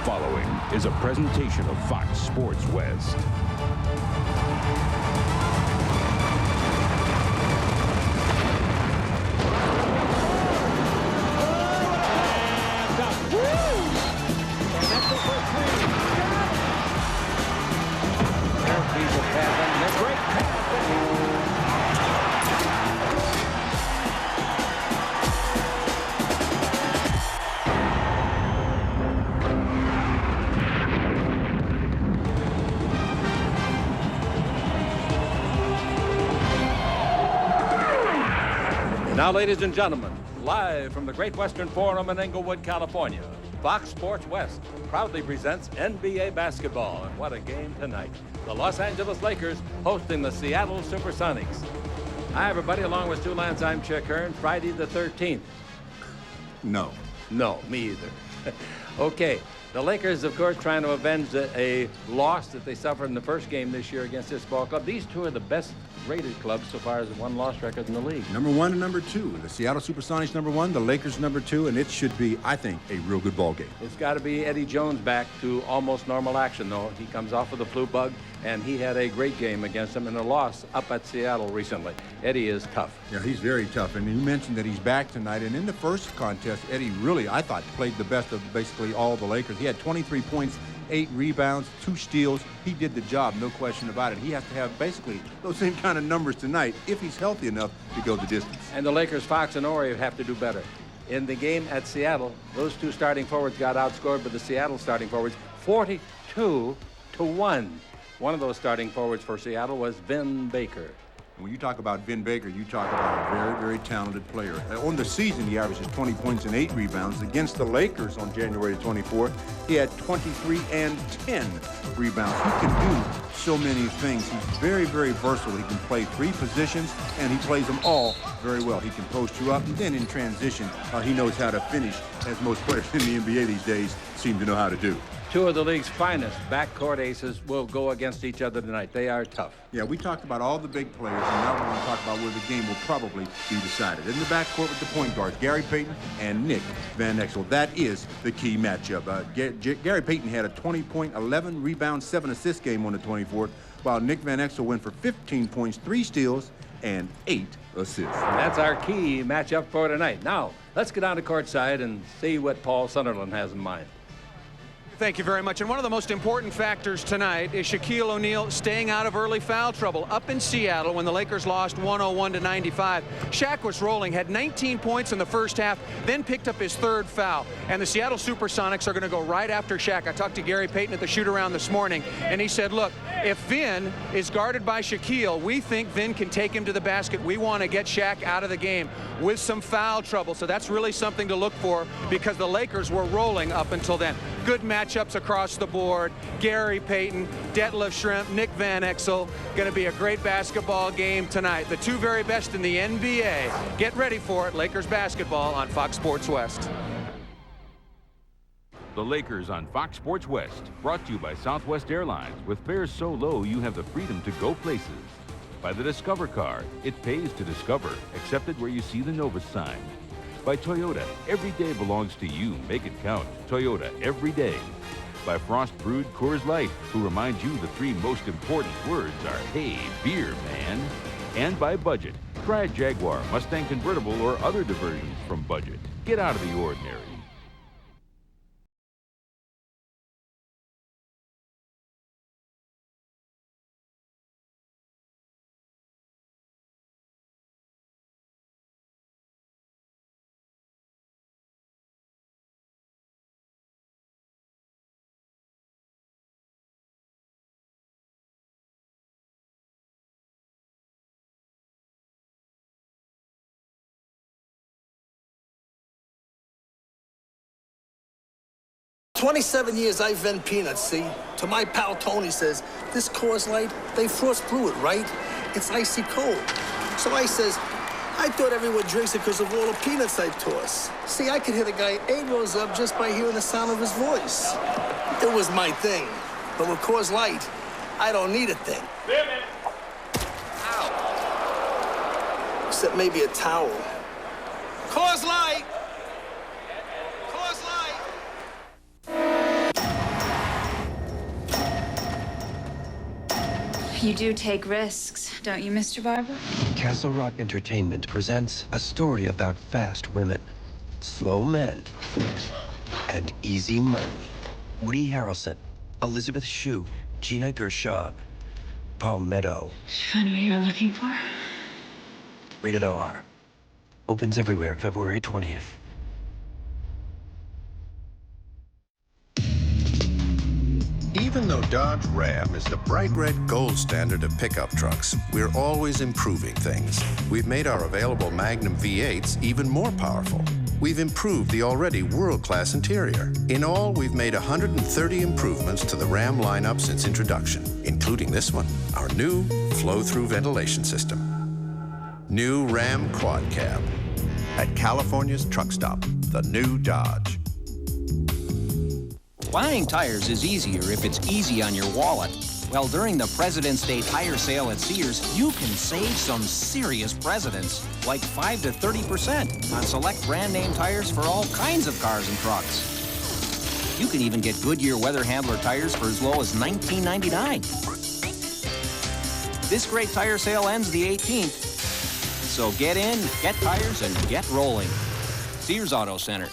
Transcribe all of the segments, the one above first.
following is a presentation of Fox Sports West. Now, ladies and gentlemen, live from the Great Western Forum in Englewood, California, Fox Sports West proudly presents NBA basketball. And what a game tonight. The Los Angeles Lakers hosting the Seattle Supersonics. Hi, everybody. Along with Stu Lance, I'm Chick Hearn. Friday the 13th. No, me either. Okay. The Lakers, of course, trying to avenge a loss that they suffered in the first game this year against this ball club. These two are the best-rated clubs so far as one loss record in the league. Number 1 and number 2. The Seattle Supersonics number 1, the Lakers number 2, and it should be, I think, a real good ball game. It's got to be Eddie Jones back to almost normal action, though. He comes off with the flu bug, and he had a great game against them in a loss up at Seattle recently. Eddie is tough. Yeah, he's very tough, and you mentioned that he's back tonight, and in the first contest, Eddie really, I thought, played the best of basically all the Lakers. He had 23 points, 8 rebounds, 2 steals. He did the job, no question about it. He has to have basically those same kind of numbers tonight if he's healthy enough to go the distance. And the Lakers, Fox and Horry, have to do better. In the game at Seattle, those two starting forwards got outscored by the Seattle starting forwards 42-1. One of those starting forwards for Seattle was Vin Baker. When you talk about Vin Baker, you talk about a very, very talented player. On the season, he averages 20 points and 8 rebounds. Against the Lakers on January 24th, he had 23 and 10 rebounds. He can do so many things. He's very, very versatile. He can play 3 positions, and he plays them all very well. He can post you up, and then in transition, he knows how to finish, as most players in the NBA these days seem to know how to do. Two of the league's finest backcourt aces will go against each other tonight. They are tough. Yeah, we talked about all the big players, and now we're going to talk about where the game will probably be decided. In the backcourt with the point guards, Gary Payton and Nick Van Exel. That is the key matchup. Gary Payton had a 20-point, 11 rebound, 7 assist game on the 24th, while Nick Van Exel went for 15 points, 3 steals, and 8 assists. And that's our key matchup for tonight. Now, let's get on to courtside and see what Paul Sunderland has in mind. Thank you very much. And one of the most important factors tonight is Shaquille O'Neal staying out of early foul trouble. Up in Seattle when the Lakers lost 101-95, Shaq was rolling, had 19 points in the first half, then picked up his 3rd foul. And the Seattle Supersonics are going to go right after Shaq. I talked to Gary Payton at the shoot-around this morning, and he said, look, if Vin is guarded by Shaquille, we think Vin can take him to the basket. We want to get Shaq out of the game with some foul trouble. So that's really something to look for because the Lakers were rolling up until then. Good matchups across the board. Gary Payton, Detlef Schrempf, Nick Van Exel. Going to be a great basketball game tonight. The two very best in the NBA. Get ready for it. Lakers basketball on Fox Sports West. The Lakers on Fox Sports West, brought to you by Southwest Airlines. With fares so low, you have the freedom to go places. By the Discover card, it pays to discover, accepted where you see the Novus sign. By Toyota, every day belongs to you. Make it count. Toyota, every day. By Frost Brewed Coors Light, who reminds you the 3 most important words are, hey, beer, man. And by Budget. Try a Jaguar, Mustang convertible, or other diversions from Budget. Get out of the ordinary. "27 years I vend peanuts, see? To my pal Tony says, this Coors Light, they frost brew it, right? It's icy cold. So I says, I thought everyone drinks it because of all the peanuts I toss. See, I could hit a guy 8 rows up just by hearing the sound of his voice. It was my thing. But with Coors Light, I don't need a thing. Ow. Except maybe a towel. Coors Light! Coors Light! You do take risks, don't you, Mr. Barber? Castle Rock Entertainment presents a story about fast women, slow men, and easy money. Woody Harrelson, Elizabeth Shue, Gina Gershon, Paul Meadow. Did you find what you were looking for? Rated R. Opens everywhere February 20th. Even though Dodge Ram is the bright red gold standard of pickup trucks, we're always improving things. We've made our available Magnum V8s even more powerful. We've improved the already world-class interior. In all, we've made 130 improvements to the Ram lineup since introduction, including this one, our new flow-through ventilation system. New Ram Quad Cab. At California's truck stop, the new Dodge. Buying tires is easier if it's easy on your wallet. Well, during the President's Day tire sale at Sears, you can save some serious presidents, like 5 to 30% on select brand name tires for all kinds of cars and trucks. You can even get Goodyear Weather Handler tires for as low as $19.99. This great tire sale ends the 18th. So get in, get tires, and get rolling. Sears Auto Center.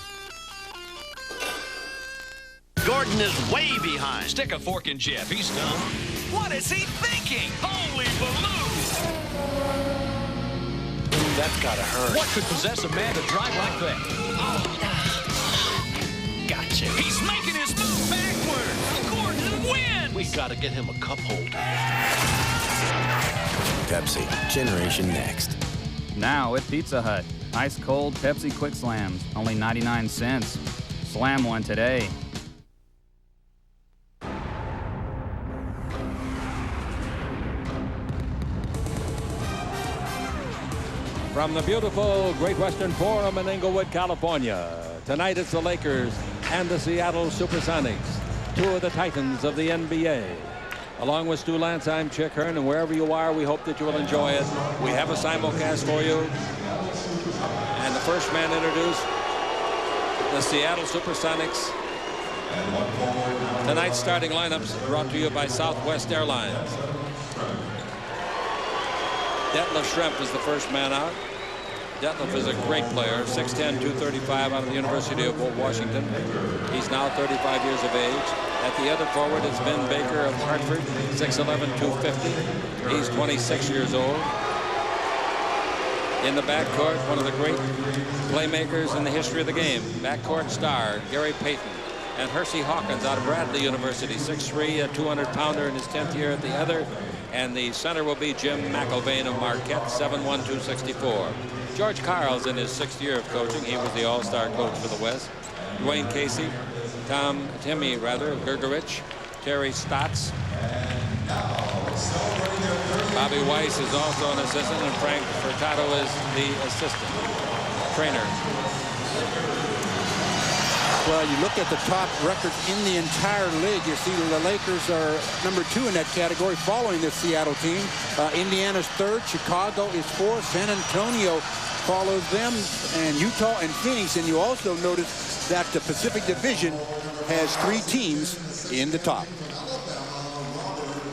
Gordon is way behind. Stick a fork in Jeff. He's dumb. What is he thinking? Holy baloo! That's gotta hurt. What could possess a man to drive like that? Oh. Gotcha. He's making his move backward. Gordon wins. We gotta get him a cup holder. Pepsi, Generation Next. Now at Pizza Hut, ice cold Pepsi Quick Slams, only 99 cents. Slam one today. From the beautiful Great Western Forum in Inglewood, California, tonight it's the Lakers and the Seattle Supersonics, two of the titans of the NBA. Along with Stu Lantz, I'm Chick Hearn, and wherever you are, we hope that you will enjoy it. We have a simulcast for you. And the first man introduced, the Seattle Supersonics. Tonight's starting lineups brought to you by Southwest Airlines. Detlef Schrempf is the first man out. Detlef is a great player, 6'10", 235 out of the University of Washington. He's now 35 years of age. At the other forward is Vin Baker of Hartford, 6'11", 250. He's 26 years old. In the backcourt, one of the great playmakers in the history of the game, backcourt star Gary Payton. And Hersey Hawkins out of Bradley University, 6'3", a 200-pounder in his 10th year at the other. And the center will be Jim McElvain of Marquette, 7'1", 264. George Karl's in his 6th year of coaching. He was the all-star coach for the West. Dwayne Casey, Timmy Gergerich, Terry Stotts. Bobby Weiss is also an assistant, and Frank Furtado is the assistant trainer. Well, you look at the top records in the entire league. You see the Lakers are number 2 in that category, following the Seattle team. Indiana's 3rd. Chicago is 4th. San Antonio follows them, and Utah and Phoenix. And you also notice that the Pacific Division has 3 teams in the top.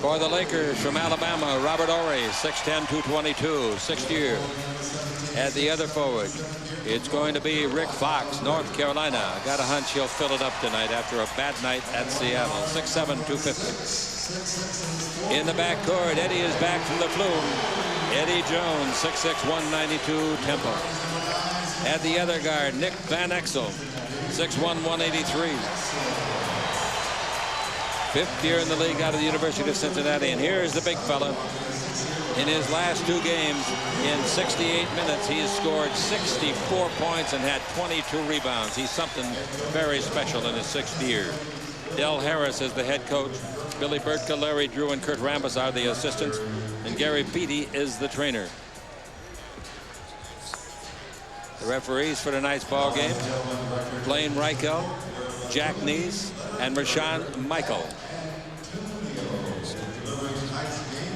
For the Lakers from Alabama, Robert Horry, 6'10", 222, 6th year. At the other forward, it's going to be Rick Fox, North Carolina. Got a hunch he'll fill it up tonight after a bad night at Seattle. 6'7", 250. In the backcourt, Eddie is back from the flume. Eddie Jones, 6'6", 192, Temple. At the other guard, Nick Van Exel, 6'1", 183. 5th year in the league out of the University of Cincinnati. And here's the big fella. In his last 2 games, in 68 minutes, he has scored 64 points and had 22 rebounds. He's something very special in his 6th year. Del Harris is the head coach. Billy Burtka, Larry Drew, and Kurt Rambis are the assistants. And Gary Beatty is the trainer. The referees for tonight's ball game, Blaine Reichel, Jack Neese, and Rashawn Michael.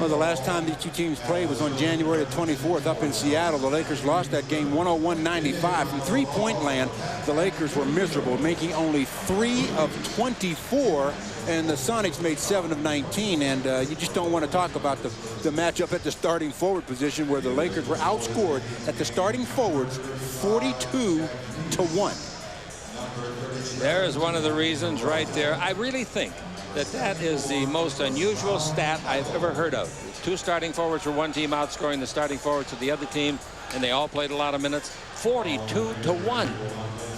Well, the last time these two teams played was on January the 24th up in Seattle. The Lakers lost that game 101-95. From three-point land, the Lakers were miserable, making only 3 of 24, and the Sonics made 7 of 19. And you just don't want to talk about the matchup at the starting forward position, where the Lakers were outscored at the starting forwards 42-1. There's one of the reasons right there. I really think that is the most unusual stat I've ever heard of. 2 starting forwards for one team outscoring the starting forwards of the other team, and they all played a lot of minutes. 42-1.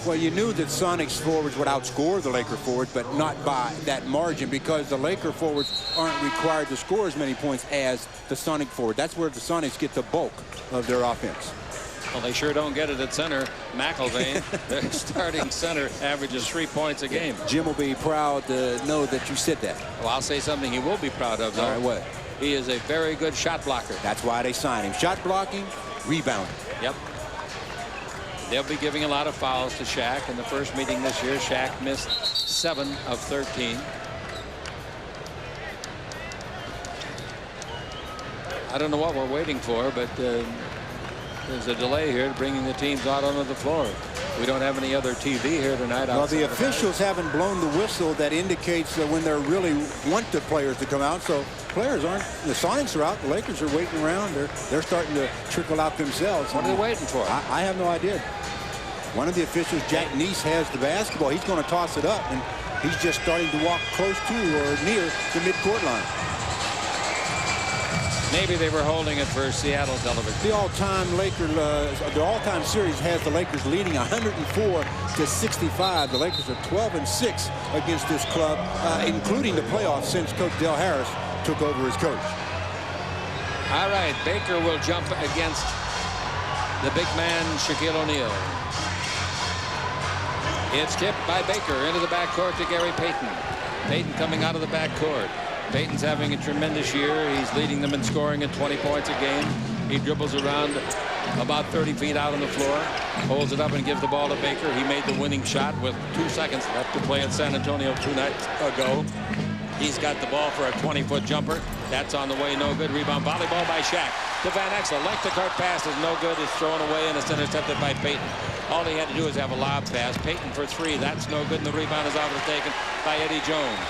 Well, you knew that Sonics forwards would outscore the Laker forwards, but not by that margin, because the Laker forwards aren't required to score as many points as the Sonic forward. That's where the Sonics get the bulk of their offense. Well, they sure don't get it at center. McIlvain, their starting center, averages 3 points a game. Jim will be proud to know that you said that. Well, I'll say something he will be proud of, though. All right, what? He is a very good shot blocker. That's why they signed him. Shot blocking, rebounding. Yep. They'll be giving a lot of fouls to Shaq. In the first meeting this year, Shaq missed 7 of 13. I don't know what we're waiting for, but there's a delay here bringing the teams out onto the floor. We don't have any other TV here tonight. Well, the officials haven't blown the whistle that indicates when they really want the players to come out. So players aren't. The Sonics are out. The Lakers are waiting around. They're starting to trickle out themselves. What are they waiting for? I have no idea. One of the officials, Jack Neese, has the basketball. He's going to toss it up, and he's just starting to walk close to or near the midcourt line. Maybe they were holding it for Seattle television. The all-time series has the Lakers leading 104-65. The Lakers are 12-6 against this club, including the playoffs since Coach Del Harris took over as coach. All right, Baker will jump against the big man, Shaquille O'Neal. It's tipped by Baker into the backcourt to Gary Payton. Payton coming out of the backcourt. Payton's having a tremendous year. He's leading them in scoring at 20 points a game. He dribbles around about 30 feet out on the floor, holds it up and gives the ball to Baker. He made the winning shot with 2 seconds left to play in San Antonio 2 nights ago. He's got the ball for a 20-foot jumper. That's on the way, no good. Rebound, volleyball by Shaq to Van Exel. Length to court pass is no good. It's thrown away and it's intercepted by Payton. All he had to do is have a lob pass. Payton for 3. That's no good, and the rebound is overtaken by Eddie Jones.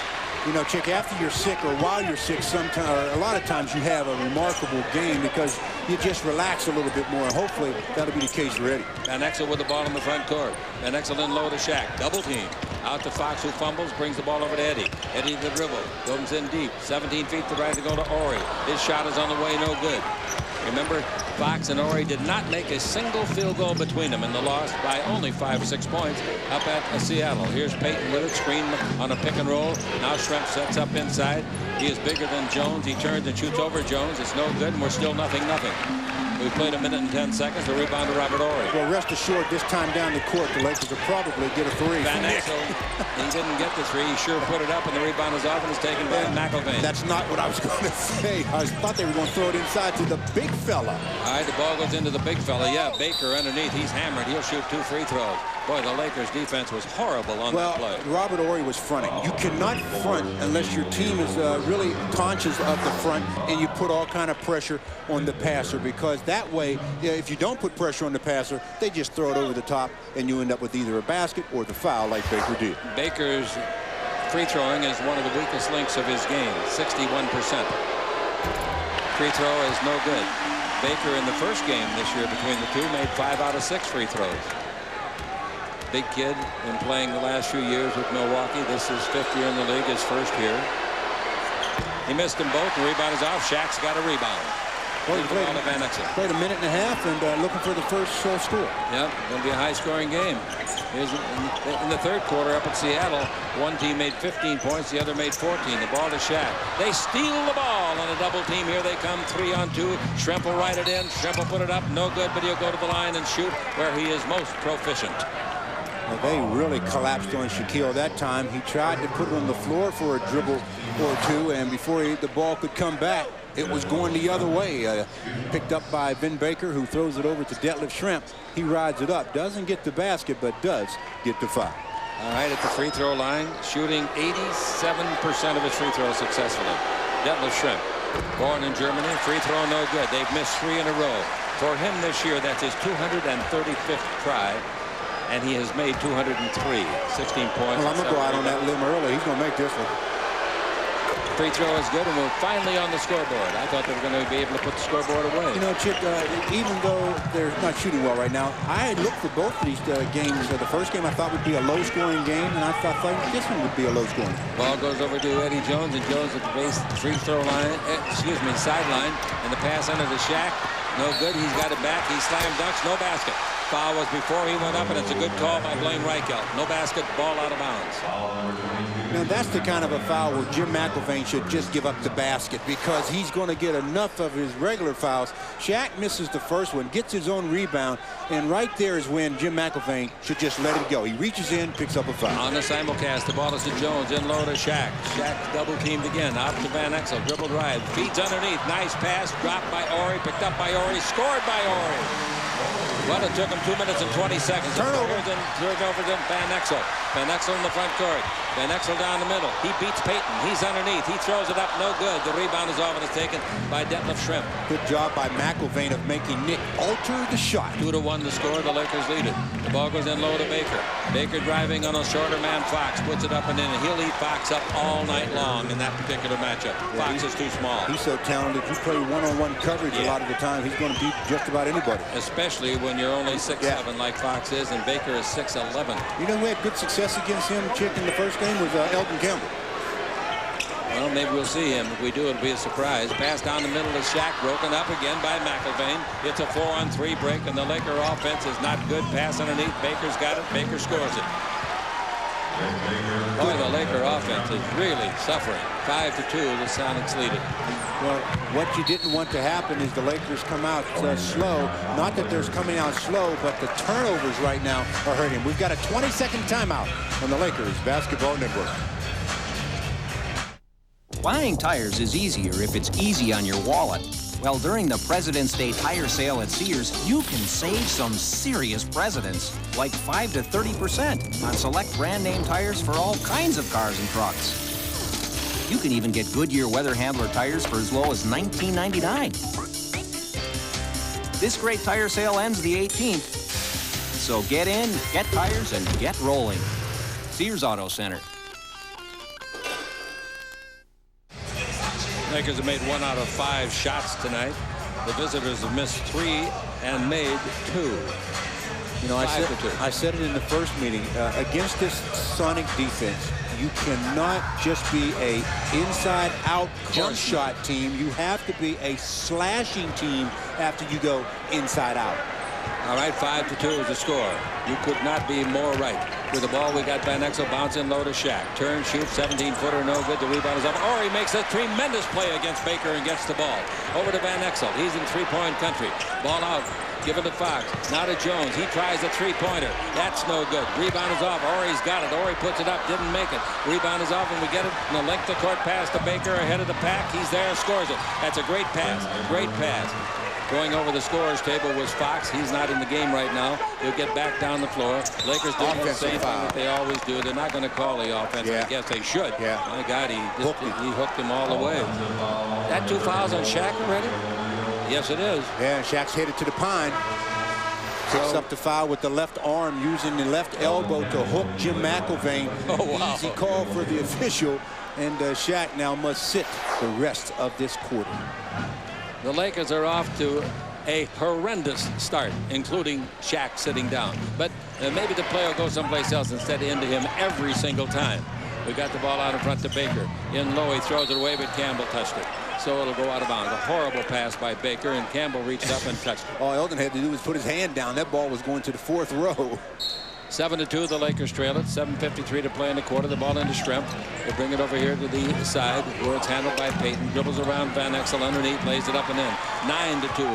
You know, Chick, after you're sick or while you're sick, sometimes, or a lot of times you have a remarkable game because you just relax a little bit more. And hopefully that'll be the case for Eddie. Van Exel with the ball in the front court. Van Exel in low to Shaq. Double team. Out to Fox, who fumbles, brings the ball over to Eddie. Eddie the dribble. Goes in deep. 17 feet to right to go to Horry. His shot is on the way, no good. Remember, Fox and Horry did not make a single field goal between them in the loss by only 5 or 6 points up at Seattle. Here's Payton with it, screen on a pick and roll. Now Schrempf sets up inside. He is bigger than Jones. He turns and shoots over Jones. It's no good, and we're still 0-0. We played 1 minute and 10 seconds. The rebound to Robert Horry. Well, rest assured, this time down the court, the Lakers will probably get a 3. Van Exel, he didn't get the 3. He sure put it up, and the rebound is off and is taken by McIlvain. That's not what I was going to say. I thought they were going to throw it inside to the big fella. All right, the ball goes into the big fella. Yeah, Baker underneath. He's hammered. He'll shoot 2 free throws. Boy, the Lakers' defense was horrible on that play. Well, Robert Horry was fronting. You cannot front unless your team is really conscious of the front and you put all kind of pressure on the passer, because that way, if you don't put pressure on the passer, they just throw it over the top and you end up with either a basket or the foul like Baker did. Baker's free throwing is one of the weakest links of his game, 61%. Free throw is no good. Baker in the first game this year between the two made 5 out of 6 free throws. Big kid, been playing the last few years with Milwaukee. This is 5th year in the league, his first year. He missed them both. The rebound is off. Shaq's got a rebound. Well, he played 1.5 minutes and looking for the first score. Yep, going to be a high-scoring game. Here's in the third quarter up at Seattle, one team made 15 points, the other made 14. The ball to Shaq. They steal the ball on a double team. Here they come, 3-on-2. Schrempf will ride it in. Schrempf will put it up. No good, but he'll go to the line and shoot where he is most proficient. Well, they really collapsed on Shaquille that time. He tried to put it on the floor for a dribble or 2, and before the ball could come back, it was going the other way. Picked up by Vin Baker, who throws it over to Detlef Schrempf. He rides it up. Doesn't get the basket, but does get the foul. All right, at the free throw line, shooting 87% of his free throws successfully. Detlef Schrempf. Born in Germany, free throw no good. They've missed 3 in a row. For him this year, that's his 235th try, and he has made 203, 16 points. Well, I'm going to go out on that limb early. He's going to make this one. Free throw is good, and we're finally on the scoreboard. I thought they were going to be able to put the scoreboard away. You know, Chick, even though they're not shooting well right now, I looked for both of these games. The first game I thought would be a low-scoring game, and I thought this one would be a low-scoring. Ball goes over to Eddie Jones, and Jones at the base free throw line, sideline, and the pass under to Shaq. No good. He's got it back. He slam dunks. No basket. Foul was before he went up, and it's a good call by Blaine Reichelt. No basket. Ball out of bounds. Now, that's the kind of a foul where Jim McElvain should just give up the basket because he's going to get enough of his regular fouls. Shaq misses the first one, gets his own rebound, and right there is when Jim McElvain should just let it go. He reaches in, picks up a foul. On the simulcast, the ball is to Jones, in low to Shaq. Shaq double-teamed again, out to Van Exel, dribble drive, feeds underneath, nice pass, dropped by Horry, picked up by Horry, scored by Horry. Well, it took him 2 minutes and 20 seconds. Turnover to Van Exel. Van Exel in the front court. Van Exel down the middle. He beats Payton. He's underneath. He throws it up. No good. The rebound is off and is taken by Detlef Schrempf. Good job by McElvain of making Nick alter the shot. 2-1 to score. The Lakers lead it. The ball goes in low to Baker. Baker driving on a shorter man, Fox. Puts it up and in. And he'll eat Fox up all night long in that particular matchup. Yeah, Fox is too small. He's so talented. You play one-on-one coverage a lot of the time. He's going to beat just about anybody. Especially when you're only 6'7" like Fox is, and Baker is 6'11". You know who had good success against him, Chick, in the first game was Elton Campbell. Well, maybe we'll see him. If we do, it'll be a surprise. Pass down the middle to Shaq, broken up again by McElvain. It's a 4-on-3 break, and the Laker offense is not good. Pass underneath. Baker's got it. Baker scores it. Boy, the Laker offense is really suffering. 5-2, the Sonics lead it. Well, what you didn't want to happen is the Lakers come out slow. Not that they're coming out slow, but the turnovers right now are hurting. We've got a 20-second timeout on the Lakers Basketball Network. Buying tires is easier if it's easy on your wallet. Well, during the President's Day tire sale at Sears, you can save some serious presidents, like 5 to 30% on select brand name tires for all kinds of cars and trucks. You can even get Goodyear Weather Handler tires for as low as $19.99. This great tire sale ends the 18th. So get in, get tires, and get rolling. Sears Auto Center. Lakers have made 1 out of 5 shots tonight. The visitors have missed 3 and made 2. You know, I said it in the first meeting. Against this Sonic defense, you cannot just be a inside-out jump shot team. You have to be a slashing team after you go inside-out. All right, 5-2 is the score. You could not be more right. With the ball, we got Van Exel bouncing low to Shaq. Turn, shoot, 17-footer, no good. The rebound is up. Horry makes a tremendous play against Baker and gets the ball. Over to Van Exel. He's in three-point country. Ball out. Give it to Fox. Now to Jones. He tries a three-pointer. That's no good. Rebound is off. Horry's got it. Horry puts it up. Didn't make it. Rebound is off, and we get it. And the length of court pass to Baker ahead of the pack. He's there, scores it. That's a great pass. Great pass. Going over the scorer's table was Fox. He's not in the game right now. He'll get back down the floor. Lakers doing the same thing that they always do. They're not going to call the offense. I guess they should. Yeah. My God, he hooked him all the way. That 2 fouls on Shaq already? Yes, it is. Yeah, Shaq's headed to the pine. Picks up the foul with the left arm, using the left elbow to hook Jim McElvain. Oh, wow. Easy call for the official. And Shaq now must sit the rest of this quarter. The Lakers are off to a horrendous start, including Shaq sitting down. But maybe the play will go someplace else instead of into him every single time. We got the ball out in front to Baker. In low, he throws it away, but Campbell touched it. So it'll go out of bounds. A horrible pass by Baker, and Campbell reached up and touched it. All Elton had to do was put his hand down. That ball was going to the 4th row. 7-2, the Lakers trail it. 7:53 to play in the quarter. The ball into Schrempf. They bring it over here to the side where it's handled by Payton. Dribbles around Van Exel underneath, lays it up and in. 9-2,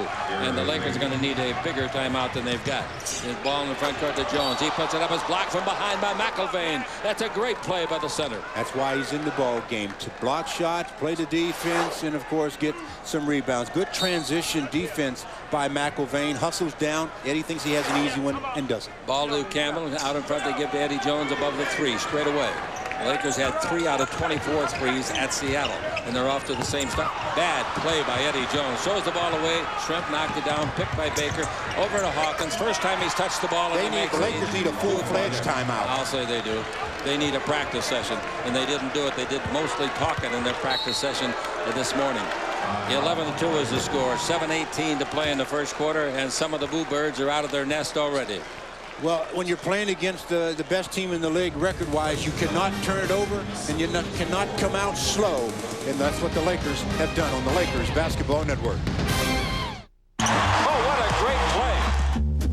and the Lakers are going to need a bigger timeout than they've got. His ball in the front court to Jones. He puts it up. It's blocked from behind by McElvain. That's a great play by the center. That's why he's in the ball game, to block shots, play the defense, and of course get some rebounds. Good transition defense by McElvain. Hustles down. Eddie thinks he has an easy one and doesn't. Ball to Campbell. Out in front, they give to Eddie Jones above the 3 straight away. The Lakers had 3 out of 24 threes at Seattle, and they're off to the same start. Bad play by Eddie Jones. Throws the ball away. Shrimp knocked it down. Picked by Baker. Over to Hawkins. First time he's touched the ball. The Lakers need a full-fledged timeout. I'll say they do. They need a practice session, and they didn't do it. They did mostly talking in their practice session this morning. 11-2 is the score. 7:18 to play in the first quarter, and some of the Boo Birds are out of their nest already. Well, when you're playing against the best team in the league record-wise, you cannot turn it over, and you cannot come out slow. And that's what the Lakers have done on the Lakers Basketball Network. Oh, what a great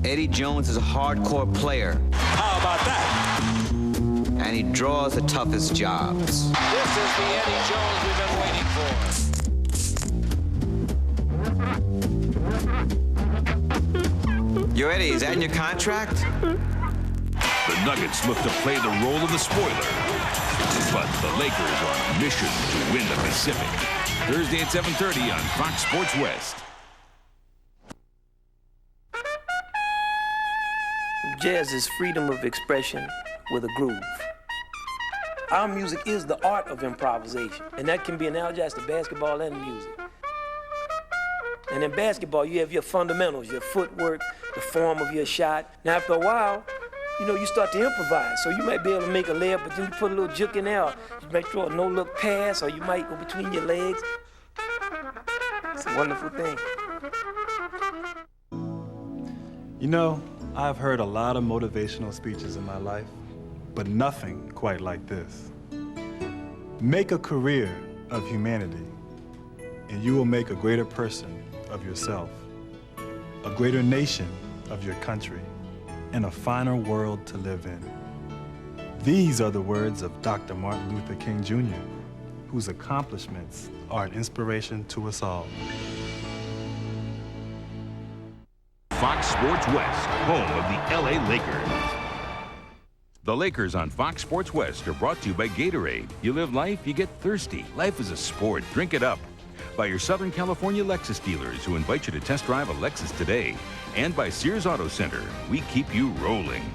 play. Eddie Jones is a hardcore player. How about that? And he draws the toughest jobs. This is the Eddie Jones we've been waiting for. Yo, Eddie, is that in your contract? The Nuggets look to play the role of the spoiler, but the Lakers are on a mission to win the Pacific. Thursday at 7:30 on Fox Sports West. Jazz is freedom of expression with a groove. Our music is the art of improvisation, and that can be analogized to basketball and music. And in basketball, you have your fundamentals, your footwork, the form of your shot. Now, after a while, you start to improvise. So you might be able to make a layup, but then you put a little juke in there. Or you might throw a no-look pass, or you might go between your legs. It's a wonderful thing. I've heard a lot of motivational speeches in my life, but nothing quite like this. Make a career of humanity, and you will make a greater person of yourself, a greater nation of your country, and a finer world to live in. These are the words of Dr. Martin Luther King Jr., whose accomplishments are an inspiration to us all. Fox Sports West, home of the LA Lakers. The Lakers on Fox Sports West are brought to you by Gatorade. You live life, you get thirsty. Life is a sport. Drink it up. By your Southern California Lexus dealers who invite you to test drive a Lexus today. And by Sears Auto Center. We keep you rolling.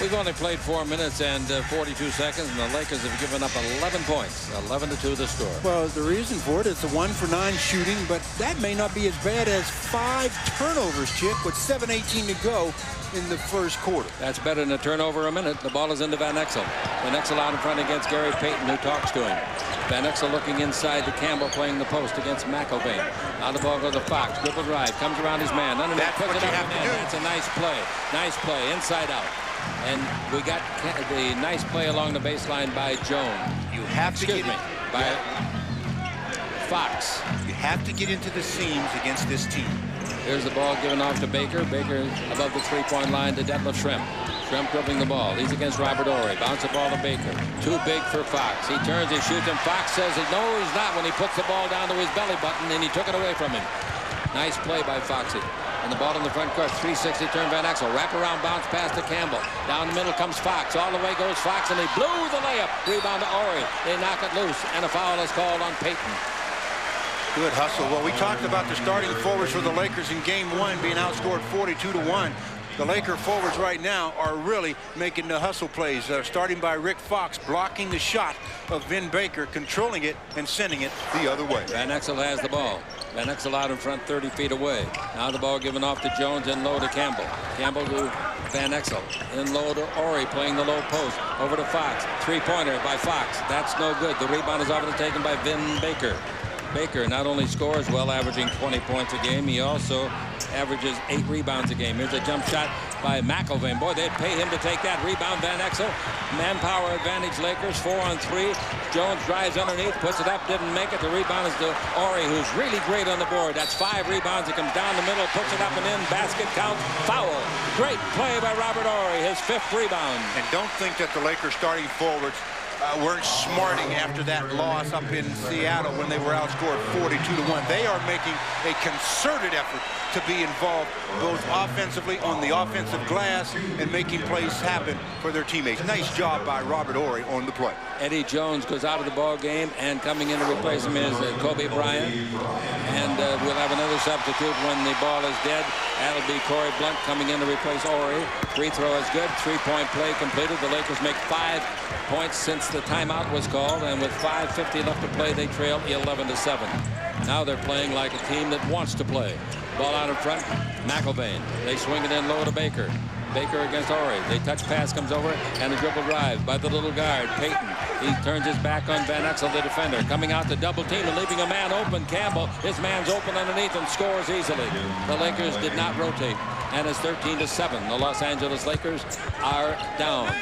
We've only played 4 minutes and 42 seconds, and the Lakers have given up 11 points. 11-2 the score. Well, the reason for it is the 1 for 9 shooting, but that may not be as bad as 5 turnovers, Chick, with 7:18 to go in the first quarter. That's better than a turnover a minute. The ball is into Van Exel. Van Exel out in front against Gary Payton, who talks to him. Van Exel looking inside to Campbell, playing the post against McElvain. Now the ball goes to Fox. Dribble drive. Comes around his man. Underneath. That's puts what it you up have and to in. do. That's a nice play. Nice play. Inside out. And we got the nice play along the baseline by Jones. You have to Excuse me. By Fox. You have to get into the seams against this team. Here's the ball given off to Baker. Baker above the three-point line to Detlef Schrempf. Schrempf dribbling the ball. He's against Robert Horry. Bounce the ball to Baker. Too big for Fox. He turns, he shoots, and Fox says no, he's not when he puts the ball down to his belly button, and he took it away from him. Nice play by Foxy. And the ball in the front court. 360 turn Van Exel. Wrap around bounce pass to Campbell. Down the middle comes Fox. All the way goes Fox, and he blew the layup. Rebound to Horry. They knock it loose, and a foul is called on Payton. Good hustle. Well, we talked about the starting forwards for the Lakers in Game 1 being outscored 42-1. The Laker forwards right now are really making the hustle plays, starting by Rick Fox, blocking the shot of Vin Baker, controlling it and sending it the other way. Van Exel has the ball. Van Exel out in front 30 feet away. Now the ball given off to Jones and low to Campbell. Campbell to Van Exel. In low to Horry playing the low post. Over to Fox. Three-pointer by Fox. That's no good. The rebound is often taken by Vin Baker. Baker not only scores well, averaging 20 points a game, he also averages 8 rebounds a game. Here's a jump shot by McElvain. Boy, they'd pay him to take that. Rebound Van Exel. Manpower advantage Lakers. 4-on-3. Jones drives underneath, puts it up, didn't make it. The rebound is to Horry, who's really great on the board. That's 5 rebounds. He comes down the middle, puts it up and in. Basket count. Foul. Great play by Robert Horry, his 5th rebound. And don't think that the Lakers starting forwards weren't smarting after that loss up in Seattle when they were outscored 42-1. They are making a concerted effort to be involved both offensively on the offensive glass and making plays happen for their teammates. Nice job by Robert Horry on the play. Eddie Jones goes out of the ball game, and coming in to replace him is Kobe Bryant. And we'll have another substitute when the ball is dead. That'll be Corey Blunt coming in to replace Horry. Free throw is good. 3-point play completed. The Lakers make 5 points since the timeout was called, and with 5:50 left to play, they trail 11-7. Now they're playing like a team that wants to play. Ball out in front, McIlvain. They swing it in low to Baker. Baker against Horry. They touch pass comes over, and a dribble drive by the little guard, Payton. He turns his back on Van Exel, the defender. Coming out to double team and leaving a man open. Campbell, his man's open underneath and scores easily. The Lakers did not rotate, and it's 13-7. The Los Angeles Lakers are down.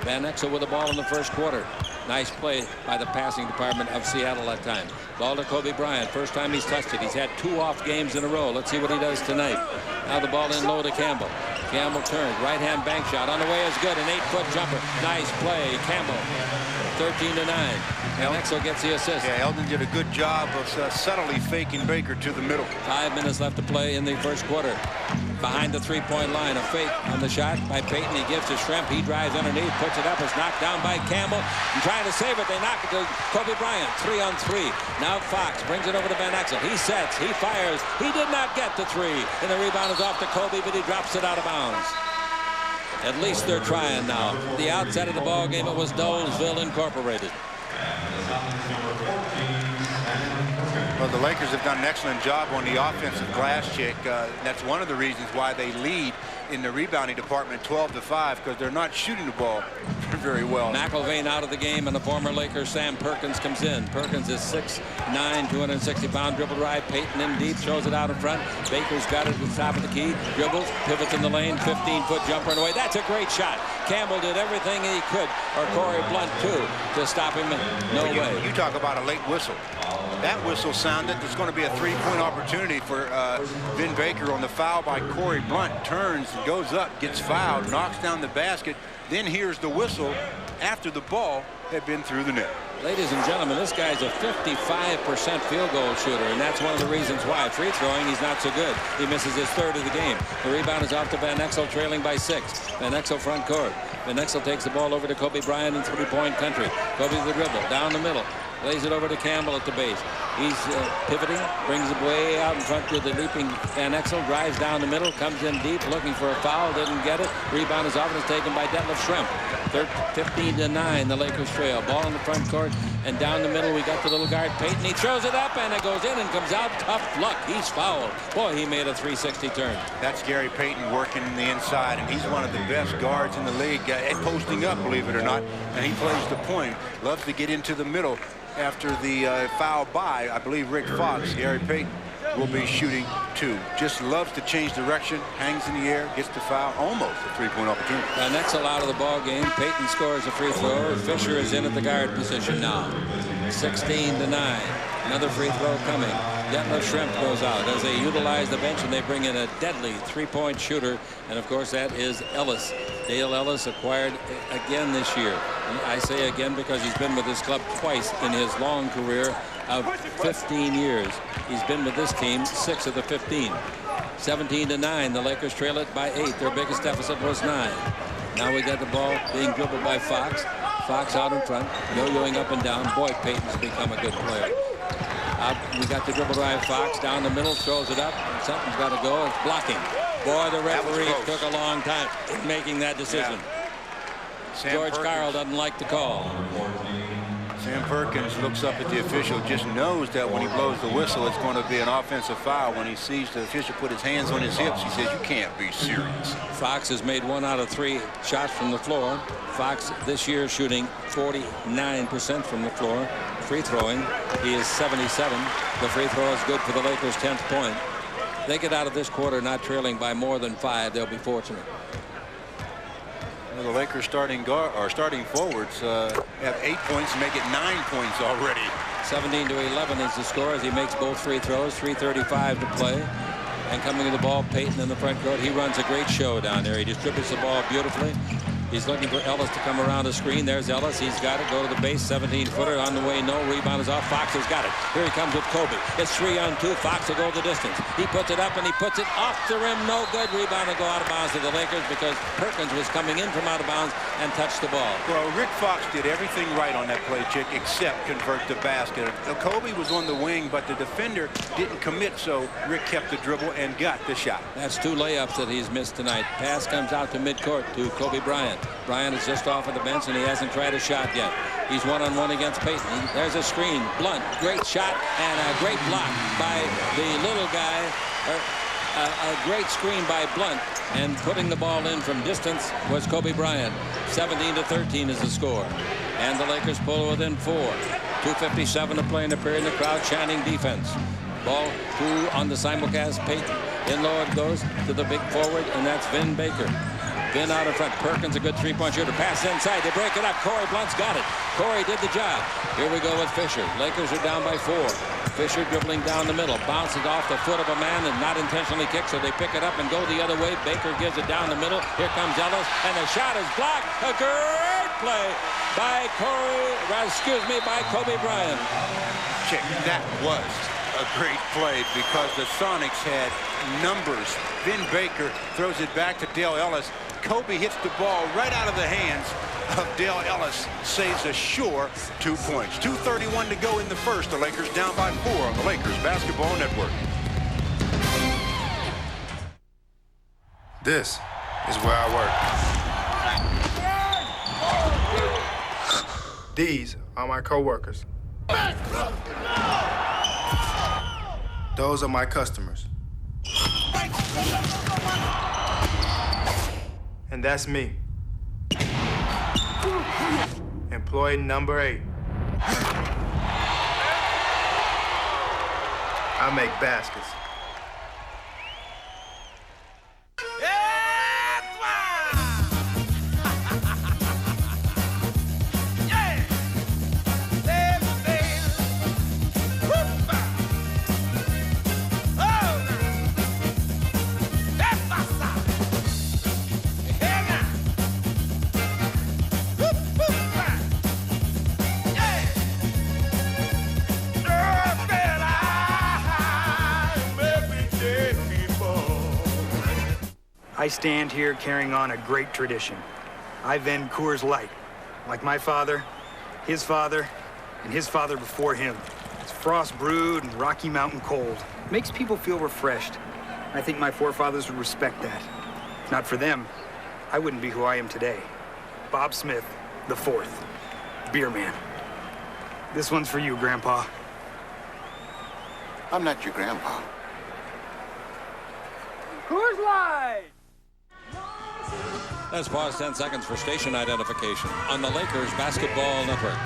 Van Exel with the ball in the first quarter. Nice play by the passing department of Seattle that time. Ball to Kobe Bryant. First time he's touched it. He's had 2 off games in a row. Let's see what he does tonight. Now the ball in low to Campbell. Campbell turns. Right-hand bank shot. On the way is good. An 8-foot jumper. Nice play. Campbell. 13-9. Van Exel gets the assist. Yeah, Eldon did a good job of subtly faking Baker to the middle. 5 minutes left to play in the first quarter. Behind the 3-point line, a fake on the shot by Payton. He gives to Shrimp. He drives underneath, puts it up. It's knocked down by Campbell. And trying to save it, they knock it to Kobe Bryant. 3-on-3. Now Fox brings it over to Van Exel. He sets. He fires. He did not get the 3. And the rebound is off to Kobe, but he drops it out of bounds. At least they're trying now. The outset of the ball game, it was Dolesville Incorporated. Well, the Lakers have done an excellent job on the offensive glass check. That's one of the reasons why they lead in the rebounding department 12-5, because they're not shooting the ball very well. McIlvain out of the game, and the former Laker Sam Perkins comes in. Perkins is 6'9", 260-pound dribble drive. Payton in deep, throws it out in front. Baker's got it at the top of the key. Dribbles, pivots in the lane, 15-foot jumper and away. That's a great shot. Campbell did everything he could, or Corey Blunt too, to stop him. No way. You talk about a late whistle. That whistle sounded. There's going to be a 3-point opportunity for Vin Baker on the foul by Corey Blunt. Turns, goes up, gets fouled, knocks down the basket, then hears the whistle after the ball had been through the net. Ladies and gentlemen, this guy's a 55% field goal shooter, and that's one of the reasons why. Free throwing, he's not so good. He misses his 3rd of the game. The rebound is off to Van Exel, trailing by 6. Van Exel front court. Van Exel takes the ball over to Kobe Bryant in 3-point country. Kobe's the dribble, down the middle. Lays it over to Campbell at the base. He's pivoting, brings it way out in front to the leaping Van Exel, drives down the middle, comes in deep, looking for a foul, didn't get it. Rebound is off and is taken by Detlef Shrimp. 15-9, the Lakers trail. Ball in the front court, and down the middle we got the little guard Payton. He throws it up, and it goes in and comes out. Tough luck. He's fouled. Boy, he made a 360 turn. That's Gary Payton working the inside, and he's one of the best guards in the league at posting up, believe it or not. And he plays the point. Loves to get into the middle. After the foul by, I believe, Rick Fox, Gary Payton will be shooting 2. Just loves to change direction, hangs in the air, gets the foul, almost a 3-point opportunity. Van Exel out of the ball game. Payton scores a free throw. Fisher is in at the guard position now. 16-9. Another free throw coming. Detlef Shrimp goes out as they utilize the bench, and they bring in a deadly 3-point shooter, and of course that is Ellis. Dale Ellis, acquired again this year. And I say again because he's been with this club twice in his long career of 15 years. He's been with this team 6 of the 15. 17-9. The Lakers trail it by 8. Their biggest deficit was 9. Now we got the ball being dribbled by Fox. Fox out in front, yo-yoing up and down. Boy, Payton's become a good player. We got the dribble drive. Fox down the middle, throws it up. Something's got to go. It's blocking. Boy, the referee took a long time in making that decision. Yeah. George Carl doesn't like the call. Sam Perkins looks up at the official, just knows that when he blows the whistle, it's going to be an offensive foul. When he sees the official put his hands on his hips, he says, you can't be serious. Fox has made 1 out of 3 shots from the floor. Fox this year shooting 49% from the floor. Free throwing, he is 77. The free throw is good for the Lakers' 10th point. They get out of this quarter not trailing by more than 5. They'll be fortunate. Well, the Lakers starting forwards have 8 points, make it 9 points already. 17-11 is the score as he makes both free throws. 3:35 to play. And coming to the ball, Payton in the front court. He runs a great show down there. He distributes the ball beautifully. He's looking for Ellis to come around the screen. There's Ellis. He's got it. Go to the base. 17-footer on the way. No. Rebound is off. Fox has got it. Here he comes with Kobe. It's 3-on-2. Fox will go the distance. He puts it up and he puts it off the rim. No good. Rebound will go out of bounds to the Lakers because Perkins was coming in from out of bounds and touched the ball. Well, Rick Fox did everything right on that play, Chick, except convert the basket. Kobe was on the wing, but the defender didn't commit, so Rick kept the dribble and got the shot. That's 2 layups that he's missed tonight. Pass comes out to midcourt to Kobe Bryant. Bryant is just off of the bench and he hasn't tried a shot yet. He's 1-on-1 against Payton. There's a screen. Blunt, great shot and a great block by the little guy. A great screen by Blunt, and putting the ball in from distance was Kobe Bryant. 17-13 is the score. And the Lakers pull within 4. 2:57 to play in the period. The crowd chanting defense. Ball 2 on the simulcast. Payton. In low it goes to the big forward, and that's Vin Baker. Vin out in front. Perkins, a good three-point shooter. Pass inside. They break it up. Corey Blunt's got it. Corey did the job. Here we go with Fisher. Lakers are down by 4. Fisher dribbling down the middle. Bounces off the foot of a man and not intentionally kicked, so they pick it up and go the other way. Baker gives it down the middle. Here comes Ellis, and the shot is blocked. A great play by by Kobe Bryant. Chick, that was a great play because the Sonics had numbers. Vin Baker throws it back to Dale Ellis. Kobe hits the ball right out of the hands of Dale Ellis, saves a sure 2 points. 2:31 to go in the first. The Lakers down by 4 on the Lakers Basketball Network. This is where I work. These are my coworkers. Those are my customers. And that's me. Employee number 8. I make baskets. I stand here carrying on a great tradition. I vend Coors Light, like my father, and his father before him. It's frost brewed and Rocky Mountain cold. Makes people feel refreshed. I think my forefathers would respect that. If not for them, I wouldn't be who I am today. Bob Smith, the 4th, beer man. This one's for you, Grandpa. I'm not your grandpa. Coors Light! Let's pause 10 seconds for station identification on the Lakers Basketball Network.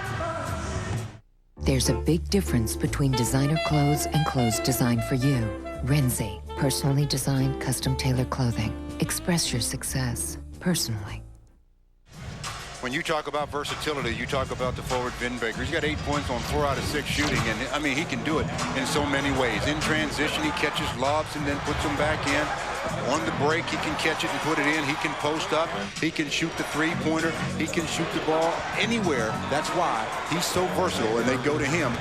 There's a big difference between designer clothes and clothes designed for you. Renzi, personally designed, custom-tailored clothing. Express your success personally. When you talk about versatility, you talk about the forward Vin Baker. He's got 8 points on 4 out of 6 shooting, and I mean, he can do it in so many ways. In transition, he catches lobs and then puts them back in. On the break, he can catch it and put it in. He can post up. He can shoot the three-pointer. He can shoot the ball anywhere. That's why he's so versatile, and they go to him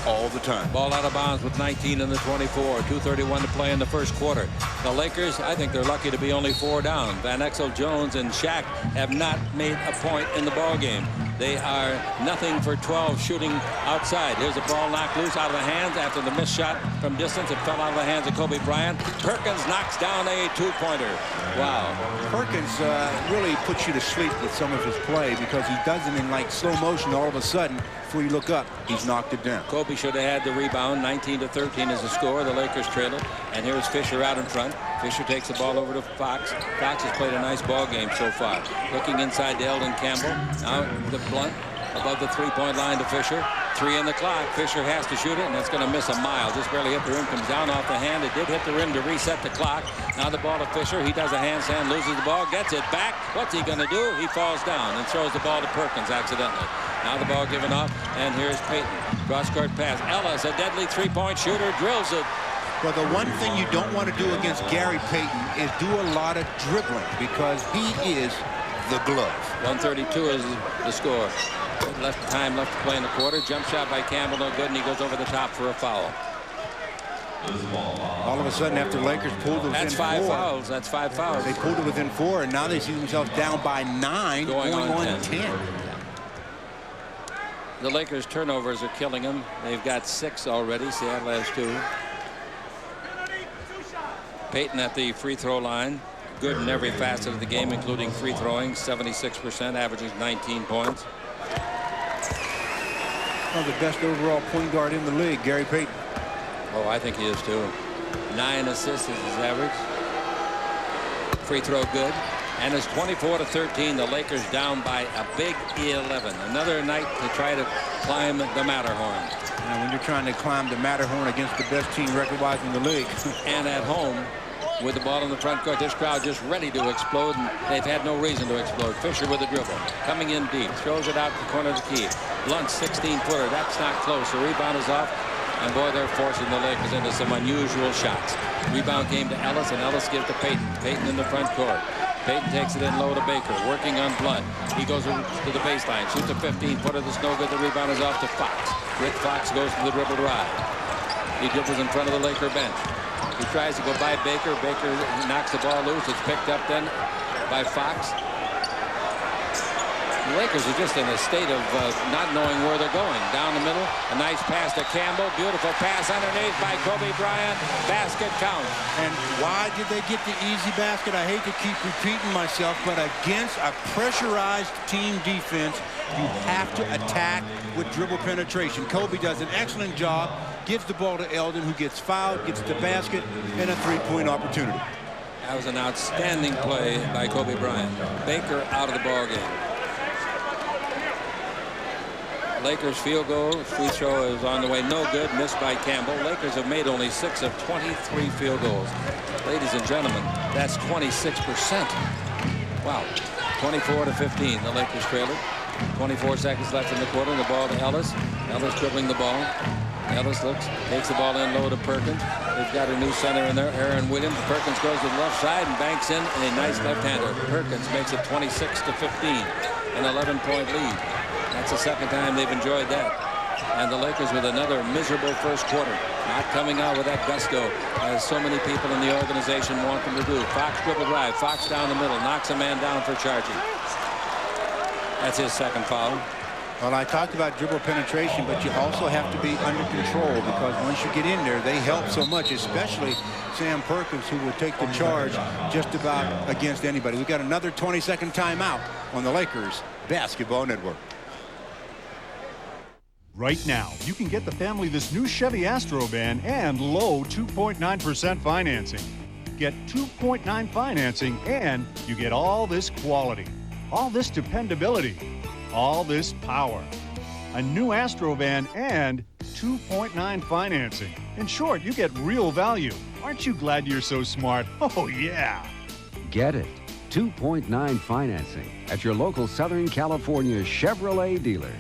all the time. Ball out of bounds with 19 in the 24. 2:31 to play in the first quarter. The Lakers, I think they're lucky to be only 4 down. Van Exel, Jones, and Shaq have not made a point in the ball game. They are nothing for 12 shooting outside. Here's a ball knocked loose out of the hands after the missed shot from distance. It fell out of the hands of Kobe Bryant. Perkins knocks down a 2-pointer. Wow. Perkins really puts you to sleep with some of his play because he does it in like slow motion. All of a sudden, before you look up, he's knocked it down. Kobe should have had the rebound. 19-13 is the score. The Lakers trail it. And here's Fisher out in front. Fisher takes the ball over to Fox. Fox has played a nice ball game so far. Looking inside to Eldon Campbell. Now the Blunt above the three-point line to Fisher. 3 in the clock. Fisher has to shoot it, and that's going to miss a mile. Just barely hit the rim. Comes down off the hand. It did hit the rim to reset the clock. Now the ball to Fisher. He does a handstand, loses the ball, gets it back. What's he going to do? He falls down and throws the ball to Perkins accidentally. Now the ball given up, and here's Payton. Cross-court pass. Ellis, a deadly three-point shooter, drills it. Well, the one thing you don't want to do against Gary Payton is do a lot of dribbling because he is the glove. 132 is the score. Time left to play in the quarter. Jump shot by Campbell, no good, and he goes over the top for a foul. All of a sudden, after Lakers pulled it within 4. That's 5 fouls. That's 5 fouls. They pulled it within 4, and now they see themselves down by 9, going on 10. The Lakers' turnovers are killing them. They've got 6 already. Seattle has 2. Payton at the free throw line. Good in every facet of the game, including free throwing. 76%, averages 19 points. Well, the best overall point guard in the league, Gary Payton. Oh, I think he is too. 9 assists is his average. Free throw good. And it's 24-13. The Lakers down by a big 11. Another night to try to climb the Matterhorn. And when you're trying to climb the Matterhorn against the best team record-wise in the league. And at home with the ball in the front court. This crowd just ready to explode, and they've had no reason to explode. Fisher with the dribble. Coming in deep. Throws it out the corner of the key. Blunt 16-footer. That's not close. The rebound is off. And boy, they're forcing the Lakers into some unusual shots. Rebound came to Ellis, and Ellis gives to Payton. Payton in the front court. Payton takes it in low to Baker, working on Blunt. He goes to the baseline, shoots a 15-footer that's no good. The rebound is off to Fox. Rick Fox goes to the dribble drive. He dribbles in front of the Laker bench. He tries to go by Baker. Baker knocks the ball loose. It's picked up then by Fox. The Lakers are just in a state of not knowing where they're going. Down the middle, a nice pass to Campbell. Beautiful pass underneath by Kobe Bryant. Basket count. And why did they get the easy basket? I hate to keep repeating myself, but against a pressurized team defense, you have to attack with dribble penetration. Kobe does an excellent job, gives the ball to Eldon, who gets fouled, gets the basket, and a three-point opportunity. That was an outstanding play by Kobe Bryant. Baker out of the ball game. Lakers field goal, free throw is on the way, no good, missed by Campbell. Lakers have made only 6 of 23 field goals. Ladies and gentlemen, that's 26%. Wow. 24-15, the Lakers trail it. 24 seconds left in the quarter, and the ball to Ellis. Ellis dribbling the ball. Ellis looks, takes the ball in low to Perkins. They've got a new center in there, Aaron Williams. Perkins goes to the left side and banks in a nice left-hander. Perkins makes it 26-15, an 11-point lead. That's the second time they've enjoyed that. And the Lakers with another miserable first quarter. Not coming out with that gusto as so many people in the organization want them to do. Fox dribble drive. Fox down the middle. Knocks a man down for charging. That's his second foul. Well, I talked about dribble penetration, but you also have to be under control, because once you get in there, they help so much, especially Sam Perkins, who will take the charge just about against anybody. We've got another 20-second timeout on the Lakers Basketball Network. Right now, you can get the family this new Chevy Astro van and low 2.9% financing. Get 2.9 financing and you get all this quality, all this dependability, all this power. A new Astro van and 2.9 financing. In short, you get real value. Aren't you glad you're so smart? Oh, yeah. Get it. 2.9 financing at your local Southern California Chevrolet dealer.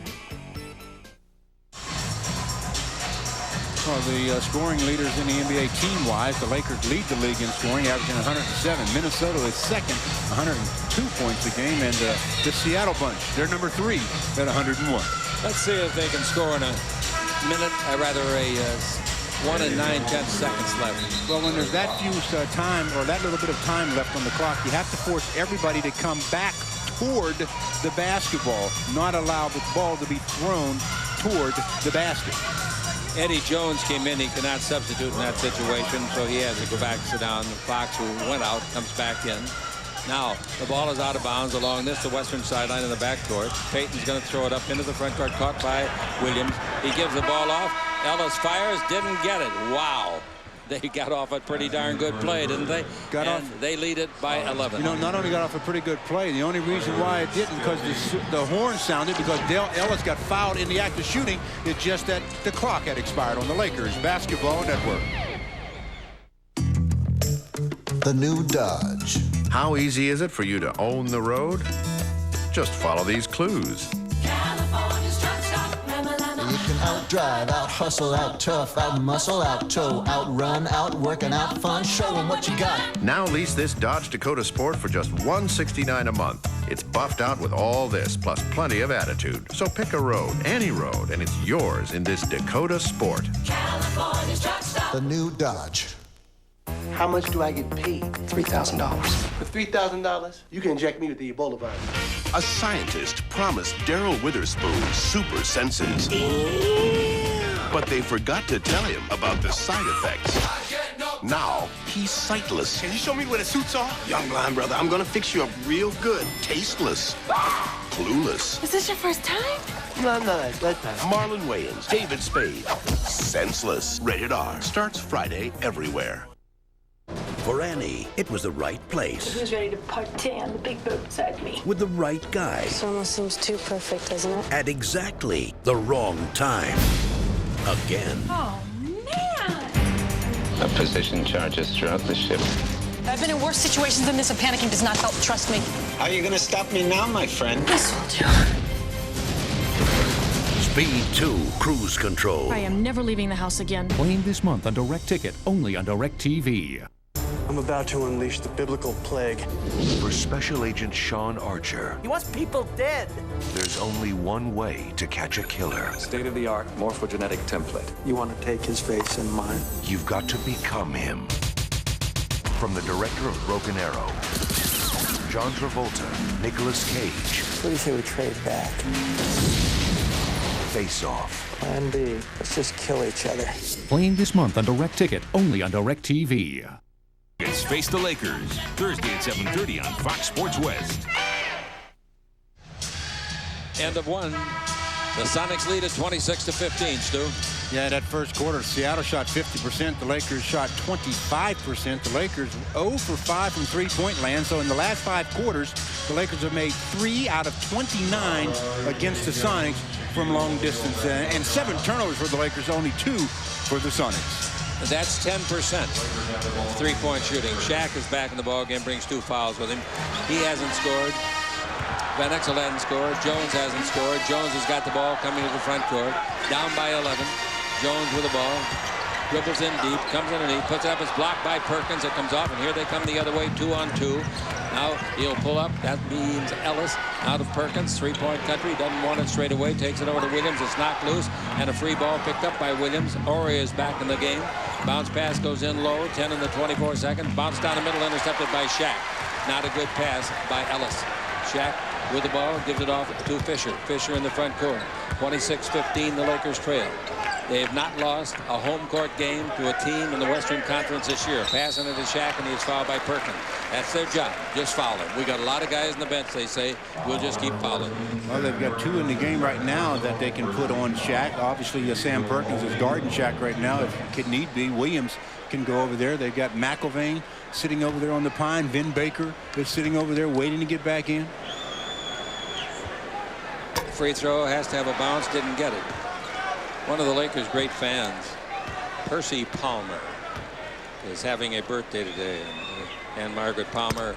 Well, the scoring leaders in the NBA team-wise, the Lakers lead the league in scoring, averaging 107. Minnesota is second, 102 points a game, and the Seattle bunch, they're number 3 at 101. Let's see if they can score in a minute, 1 and 9/10 seconds left. Well, when there's that few time, or that little bit of time left on the clock, you have to force everybody to come back toward the basketball, not allow the ball to be thrown toward the basket. Eddie Jones came in. He cannot substitute in that situation, so he has to go back and sit down. Fox, who went out, comes back in. Now, the ball is out of bounds along the western sideline in the backcourt. Payton's going to throw it up into the front court, caught by Williams. He gives the ball off. Ellis fires, didn't get it. Wow. They got off a pretty darn good play, didn't they? They lead it by 11. You know, not only got off a pretty good play, the only reason why it didn't, because the horn sounded, because Dale Ellis got fouled in the act of shooting. It's just that the clock had expired on the Lakers Basketball Network. The new Dodge. How easy is it for you to own the road? Just follow these clues. You can outdrive, out-hustle, out-tough, out-muscle, out-tow, out-run, out-work, and out-fun. Show them what you got. Now lease this Dodge Dakota Sport for just $169 a month. It's buffed out with all this, plus plenty of attitude. So pick a road, any road, and it's yours in this Dakota Sport. California's truck stop. The new Dodge. How much do I get paid? $3,000. For $3,000, you can inject me with the Ebola virus. A scientist promised Daryl Witherspoon super senses. But they forgot to tell him about the side effects. Now, he's sightless. Can you show me where the suits are? Young blind brother, I'm gonna fix you up real good. Tasteless. Clueless. Is this your first time? No, that's that time. Marlon Wayans, David Spade. Senseless. Rated R. Starts Friday everywhere. For Annie, it was the right place. Who's ready to party on the big boat beside me? With the right guy. This almost seems too perfect, doesn't it? At exactly the wrong time. Again. Oh, man! A position charges throughout the ship. I've been in worse situations than this, and panicking does not help. Trust me. How are you going to stop me now, my friend? This will do. Speed 2, Cruise Control. I am never leaving the house again. Playing this month on Direct Ticket, only on Direct TV. I'm about to unleash the biblical plague. For Special Agent Sean Archer, He wants people dead. there's only one way to catch a killer. State-of-the-art morphogenetic template. You want to take his face and mine? You've got to become him. From the director of Broken Arrow, John Travolta, Nicolas Cage. What do you say we trade back? Face Off. Plan B. Let's just kill each other. Playing this month on Direct Ticket, only on Direct TV. It's Face the Lakers, Thursday at 7:30 on Fox Sports West. End of one. The Sonics lead at 26-15, Stu. Yeah, that first quarter, Seattle shot 50%. The Lakers shot 25%. The Lakers 0 for 5 from three-point land. So in the last 5 quarters, the Lakers have made 3 out of 29 against the Sonics from long distance. And 7 turnovers for the Lakers, only 2 for the Sonics. That's 10% three-point shooting. Shaq is back in the ballgame, brings 2 fouls with him. He hasn't scored. Van Exel hasn't scored. Jones hasn't scored. Jones has got the ball coming to the front court. Down by 11. Jones with the ball. Dribbles in deep. Comes underneath. Puts it up. It's blocked by Perkins. It comes off. And here they come the other way. 2-on-2. Now he'll pull up. That means Ellis out of Perkins. 3-point country. Doesn't want it straight away. Takes it over to Williams. It's knocked loose. And a free ball picked up by Williams. Horry is back in the game. Bounce pass goes in low. 10 in the 24 seconds. Bounce down the middle. Intercepted by Shaq. Not a good pass by Ellis. Shaq with the ball, gives it off to Fisher. Fisher in the front court. 26-15, the Lakers trail. They have not lost a home court game to a team in the Western Conference this year. Passing it to Shaq, and he's fouled by Perkins. That's their job. Just foul him. We got a lot of guys in the bench, they say. We'll just keep fouling. Well, they've got 2 in the game right now that they can put on Shaq. Obviously, Sam Perkins is guarding Shaq right now. If it need be, Williams can go over there. They've got McIlvain sitting over there on the pine. Vin Baker is sitting over there waiting to get back in. Free throw has to have a bounce. Didn't get it. One of the Lakers' great fans, Percy Palmer, is having a birthday today. And Margaret Palmer,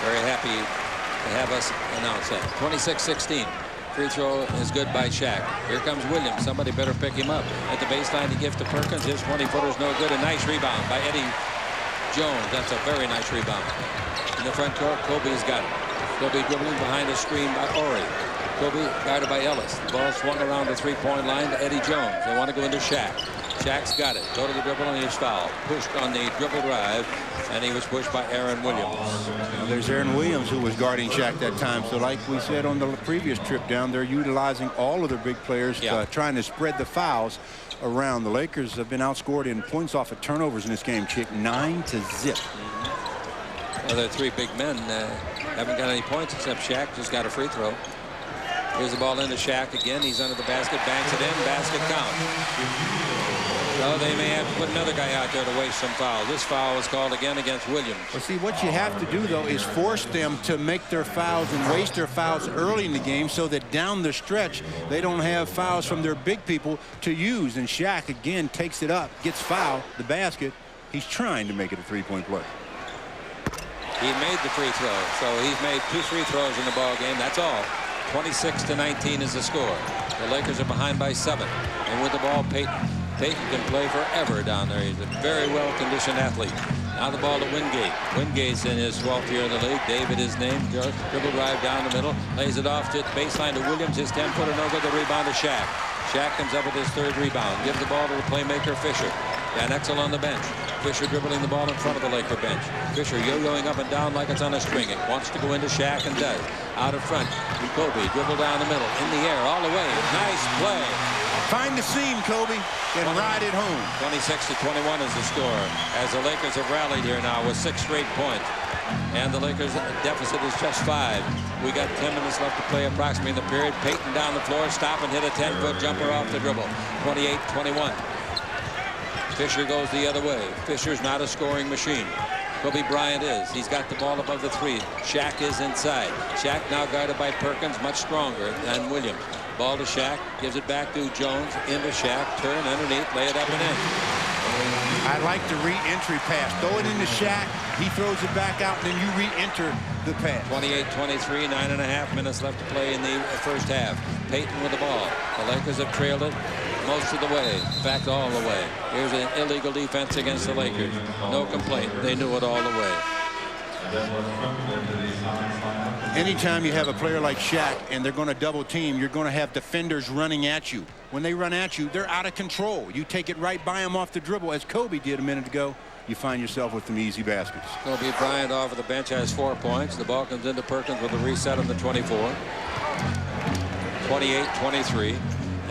very happy to have us announce that. 26-16. Free throw is good by Shaq. Here comes Williams. Somebody better pick him up. At the baseline to give to Perkins. His 20-footer's no good. A nice rebound by Eddie Jones. That's a very nice rebound. In the front court, Kobe's got it. Kobe dribbling behind a screen by Horry. Kobe guarded by Ellis. The ball swung around the 3-point line to Eddie Jones. They want to go into Shaq. Shaq's got it. Go to the dribble and he's fouled. Pushed on the dribble drive, and he was pushed by Aaron Williams. Well, there's Aaron Williams who was guarding Shaq that time. So like we said on the previous trip down, they're utilizing all of their big players, trying to spread the fouls around. The Lakers have been outscored in points off of turnovers in this game, Chick, 9-0. Well, their 3 big men haven't got any points except Shaq just got a free throw. Here's the ball into Shaq again. He's under the basket, banks it in, basket count. So they may have to put another guy out there to waste some foul. This foul was called again against Williams. Well, see, what you have to do, though, is force them to make their fouls and waste their fouls early in the game so that down the stretch they don't have fouls from their big people to use. And Shaq, again, takes it up, gets fouled, the basket. He's trying to make it a 3-point play. He made the free throw, so he's made 2 free throws in the ball game. That's all. 26-19 is the score. The Lakers are behind by 7. And with the ball, Payton. Payton can play forever down there. He's a very well-conditioned athlete. Now the ball to Wingate. Wingate's in his 12th year in the league. David is named. Dribble drive down the middle. Lays it off to baseline to Williams. His 10-footer no good. The rebound to Shaq. Shaq comes up with his 3rd rebound. Gives the ball to the playmaker Fisher. Van Exel on the bench. Fisher dribbling the ball in front of the Laker bench. Fisher yo-yoing up and down like it's on a string. It wants to go into Shaq and does. Out in front. Kobe dribble down the middle. In the air all the way. Nice play. Find the seam, Kobe, and ride it home. 26-21 is the score as the Lakers have rallied here now with 6 straight points. And the Lakers deficit is just 5. We got 10 minutes left to play approximately in the period. Payton down the floor, stop and hit a 10-foot jumper off the dribble. 28-21. Fisher goes the other way. Fisher's not a scoring machine. Kobe Bryant is. He's got the ball above the 3. Shaq is inside. Shaq now guarded by Perkins, much stronger than Williams. Ball to Shaq, gives it back to Jones, into Shaq, turn underneath, lay it up and in. I like the re-entry pass. Throw it into Shaq, he throws it back out, and then you re-enter the pass. 28-23, 9.5 minutes left to play in the first half. Payton with the ball. The Lakers have trailed it most of the way, in fact, all the way. Here's an illegal defense against the Lakers. No complaint. They knew it all the way. Anytime you have a player like Shaq and they're going to double team, you're going to have defenders running at you. When they run at you, they're out of control. You take it right by them off the dribble, as Kobe did a minute ago. You find yourself with some easy baskets. Kobe Bryant off of the bench has 4 points. The ball comes into Perkins with a reset on the 24. 28-23.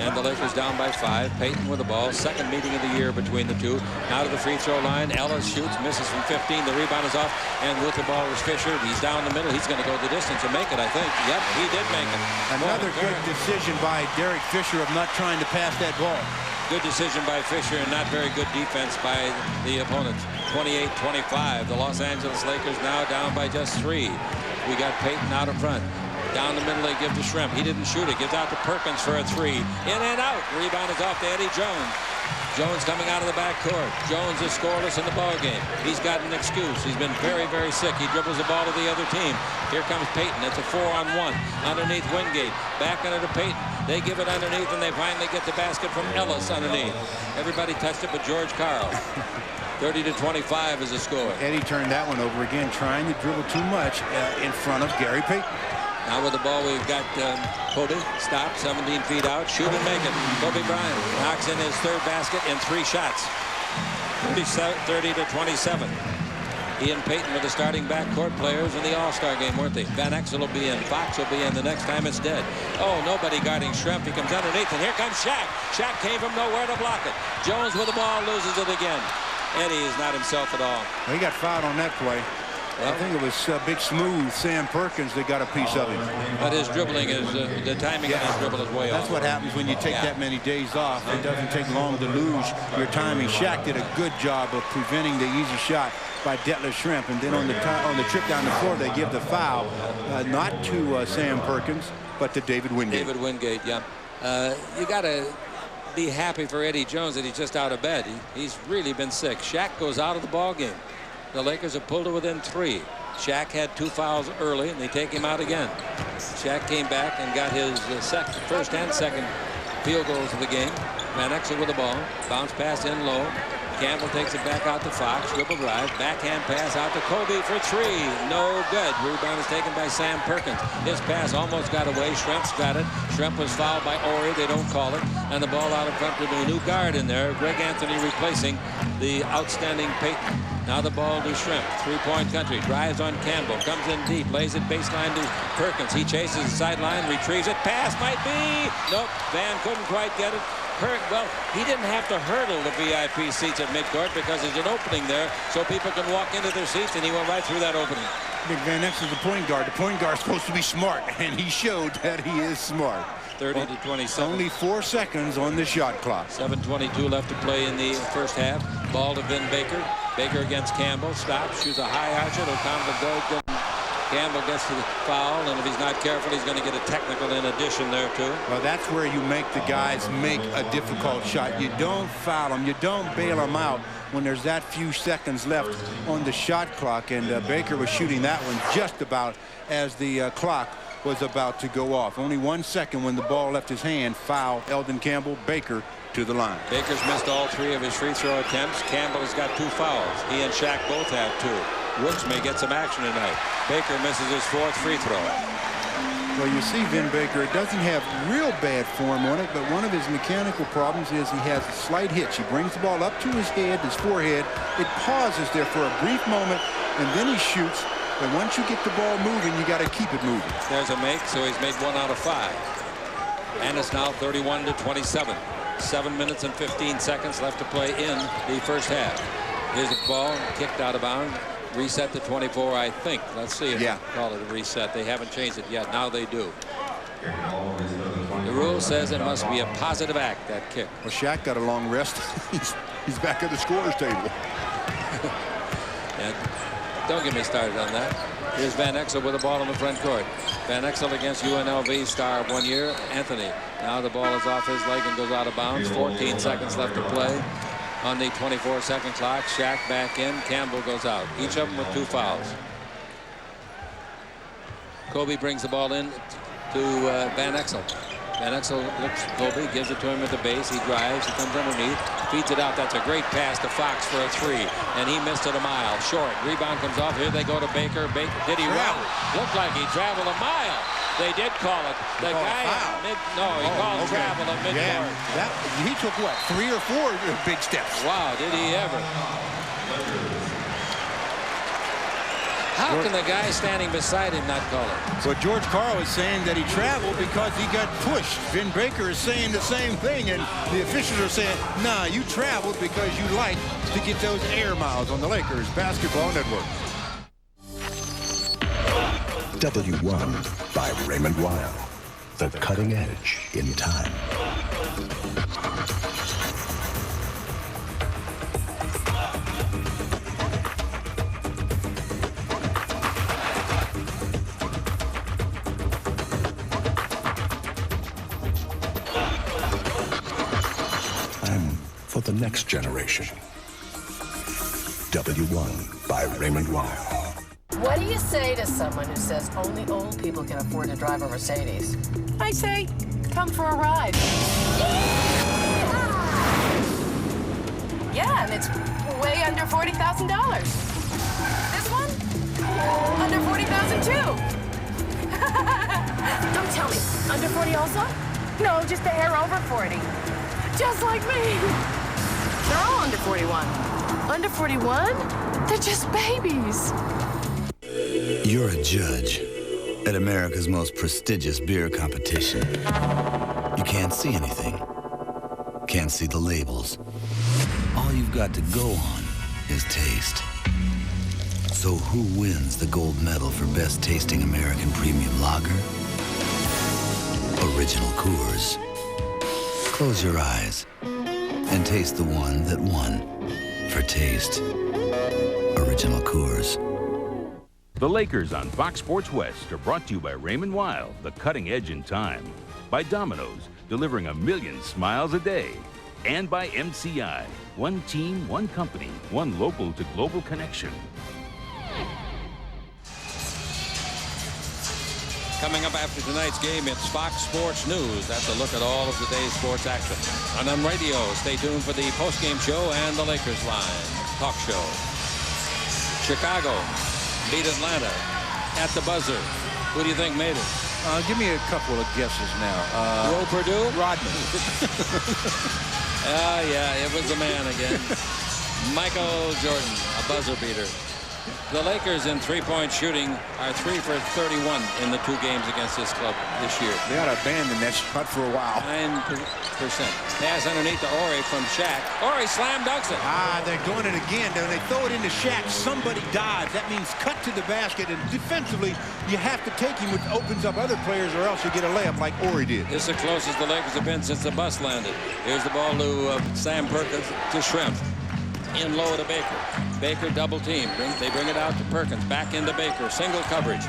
And the Lakers down by 5. Payton with the ball. Second meeting of the year between the two. Now to the free throw line. Ellis shoots, misses from 15. The rebound is off. And with the ball is Fisher. He's down the middle. He's going to go the distance and make it, I think. Yep, he did make it. Another good decision by Derek Fisher of not trying to pass that ball. Good decision by Fisher and not very good defense by the opponents. 28-25. The Los Angeles Lakers now down by just 3. We got Payton out in front. Down the middle, they give to Shrimp. He didn't shoot it. Gives out to Perkins for a 3. In and out. Rebound is off to Eddie Jones. Jones coming out of the backcourt. Jones is scoreless in the ballgame. He's got an excuse. He's been very, very sick. He dribbles the ball to the other team. Here comes Payton. It's a 4-on-1. Underneath Wingate. Back under to Payton. They give it underneath, and they finally get the basket from Ellis underneath. Everybody touched it but George Karl. 30-25 is the score. Eddie turned that one over again, trying to dribble too much in front of Gary Payton. Now with the ball, we've got Kobe. Stop, 17 feet out. Shoot and make it. Kobe Bryant knocks in his 3rd basket in 3 shots. 30-27. He and Payton were the starting backcourt players in the All-Star game, weren't they? Van Exel will be in. Fox will be in the next time it's dead. Oh, nobody guarding Shrimp. He comes underneath, and here comes Shaq. Shaq came from nowhere to block it. Jones with the ball, loses it again. Eddie is not himself at all. Well, he got fouled on that play. Well, I think it was big smooth Sam Perkins that got a piece of him. But his dribbling is, the timing of his dribble is way off. That's what happens when you take that many days off. It doesn't take long to lose your timing. Shaq did a good job of preventing the easy shot by Detlef Shrimp. And then on the trip down the floor, they give the foul, not to Sam Perkins, but to David Wingate. David Wingate, yeah. You got to be happy for Eddie Jones that he's just out of bed. He's really been sick. Shaq goes out of the ball game. The Lakers have pulled it within 3. Shaq had 2 fouls early, and they take him out again. Shaq came back and got his first and second field goals of the game. Van Exel with the ball. Bounce pass in low. Campbell takes it back out to Fox. Dribble drive. Backhand pass out to Kobe for 3. No good. Rebound is taken by Sam Perkins. His pass almost got away. Shrimp's got it. Shrimp was fouled by Horry. They don't call it. And the ball out in front with a new guard in there. Greg Anthony replacing the outstanding Payton. Now the ball to Shrimp. 3-point country. Drives on Campbell. Comes in deep. Lays it baseline to Perkins. He chases the sideline. Retrieves it. Pass might be. Nope. Van couldn't quite get it. Well, he didn't have to hurdle the VIP seats at midcourt because there's an opening there so people can walk into their seats, and he went right through that opening. Big Van Exel is the point guard. The point guard's supposed to be smart, and he showed that he is smart. 30-27. Only 4 seconds on the shot clock. 7:22 left to play in the first half. Ball to Vin Baker. Baker against Campbell. Stops. Shoots a high archer. O'Connell goes. Campbell gets to the foul, and if he's not careful, he's going to get a technical in addition there, too. Well, that's where you make the guys make a difficult shot. You don't foul them. You don't bail them out when there's that few seconds left on the shot clock. And Baker was shooting that one just about as the clock was about to go off. Only 1 second when the ball left his hand. Foul. Eldon Campbell. Baker to the line. Baker's missed all 3 of his free throw attempts. Campbell has got 2 fouls. He and Shaq both have 2. Woods may get some action tonight. Baker misses his 4th free throw. Well, you see Vin Baker, it doesn't have real bad form on it, but one of his mechanical problems is he has a slight hitch. He brings the ball up to his head, his forehead. It pauses there for a brief moment, and then he shoots. But once you get the ball moving, you got to keep it moving. There's a make, so he's made 1 out of 5. And it's now 31-27. 7 minutes and 15 seconds left to play in the first half. Here's a ball kicked out of bounds. Reset to 24, I think. Let's see if they call it a reset. They haven't changed it yet. Now they do. The rule says it must be a positive act, that kick. Well, Shaq got a long rest. He's back at the scorer's table. And don't get me started on that. Here's Van Exel with the ball in the front court. Van Exel against UNLV star of 1 year, Anthony. Now the ball is off his leg and goes out of bounds. 14 seconds left to play. On the 24-second clock, Shaq back in. Campbell goes out. Each of them with 2 fouls. Kobe brings the ball in to Van Exel. Van Exel looks at Kobe, gives it to him at the base. He drives. He comes underneath, feeds it out. That's a great pass to Fox for a 3, and he missed it a mile short. Rebound comes off. Here they go to Baker. Did he run? Looked like he traveled a mile. They did call it. The guy he called travel at midcourt. Yeah, he took what, 3 or 4 big steps. Wow, did he ever? How can the guy standing beside him not call it? Well, George Karl is saying that he traveled because he got pushed. Vin Baker is saying the same thing, and the officials are saying, nah, you traveled because you like to get those air miles on the Lakers Basketball Network. W1 by Raymond Weil. The cutting edge in time. Time for the next generation. W1 by Raymond Weil. What do you say to someone who says only old people can afford to drive a Mercedes? I say, come for a ride. Yeah, and it's way under $40,000. This one? Under $40,000 too. Don't tell me. Under 40 also? No, just a hair over 40. Just like me. They're all under 41. Under 41? They're just babies. You're a judge at America's most prestigious beer competition. You can't see anything. Can't see the labels. All you've got to go on is taste. So who wins the gold medal for best tasting American premium lager? Original Coors. Close your eyes and taste the one that won for taste. Original Coors. The Lakers on Fox Sports West are brought to you by Raymond Weil, the cutting edge in time. By Domino's, delivering 1 million smiles a day. And by MCI, one team, one company, one local to global connection. Coming up after tonight's game, it's Fox Sports News. That's a look at all of today's sports action. And on radio, stay tuned for the postgame show and the Lakers Line talk show. Chicago beat Atlanta at the buzzer. Who do you think made it? Give me a couple of guesses now. Will Purdue? Rodman. Yeah, it was the man again. Michael Jordan, a buzzer beater. The Lakers in three-point shooting are 3 for 31 in the 2 games against this club this year. They ought to abandon that shot for a while. 9%. Pass underneath to Horry from Shaq. Horry slam dunks it. They're doing it again. When they throw it into Shaq, somebody dives. That means cut to the basket, and defensively, you have to take him, which opens up other players, or else you get a layup like Horry did. This is the closest the Lakers have been since the bus landed. Here's the ball to Sam Perkins to Shrimp. In low to Baker. Baker double team. They bring it out to Perkins. Back into Baker. Single coverage.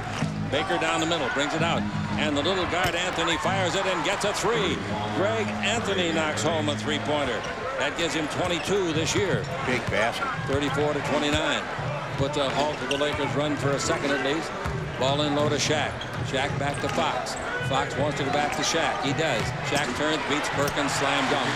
Baker down the middle. Brings it out. And the little guard Anthony fires it and gets a 3. Greg Anthony knocks home a 3-pointer. That gives him 22 this year. Big basket. 34-29. Puts a halt to the Lakers run for a second at least. Ball in low to Shaq. Shaq back to Fox. Fox wants to go back to Shaq. He does. Shaq turns, beats Perkins, slam dunk.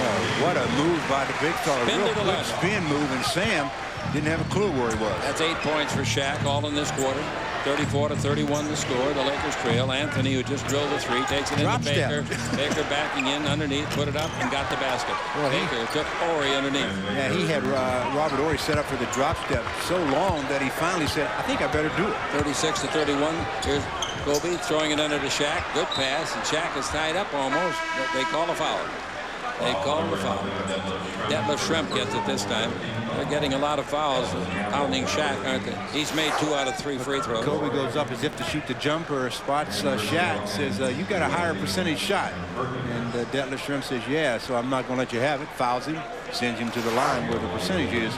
Oh, what a move by the big fella. Real good spin move, and Sam didn't have a clue where he was. That's 8 points for Shaq, all in this quarter. 34-31 the score. The Lakers trail. Anthony, who just drilled the three, takes it into Baker. Baker backing in underneath, put it up, and got the basket. Well, Baker took Horry underneath. Yeah, he had Robert Horry set up for the drop step so long that he finally said, I think I better do it. 36-31. Here's Kobe throwing it under to Shaq. Good pass, and Shaq is tied up almost. They call a foul. They call the foul. Detlef Schrempf gets it this time. They're getting a lot of fouls, pounding Shaq, aren't they? He's made 2 out of 3 free throws. Kobe goes up as if to shoot the jumper, spots Shaq, says, you got a higher percentage shot. And Detlef Schrempf says, yeah, so I'm not going to let you have it. Fouls him, sends him to the line where the percentage is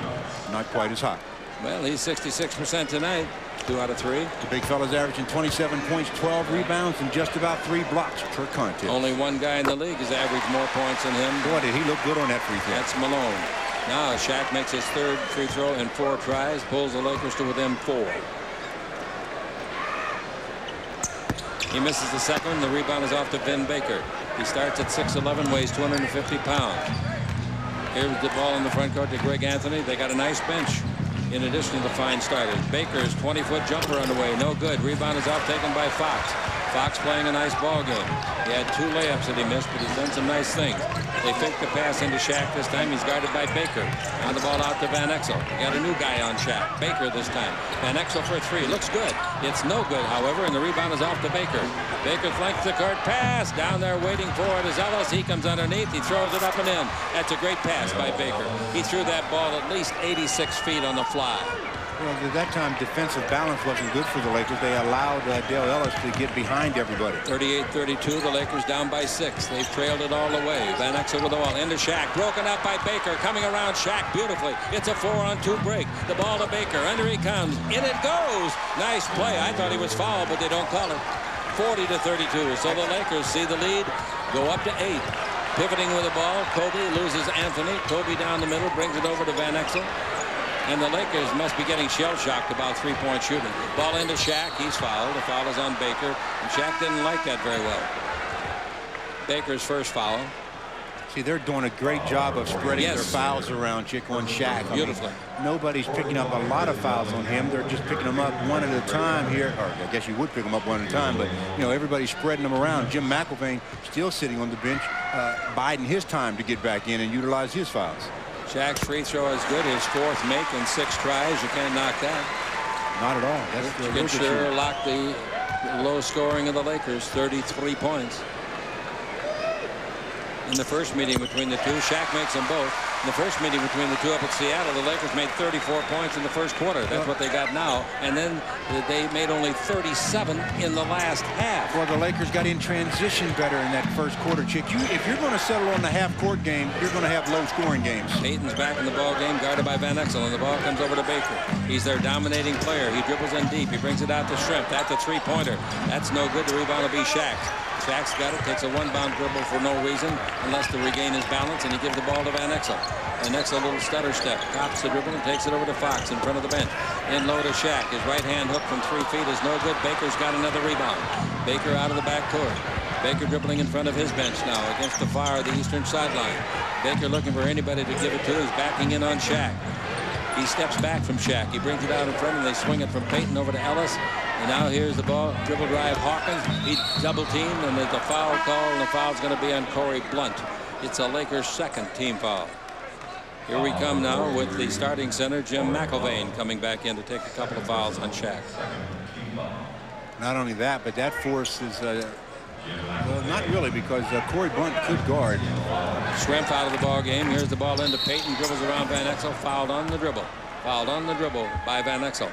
not quite as high. Well, he's 66% tonight. 2 out of 3. The big fella's averaging 27 points, 12 rebounds, and just about 3 blocks per contest. Only one guy in the league has averaged more points than him. Boy, did he look good on that free throw. That's Malone. Now Shaq makes his 3rd free throw in 4 tries, pulls the Lakers to within 4. He misses the second one. The rebound is off to Vin Baker. He starts at 6'11", weighs 250 pounds. Here's the ball in the front court to Greg Anthony. They got a nice bench. In addition to the fine starters, Baker's 20-foot jumper underway, no good. Rebound is off, taken by Fox. Fox playing a nice ball game. He had 2 layups that he missed, but he's done some nice things. They fake the pass into Shaq this time. He's guarded by Baker. On the ball out to Van Exel. They got a new guy on Shaq. Baker this time. Van Exel for 3. Looks good. It's no good, however, and the rebound is off to Baker. Baker flanks the court pass. Down there waiting for it is Ellis. He comes underneath. He throws it up and in. That's a great pass by Baker. He threw that ball at least 86 feet on the fly. Well, at that time, defensive balance wasn't good for the Lakers. They allowed Dale Ellis to get behind everybody. 38-32, the Lakers down by 6. They've trailed it all the way. Van Exel with the ball into Shaq. Broken up by Baker. Coming around Shaq beautifully. It's a 4-on-2 break. The ball to Baker. Under he comes. In it goes. Nice play. I thought he was fouled, but they don't call it. 40-32. So the Lakers see the lead go up to 8. Pivoting with the ball. Kobe loses Anthony. Kobe down the middle. Brings it over to Van Exel. And the Lakers must be getting shell-shocked about 3-point shooting. Ball into Shaq. He's fouled. The foul is on Baker. And Shaq didn't like that very well. Baker's first foul. See, they're doing a great job of spreading their fouls around, Chick, on Shaq. Beautifully. Nobody's picking up a lot of fouls on him. They're just picking them up one at a time here. Or I guess you would pick them up one at a time, but, you know, everybody's spreading them around. Jim McIlvaine still sitting on the bench, biding his time to get back in and utilize his fouls. Shaq's free throw is good. His 4th make in 6 tries. You can't knock that. Not at all. That's you can sure lock the low scoring of the Lakers. 33 points. In the first meeting between the two, Shaq makes them both. In the first meeting between the two up at Seattle, the Lakers made 34 points in the first quarter. That's what they got now. And then they made only 37 in the last half. Well, the Lakers got in transition better in that first quarter, Chick. If you're going to settle on the half-court game, you're going to have low-scoring games. Payton's back in the ball game, guarded by Van Exel, and the ball comes over to Baker. He's their dominating player. He dribbles in deep. He brings it out to Schrempf. That's a 3-pointer. That's no good. The rebound will be Shaq's. Shaq's got it, takes a 1-bound dribble for no reason, unless to regain his balance, and he gives the ball to Van Exel. Van Exel, a little stutter step, cops the dribble and takes it over to Fox in front of the bench. In low to Shaq. His right-hand hook from 3 feet is no good. Baker's got another rebound. Baker out of the backcourt. Baker dribbling in front of his bench now against the far of the eastern sideline. Baker looking for anybody to give it to. He's backing in on Shaq. He steps back from Shaq. He brings it out in front, and they swing it from Payton over to Ellis. And now here's the ball, dribble drive, Hawkins. He double-teamed, and there's a foul call, and the foul's going to be on Corey Blunt. It's a Lakers' 2nd team foul. Here we come now with the starting center, Jim McIlvaine, coming back in to take a couple of fouls on Shaq. Not only that, but that forces, well, not really, because Corey Blunt could guard. Schrempf out of the ball game. Here's the ball into Payton, dribbles around Van Exel, fouled on the dribble. Fouled on the dribble by Van Exel.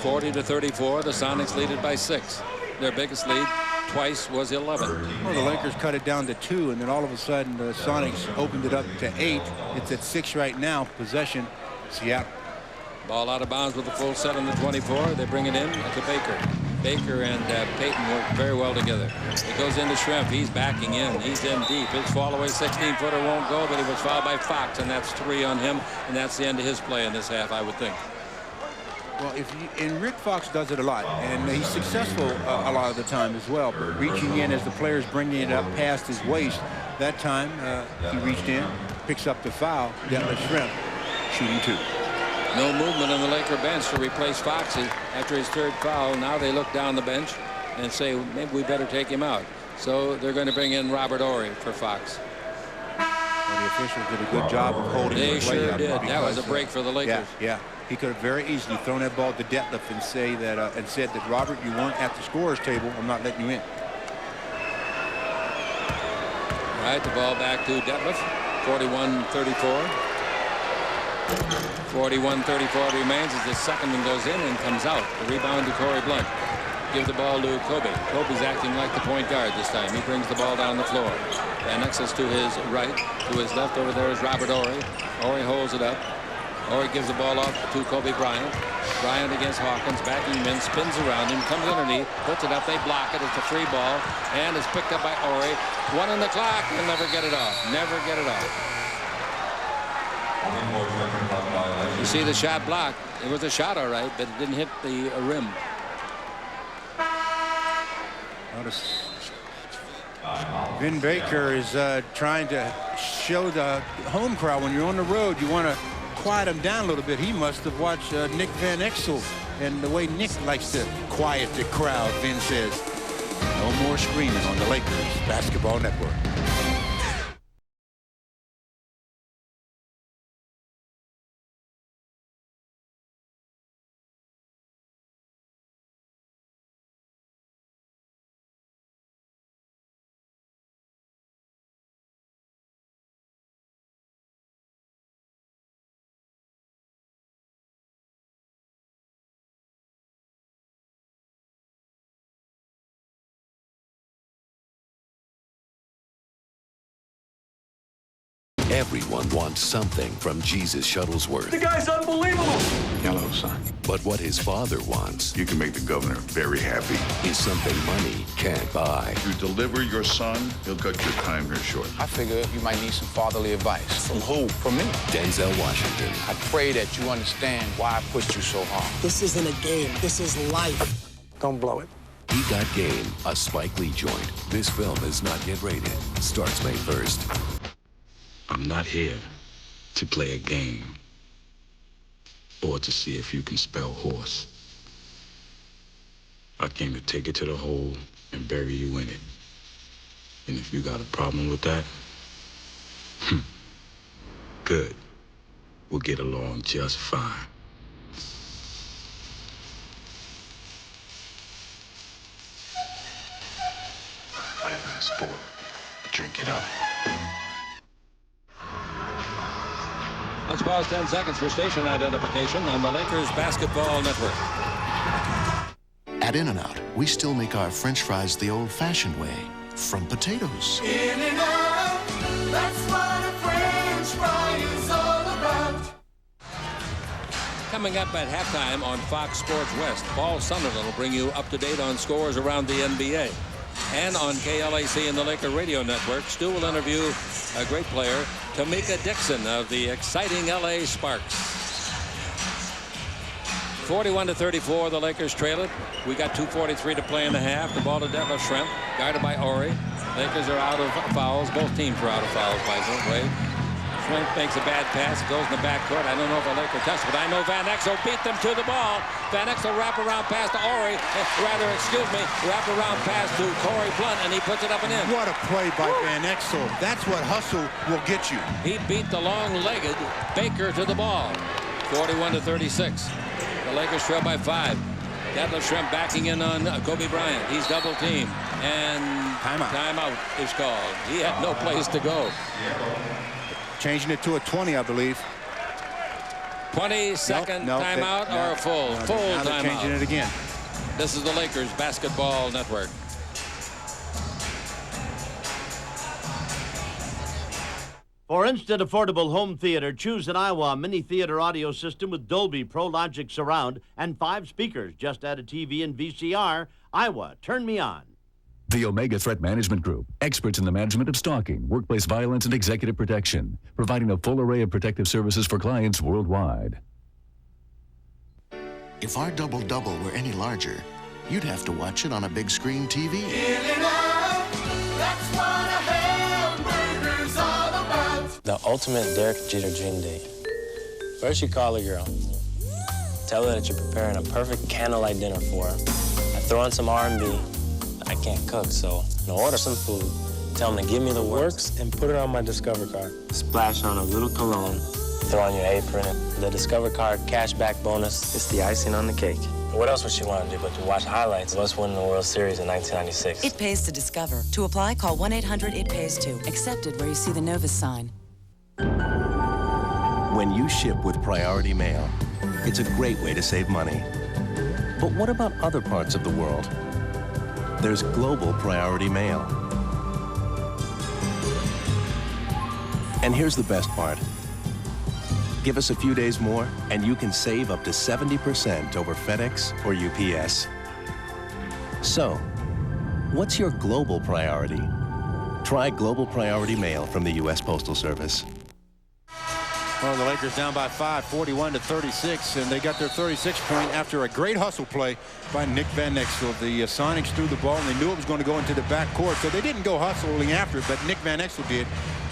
40-34, the Sonics lead it by 6. Their biggest lead twice was 11. Well, the Lakers cut it down to 2, and then all of a sudden the Sonics opened it up to 8. It's at 6 right now. Possession, Seattle. Ball out of bounds with the full set on the 24. They bring it in to Baker. Baker and Payton work very well together. It goes into Schrempf. He's backing in. He's in deep. His fall away 16-footer won't go, but he was fouled by Fox, and that's 3 on him, and that's the end of his play in this half, I would think. Well, and Rick Fox does it a lot, and he's successful a lot of the time as well, reaching in as the player's bringing it up past his waist. That time, he reached in, picks up the foul. Detlef Schrempf shooting 2. No movement on the Laker bench to replace Fox after his 3rd foul. Now they look down the bench and say, maybe we better take him out. So they're going to bring in Robert Horry for Fox. Well, the officials did a good job of holding the play. They sure did. That was a break for the Lakers. Yeah. He could have very easily thrown that ball to Detlef and said that, Robert, you weren't at the scorer's table. I'm not letting you in. All right, the ball back to Detlef. 41-34. 41-34 remains as the second one goes in and comes out. The rebound to Corey Blunt. Give the ball to Kobe. Kobe's acting like the point guard this time. He brings the ball down the floor. Van Exel's to his right. To his left over there is Robert Horry. Horry holds it up. Horry gives the ball off to Kobe Bryant. Bryant against Hawkins, backing him in, spins around him, comes underneath, puts it up, they block it. It's a free ball, and it's picked up by Horry. 1 on the clock, he'll never get it off. Never get it off. You see the shot blocked. It was a shot, all right, but it didn't hit the rim. Notice Vin Baker is trying to show the home crowd when you're on the road, you want to quiet him down a little bit. He must have watched Nick Van Exel and the way Nick likes to quiet the crowd. Vin says, no more screaming on the Lakers Basketball Network. Everyone wants something from Jesus Shuttlesworth. The guy's unbelievable. Hello, son. But what his father wants, you can make the governor very happy, is something money can't buy. You deliver your son, he'll cut your time here short. I figure you might need some fatherly advice. From who? From me. Denzel Washington. I pray that you understand why I pushed you so hard. This isn't a game. This is life. Don't blow it. He Got Game, a Spike Lee joint. This film is not yet rated. Starts May 1st. I'm not here to play a game or to see if you can spell horse. I came to take it to the hole and bury you in it. And if you got a problem with that, good. We'll get along just fine. Play that sport. Drink it up. Let's pause 10 seconds for station identification on the Lakers Basketball Network. At In-N-Out, we still make our French fries the old-fashioned way, from potatoes. In-N-Out, that's what a French fry is all about. Coming up at halftime on Fox Sports West, Paul Sunderland will bring you up to date on scores around the NBA. And on KLAC and the Laker Radio Network, Stu will interview a great player, Tamika Dixon of the exciting LA Sparks. 41-34, the Lakers trail it. We got 2:43 to play in the half. The ball to Detlef Schrempf, guarded by Horry. Lakers are out of fouls. Both teams are out of fouls, by the way. Schrempf makes a bad pass. It goes in the backcourt. I don't know if a Laker touched it, but I know Van Exel beat them to the ball. Van Exel wrap around pass to Horry. Wrap around pass to Corey Blunt, and he puts it up and in. What a play by Van Exel. That's what hustle will get you. He beat the long-legged Baker to the ball. 41-36. The Lakers trail by 5. Detlef Schrempf backing in on Kobe Bryant. He's double-teamed, and timeout is called. He had no place to go. Changing it to a 20, I believe. 20-second timeout or a full timeout. Changing it again. This is the Lakers Basketball Network. For instant affordable home theater, choose an Iowa mini theater audio system with Dolby Pro Logic Surround and 5 speakers. Just add a TV and VCR. Iowa, turn me on. The Omega Threat Management Group, experts in the management of stalking, workplace violence, and executive protection, providing a full array of protective services for clients worldwide. If our double-double were any larger, you'd have to watch it on a big screen TV. That's what a hamburger's all about. The ultimate Derek Jeter dream date. First, you call a girl. Tell her that you're preparing a perfect candlelight dinner for her. I throw on some R&B. I can't cook, so I'll order some food. Tell them to give me the works and put it on my Discover card. Splash on a little cologne. Throw on your apron. The Discover card cashback bonus is the icing on the cake. What else would she want to do but to watch highlights of us winning the World Series in 1996? It pays to Discover. To apply, call 1-800-IT-PAYS-TO. Accepted where you see the Novus sign. When you ship with Priority Mail, it's a great way to save money. But what about other parts of the world? There's Global Priority Mail. And here's the best part. Give us a few days more, and you can save up to 70% over FedEx or UPS. So, what's your global priority? Try Global Priority Mail from the U.S. Postal Service. Well, the Lakers down by 5, 41-36, and they got their 36th point after a great hustle play by Nick Van Exel. The Sonics threw the ball, and they knew it was going to go into the backcourt, so they didn't go hustling after it, but Nick Van Exel did.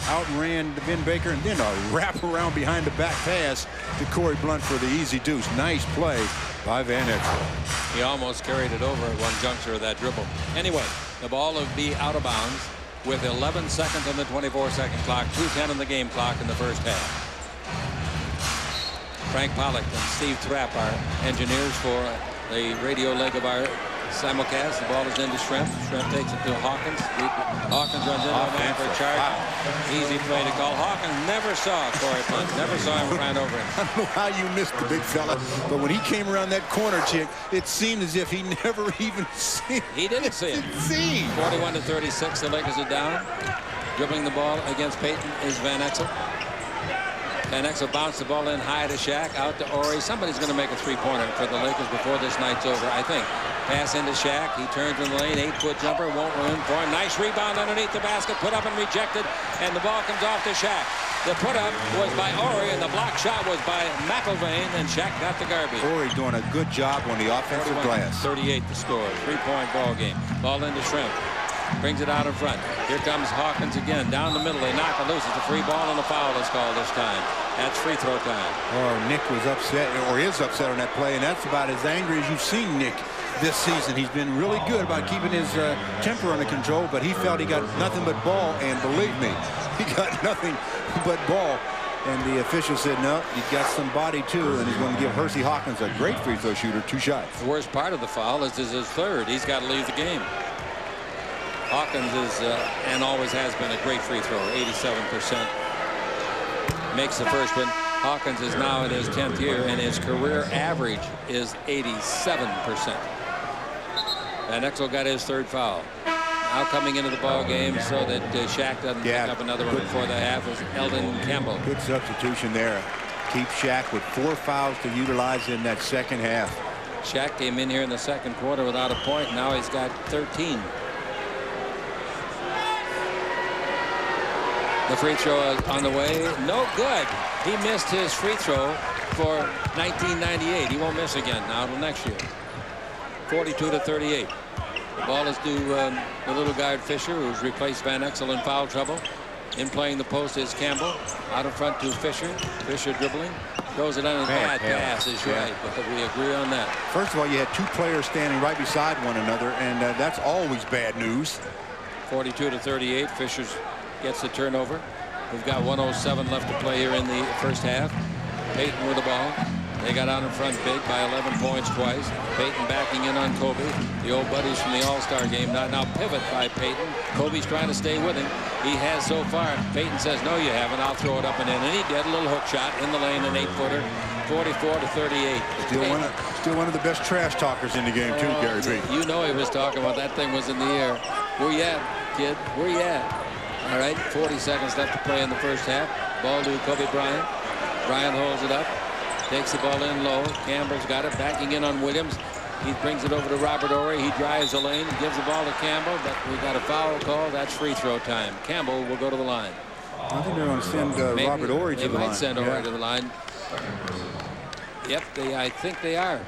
Outran Vin Baker, and then a wrap around behind the back pass to Corey Blunt for the easy deuce. Nice play by Van Exel. He almost carried it over at one juncture of that dribble. Anyway, the ball will be out of bounds with 11 seconds on the 24-second clock, 2:10 on the game clock in the first half. Frank Pollock and Steve Trapp are engineers for the radio leg of our simulcast. The ball is into Shrimp. Shrimp takes it to Hawkins. Hawkins runs into a man for a charge. Easy play to call. Hawkins never saw Corey Blunt. Never saw him run over him. I don't know how you missed the big fella, but when he came around that corner, chick, it seemed as if he never even seen. He didn't see it. 41-36. The Lakers are down. Dribbling the ball against Payton is Van Exel. Van Exel bounced the ball in high to Shaq, out to Horry. Somebody's going to make a three-pointer for the Lakers before this night's over, I think. Pass into Shaq. He turns in the lane. 8-foot jumper. Won't ruin for him. Nice rebound underneath the basket. Put up and rejected. And the ball comes off to Shaq. The put-up was by Horry, and the block shot was by McIlvain, and Shaq got the garbage. Horry doing a good job on the offensive glass. 38 to score. 3-point ball game. Ball into Shrimp. Brings it out in front. Here comes Hawkins again. Down the middle. They knock it loose. It's a free ball, and a foul is called this time. That's free throw time. Oh, Nick was upset, or is upset on that play, and that's about as angry as you've seen Nick this season. He's been really good about keeping his temper under control, but he felt he got nothing but ball, and believe me, he got nothing but ball. And the official said, no, he's got some body too, and he's going to give Hersey Hawkins, a great free throw shooter, 2 shots. The worst part of the foul is his third. He's got to leave the game. Hawkins is and always has been a great free thrower, 87%. Makes the first one. Hawkins is now in his 10th year, and his career average is 87%. Van Exel got his third foul. Now coming into the ball game so that Shaq doesn't pick up another one before the half is Eldon Campbell. Good substitution there. Keep Shaq with 4 fouls to utilize in that second half. Shaq came in here in the second quarter without a point. Now he's got 13. The free throw is on the way. No good. He missed his free throw for 1998. He won't miss again now until next year. 42-38. The ball is to the little guard Fisher, who's replaced Van Exel in foul trouble. In playing the post is Campbell. Out in front to Fisher. Fisher dribbling. Throws it on a bad pass is right, but we agree on that. First of all, you had 2 players standing right beside one another, and that's always bad news. 42-38. Fisher gets the turnover. We've got 1:07 left to play here in the first half. Payton with the ball. They got out in front big by 11 points twice. Payton backing in on Kobe. The old buddies from the All-Star game. Now pivot by Payton. Kobe's trying to stay with him. He has so far. Payton says, no, you haven't. I'll throw it up and in. And he did. A little hook shot in the lane, an 8-footer. 44-38. Still one of the best trash talkers in the game, too, Gary B. You know he was talking about that thing was in the air. Where you at, kid? Where you at? All right, 40 seconds left to play in the first half. Ball to Kobe Bryant. Bryant holds it up. Takes the ball in low. Campbell's got it. Backing in on Williams. He brings it over to Robert Horry. He drives the lane. Gives the ball to Campbell. But we got a foul call. That's free throw time. Campbell will go to the line. I think they're going to send Robert Horry to the line. They might send Horry to the line. Yep, I think they are.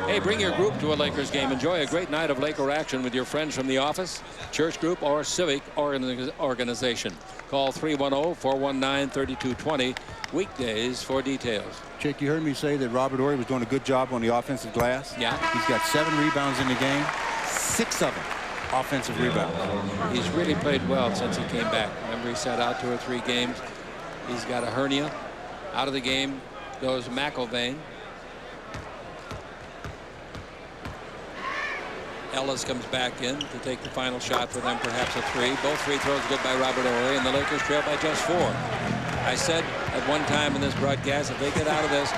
Hey, bring your group to a Lakers game. Enjoy a great night of Laker action with your friends from the office, church group, or civic organization. Call 310-419-3220 weekdays for details. Jake, you heard me say that Robert Horry was doing a good job on the offensive glass? Yeah. He's got 7 rebounds in the game, 6 of them offensive rebounds. He's really played well since he came back. Remember, he sat out 2 or 3 games. He's got a hernia. Out of the game goes McIlvain. Ellis comes back in to take the final shot for them, perhaps a 3. Both free throws good by Robert Horry, and the Lakers trail by just 4. I said at one time in this broadcast, if they get out of this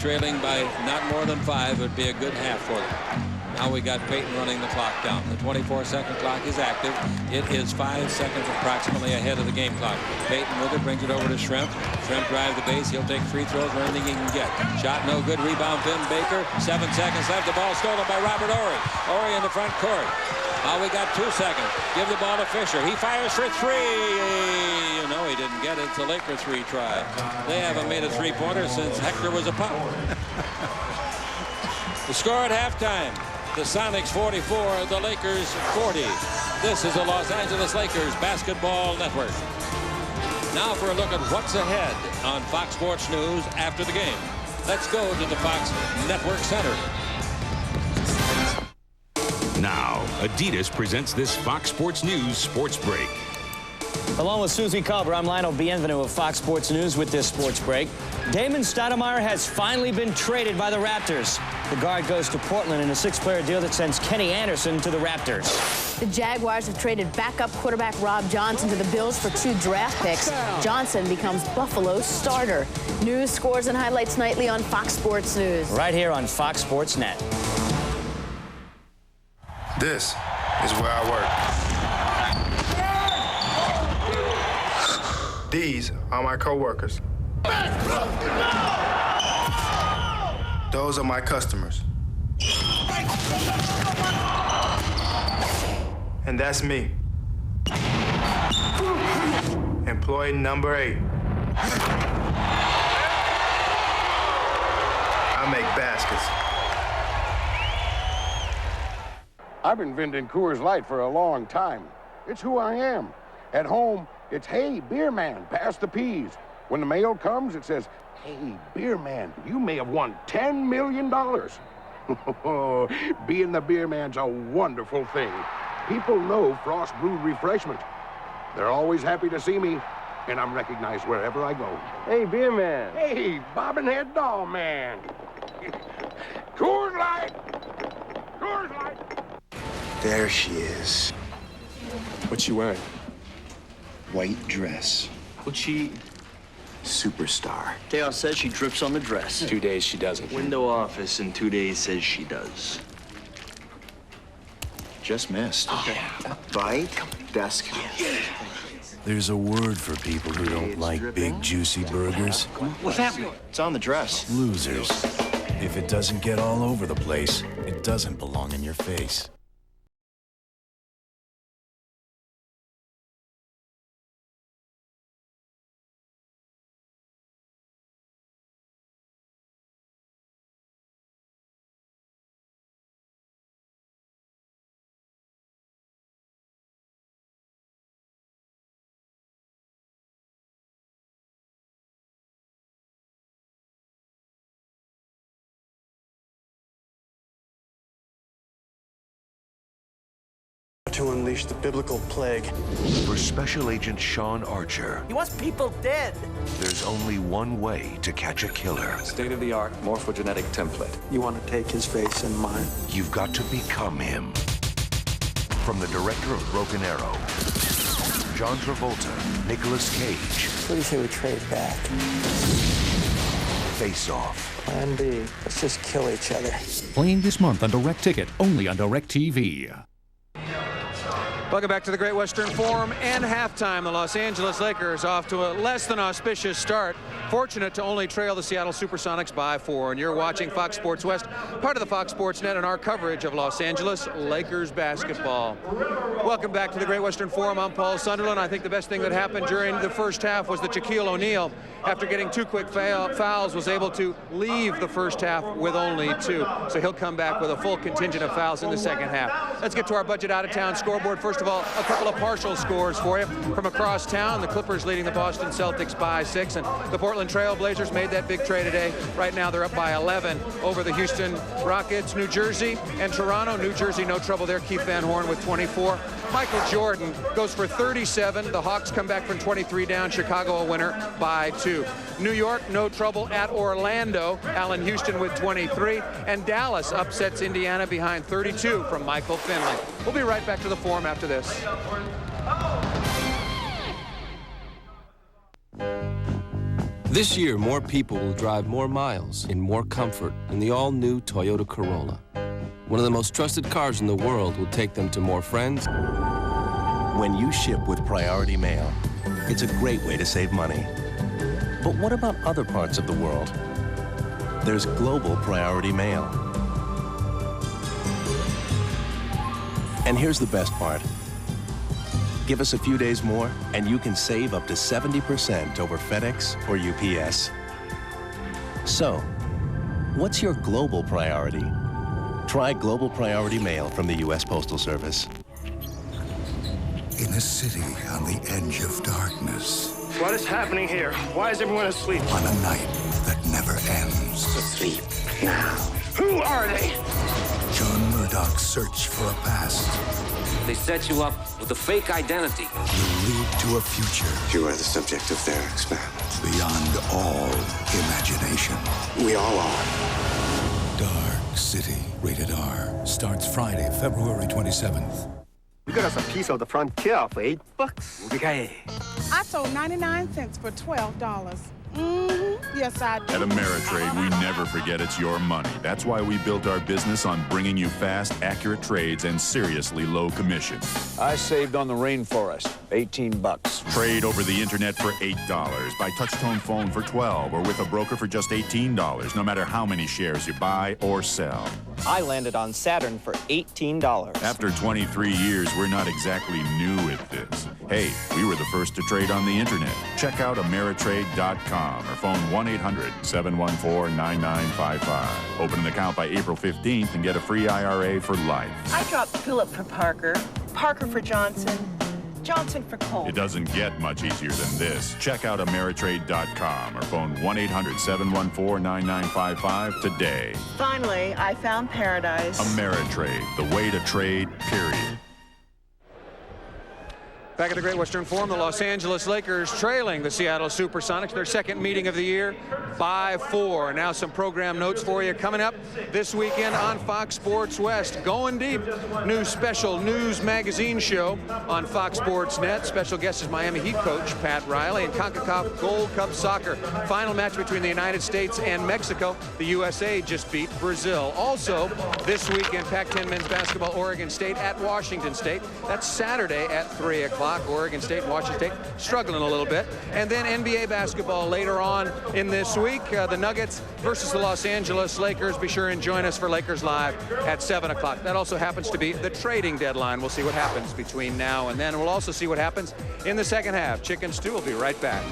trailing by not more than 5, it would be a good half for them. Now we got Payton running the clock down. The 24-second clock is active. It is 5 seconds approximately ahead of the game clock. Payton with it, brings it over to Schrempf. Schrempf drives the base. He'll take free throws or anything he can get. Shot no good. Rebound Vin Baker. 7 seconds left. The ball stolen by Robert Horry. Horry in the front court. Now we got 2 seconds. Give the ball to Fisher. He fires for 3. You know he didn't get it. It's a Laker 3 try. They haven't made a 3-pointer since Hector was a pup. The score at halftime. The Sonics 44, the Lakers 40. This is the Los Angeles Lakers Basketball Network. Now for a look at what's ahead on Fox Sports News after the game. Let's go to the Fox Network Center. Now, Adidas presents this Fox Sports News Sports Break. Along with Susie Culver, I'm Lionel Bienvenu of Fox Sports News with this sports break. Damon Stoudemire has finally been traded by the Raptors. The guard goes to Portland in a 6-player deal that sends Kenny Anderson to the Raptors. The Jaguars have traded backup quarterback Rob Johnson to the Bills for 2 draft picks. Johnson becomes Buffalo's starter. News, scores, and highlights nightly on Fox Sports News. Right here on Fox Sports Net. This is where I work. These are my coworkers. Those are my customers. And that's me. Employee number 8. I make baskets. I've been vending Coors Light for a long time. It's who I am. At home, it's, hey, beer man, pass the peas. When the mail comes, it says, hey, beer man, you may have won $10 million. Being the beer man's a wonderful thing. People know Frost Brewed Refreshment. They're always happy to see me, and I'm recognized wherever I go. Hey, beer man. Hey, bobbinhead doll man. Coors Light! Coors Light! There she is. What's she wearing? White dress. What's she? Superstar. Dale says she drips on the dress. 2 days she doesn't. Window office in 2 days says she does. Just missed. Bite, desk. There's a word for people who don't like big, juicy burgers. What's happening? It's on the dress. Losers. If it doesn't get all over the place, it doesn't belong in your face. To unleash the biblical plague. For Special Agent Sean Archer, He wants people dead. there's only one way to catch a killer. State-of-the-art morphogenetic template. You want to take his face and mine. You've got to become him. From the director of Broken Arrow, John Travolta, Nicolas Cage. What do you say we trade back? Face Off. Plan B. Let's just kill each other. Playing this month on Direct Ticket, only on Direct TV. Welcome back to the Great Western Forum and halftime. The Los Angeles Lakers off to a less than auspicious start. Fortunate to only trail the Seattle Supersonics by 4. And you're watching Fox Sports West, part of the Fox Sports Net, and our coverage of Los Angeles Lakers basketball. Welcome back to the Great Western Forum. I'm Paul Sunderland. I think the best thing that happened during the first half was that Shaquille O'Neal, after getting 2 quick fouls, was able to leave the first half with only 2. So he'll come back with a full contingent of fouls in the second half. Let's get to our budget out-of-town scoreboard. First of all, a couple of partial scores for you from across town. The Clippers leading the Boston Celtics by 6, and the Portland Trail Blazers made that big trade today. Right now they're up by 11 over the Houston Rockets. New Jersey and Toronto. New Jersey, no trouble there. Keith Van Horn with 24. Michael Jordan goes for 37. The Hawks come back from 23 down. Chicago a winner by 2. New York, no trouble at Orlando. Allen Houston with 23. And Dallas upsets Indiana behind 32 from Michael Finley. We'll be right back to the Forum after this. This year, more people will drive more miles in more comfort in the all-new Toyota Corolla. One of the most trusted cars in the world will take them to more friends. When you ship with Priority Mail, it's a great way to save money. But what about other parts of the world? There's Global Priority Mail. And here's the best part. Give us a few days more, and you can save up to 70% over FedEx or UPS. So, what's your global priority? Try Global Priority Mail from the U.S. Postal Service. In a city on the edge of darkness. What is happening here? Why is everyone asleep? On a night that never ends. Asleep now. Who are they? John Murdoch's search for a past. They set you up with a fake identity. Will lead to a future. You are the subject of their experiment. Beyond all imagination. We all are. Dark City, rated R. Starts Friday, February 27th. You got us a piece of the frontier for $8. I sold 99 cents for $12. Yes, I do. At Ameritrade, we never forget it's your money. That's why we built our business on bringing you fast, accurate trades and seriously low commission. I saved on the rainforest, $18. Trade over the internet for $8, by touch-tone phone for $12, or with a broker for just $18, no matter how many shares you buy or sell. I landed on Saturn for $18. After 23 years, we're not exactly new at this. Hey, we were the first to trade on the internet. Check out Ameritrade.com or phone 1-800-714-9955. Open an account by April 15th and get a free IRA for life. I dropped Philip for Parker, Parker for Johnson, Johnson for Cole. It doesn't get much easier than this. Check out Ameritrade.com or phone 1-800-714-9955 today. Finally, I found paradise. Ameritrade, the way to trade, period. Back at the Great Western Forum, the Los Angeles Lakers trailing the Seattle Supersonics, their second meeting of the year, by 4. Now some program notes for you coming up this weekend on Fox Sports West. Going Deep, new special news magazine show on Fox Sports Net. Special guest is Miami Heat coach Pat Riley. And CONCACAF Gold Cup Soccer, final match between the United States and Mexico. The USA just beat Brazil. Also, this weekend, Pac-10 men's basketball, Oregon State at Washington State. That's Saturday at 3 o'clock. Oregon State and Washington State struggling a little bit. And then NBA basketball later on in this week. The Nuggets versus the Los Angeles Lakers. Be sure and join us for Lakers Live at 7 o'clock. That also happens to be the trading deadline. We'll see what happens between now and then. We'll also see what happens in the second half. Chicken Stew will be right back.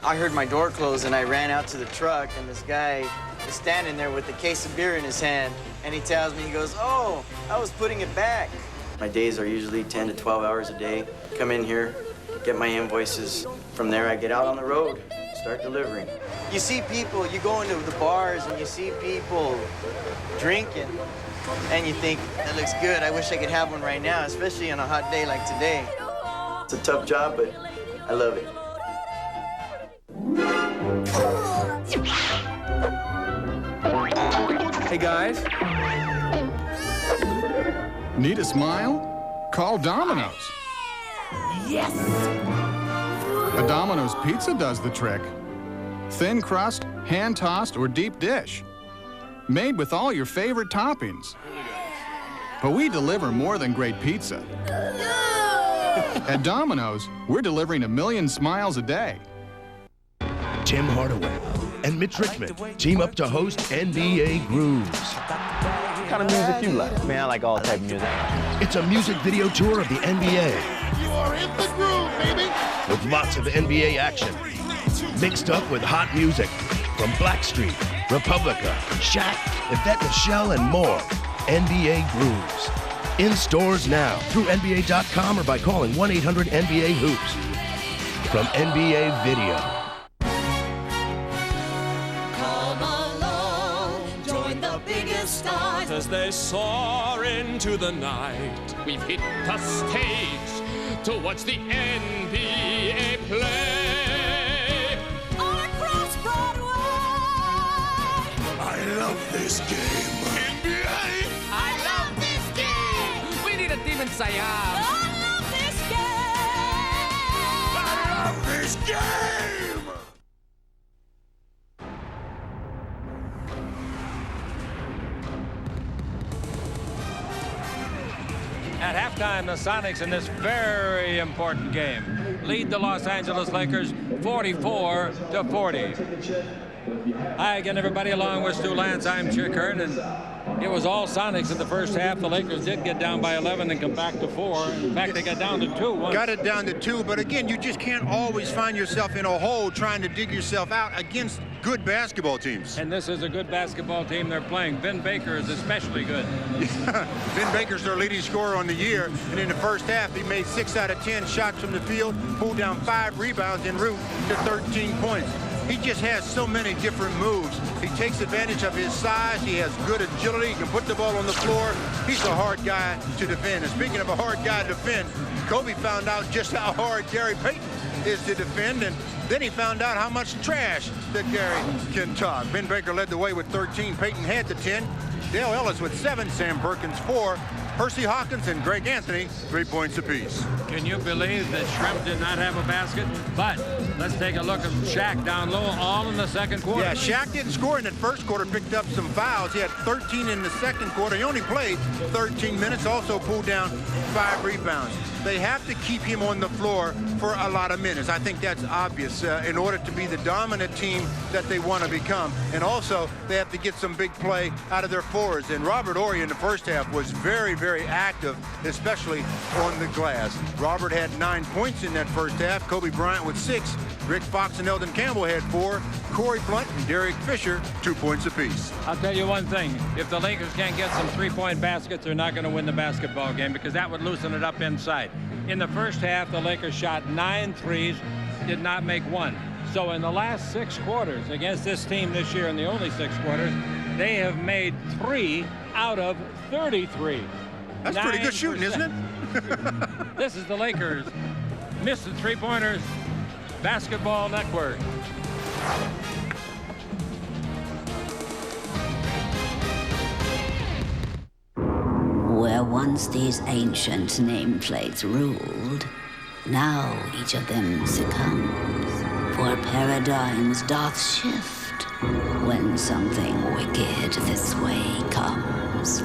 I heard my door close and I ran out to the truck and this guy is standing there with a case of beer in his hand and he tells me, he goes, "Oh, I was putting it back." My days are usually 10 to 12 hours a day. Come in here, get my invoices. From there, I get out on the road, start delivering. You see people, you go into the bars and you see people drinking And you think, that looks good. I wish I could have one right now, especially on a hot day like today. It's a tough job, but I love it. Hey, guys. Need a smile? Call Domino's. Yes! A Domino's pizza does the trick. Thin crust, hand-tossed, or deep dish. Made with all your favorite toppings. But we deliver more than great pizza. At Domino's, we're delivering 1 million smiles a day. Tim Hardaway and Mitch Richmond team up to host NBA Grooves. What kind of music you like? Man, I like all type of music. It's a music video tour of the NBA. You are in the groove, baby! With lots of NBA action. Mixed up with hot music from Blackstreet, Republica, Shaq, Yvette Michelle, and more. NBA Grooves. In stores now through NBA.com or by calling 1-800-NBA-HOOPS. From NBA Video. Come along, join the biggest stars as they soar into the night. We've hit the stage to watch the NBA play. All across Broadway. I love this game. NBA. I love this game. We need a team in Siam. I love this game. I love this game. At halftime, the Sonics in this very important game lead the Los Angeles Lakers 44-40. Hi again, everybody. Along with Stu Lance, I'm Chick Hearn, and it was all Sonics in the first half. The Lakers did get down by 11 and come back to 4. In fact, they got down to 2 once. Got it down to 2, but again, you just can't always find yourself in a hole trying to dig yourself out against good basketball teams. And this is a good basketball team they're playing. Vin Baker is especially good. Vin Baker's their leading scorer on the year, and in the first half, he made 6 out of 10 shots from the field, pulled down 5 rebounds en route to 13 points. He just has so many different moves. He takes advantage of his size. He has good agility. He can put the ball on the floor. He's a hard guy to defend. And speaking of a hard guy to defend, Kobe found out just how hard Gary Payton is to defend, and then he found out how much trash that Gary can talk. Vin Baker led the way with 13. Payton had the 10. Dale Ellis with 7. Sam Perkins 4. Percy Hawkins and Greg Anthony 3 points apiece. Can you believe that Shrimp did not have a basket? But let's take a look at Shaq down low, all in the second quarter. Yeah, Shaq didn't score in that first quarter, picked up some fouls. He had 13 in the second quarter. He only played 13 minutes, also pulled down 5 rebounds. They have to keep him on the floor for a lot of minutes. I think that's obvious in order to be the dominant team that they want to become. And also, they have to get some big play out of their forwards. And Robert Horry in the first half was very, very active, especially on the glass. Robert had 9 points in that first half. Kobe Bryant with 6. Rick Fox and Eldon Campbell had 4. Corey Blunt and Derek Fisher 2 points apiece. I'll tell you one thing. If the Lakers can't get some 3-point baskets, they're not going to win the basketball game because that would loosen it up inside. In the first half, the Lakers shot 9 threes, did not make 1. So in the last 6 quarters against this team this year, in the only 6 quarters, they have made 3 out of 33. That's pretty good shooting, isn't it? This is the Lakers. Missed the three-pointers. Basketball Network. Where once these ancient nameplates ruled, now each of them succumbs, for paradigms doth shift when something wicked this way comes.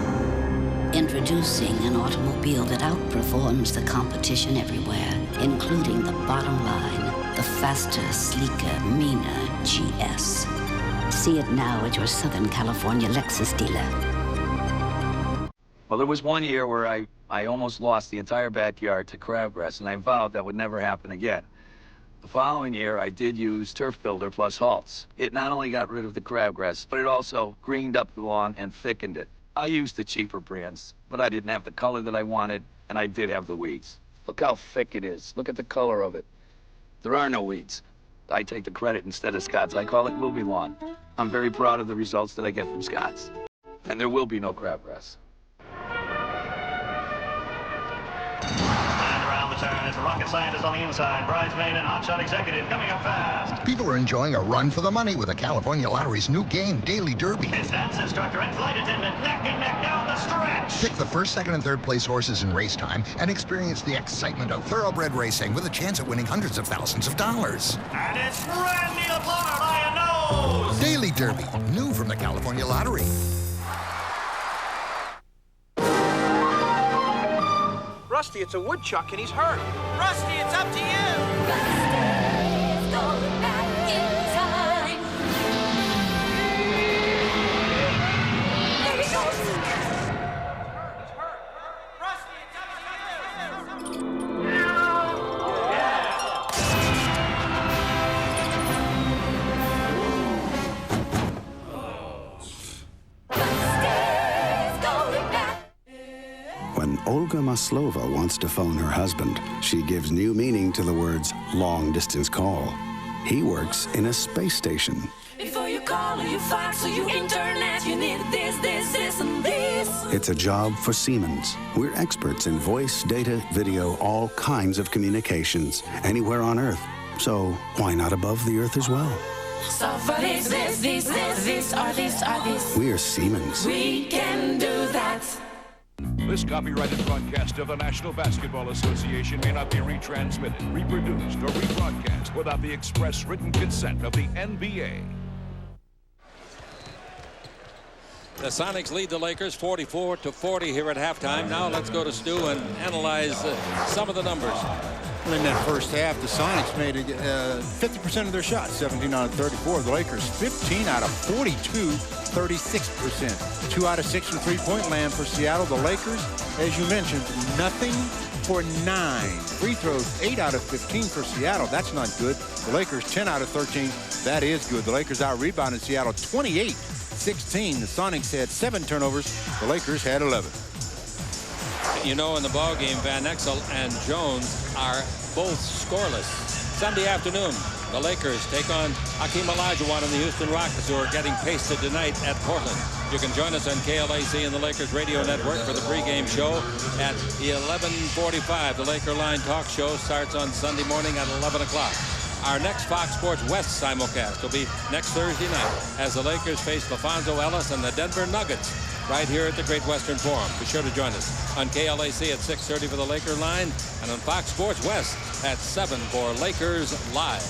Introducing an automobile that outperforms the competition everywhere, including the bottom line, the faster, sleeker, meaner GS. See it now at your Southern California Lexus dealer. Well, there was one year where I almost lost the entire backyard to crabgrass, and I vowed that would never happen again. The following year, I did use Turf Builder plus Halts. It not only got rid of the crabgrass, but it also greened up the lawn and thickened it. I used the cheaper brands, but I didn't have the color that I wanted, and I did have the weeds. Look how thick it is. Look at the color of it. There are no weeds. I take the credit instead of Scott's. I call it movie lawn. I'm very proud of the results that I get from Scott's. And there will be no crabgrass. turn. It's a rocket scientist on the inside. Bridesmaid and hotshot executive coming up fast. People are enjoying a run for the money with the California Lottery's new game, Daily Derby. It's dance instructor and flight attendant neck and neck down the stretch. Pick the first, second, and third place horses in race time and experience the excitement of thoroughbred racing with a chance at winning hundreds of thousands of dollars. And it's Randy the Plumber by a nose. Daily Derby, new from the California Lottery. Rusty, it's a woodchuck and he's hurt. Rusty, it's up to you. Rusty's going back in time. There he goes. Rusty, it's up to you. When Olga Maslova wants to phone her husband, she gives new meaning to the words long-distance call. He works in a space station. Before you call or you fax or you internet, you need this, and this. It's a job for Siemens. We're experts in voice, data, video, all kinds of communications, anywhere on Earth. So why not above the Earth as well? So for this, or this. We're Siemens. We can do that. This copyrighted broadcast of the National Basketball Association may not be retransmitted, reproduced, or rebroadcast without the express written consent of the NBA. The Sonics lead the Lakers 44-40 here at halftime. Now let's go to Stu and analyze some of the numbers. In that first half, the Sonics made 50% of their shots, 17 out of 34. The Lakers, 15 out of 42, 36%. 2 out of 6 from three-point land for Seattle. The Lakers, as you mentioned, nothing for 9. Free throws, 8 out of 15 for Seattle. That's not good. The Lakers, 10 out of 13. That is good. The Lakers out-rebounded Seattle 28-16. The Sonics had 7 turnovers. The Lakers had 11. You know, in the ball game, Van Exel and Jones are both scoreless. Sunday afternoon, the Lakers take on Hakeem Olajuwon and the Houston Rockets, who are getting pasted tonight at Portland. You can join us on KLAC and the Lakers Radio Network for the pregame show at 11:45. The Laker Line talk show starts on Sunday morning at 11 o'clock. Our next Fox Sports West simulcast will be next Thursday night as the Lakers face LaFonso Ellis and the Denver Nuggets right here at the Great Western Forum. Be sure to join us on KLAC at 6:30 for the Laker Line and on Fox Sports West at 7 for Lakers Live.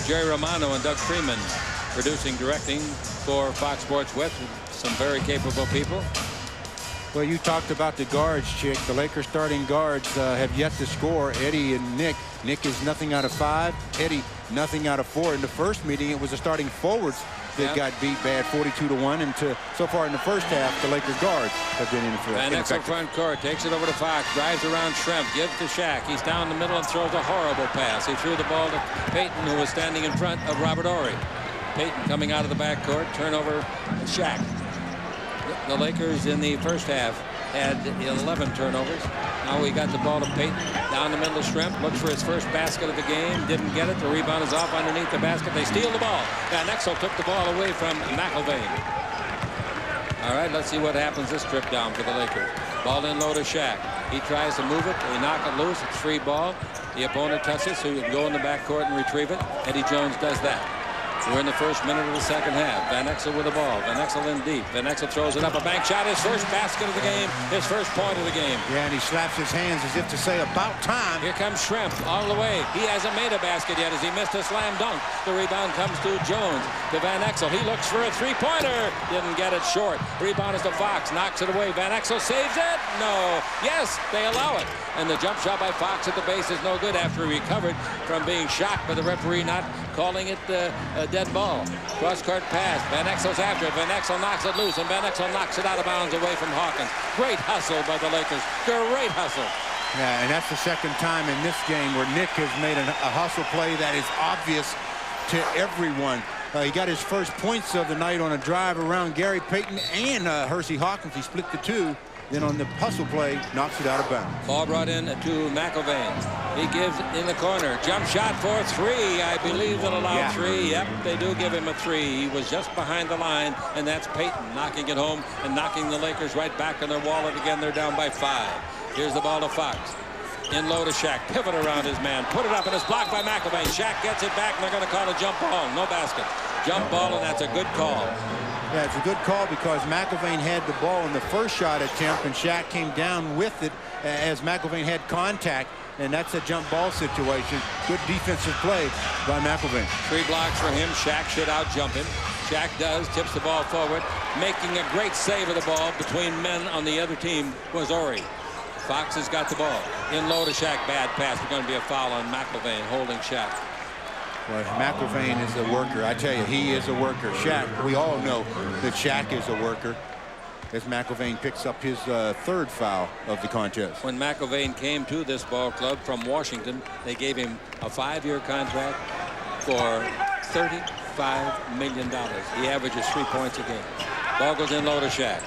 Jerry Romano and Doug Freeman producing, directing for Fox Sports West. Some very capable people. Well, you talked about the guards, Chick. The Lakers starting guards have yet to score. Eddie and Nick. Nick is nothing out of 5. Eddie, nothing out of 4. In the first meeting, it was the starting forwards that got beat bad 42-1. And so far in the first half, the Lakers guards have been ineffective. Van Exel front court, takes it over to Fox, drives around Schrempf, gives to Shaq. He's down the middle and throws a horrible pass. He threw the ball to Payton, who was standing in front of Robert Horry. Payton coming out of the backcourt, turnover Shaq. The Lakers in the first half had 11 turnovers. Now we got the ball to Payton. Down the middle of Schrempf. Looks for his first basket of the game. Didn't get it. The rebound is off underneath the basket. They steal the ball. Van Exel took the ball away from McIlvain. All right, let's see what happens this trip down for the Lakers. Ball in low to Shaq. He tries to move it. They knock it loose. It's free ball. The opponent touches, so you can go in the backcourt and retrieve it. Eddie Jones does that. We're in the first minute of the second half. Van Exel with the ball. Van Exel in deep. Van Exel throws it up. A bank shot. His first basket of the game. His first point of the game. Yeah, and he slaps his hands as if to say, about time. Here comes Schrempf all the way. He hasn't made a basket yet as he missed a slam dunk. The rebound comes to Jones. To Van Exel. He looks for a three-pointer. Didn't get it short. Rebound is to Fox. Knocks it away. Van Exel saves it. No. Yes, they allow it. And the jump shot by Fox at the base is no good after he recovered from being shocked by the referee not calling it a dead ball. Cross-court pass. Van Exel's after it. Van Exel knocks it loose, and Van Exel knocks it out of bounds away from Hawkins. Great hustle by the Lakers. Great hustle. Yeah, and that's the second time in this game where Nick has made a hustle play that is obvious to everyone. He got his first points of the night on a drive around Gary Payton and Hersey Hawkins. He split the two. Then on the hustle play, knocks it out of bounds. Ball brought in to McIlvain. He gives it in the corner. Jump shot for 3. I believe they'll allow 3. Yep, they do give him a 3. He was just behind the line, and that's Payton knocking it home and knocking the Lakers right back on their wallet again. They're down by 5. Here's the ball to Fox. In low to Shaq. Pivot around his man. Put it up, and it's blocked by McIlvaine. Shaq gets it back, and they're going to call a jump ball. No basket. Jump ball, and that's a good call. Yeah, it's a good call because McIlvaine had the ball in the first shot attempt, and Shaq came down with it as McIlvaine had contact, and that's a jump ball situation. Good defensive play by McIlvaine. 3 blocks for him. Shaq should out-jump him. Shaq does, tips the ball forward. Making a great save of the ball between men on the other team was Horry. Fox has got the ball. In low to Shaq, bad pass. We're going to be a foul on McIlvaine holding Shaq. Well, McIlvaine is a worker. I tell you, he is a worker. Shaq, we all know that Shaq is a worker as McIlvaine picks up his 3rd foul of the contest. When McIlvaine came to this ball club from Washington, they gave him a 5-year contract for $35 million. He averages 3 points a game. Ball goes in low to Shaq.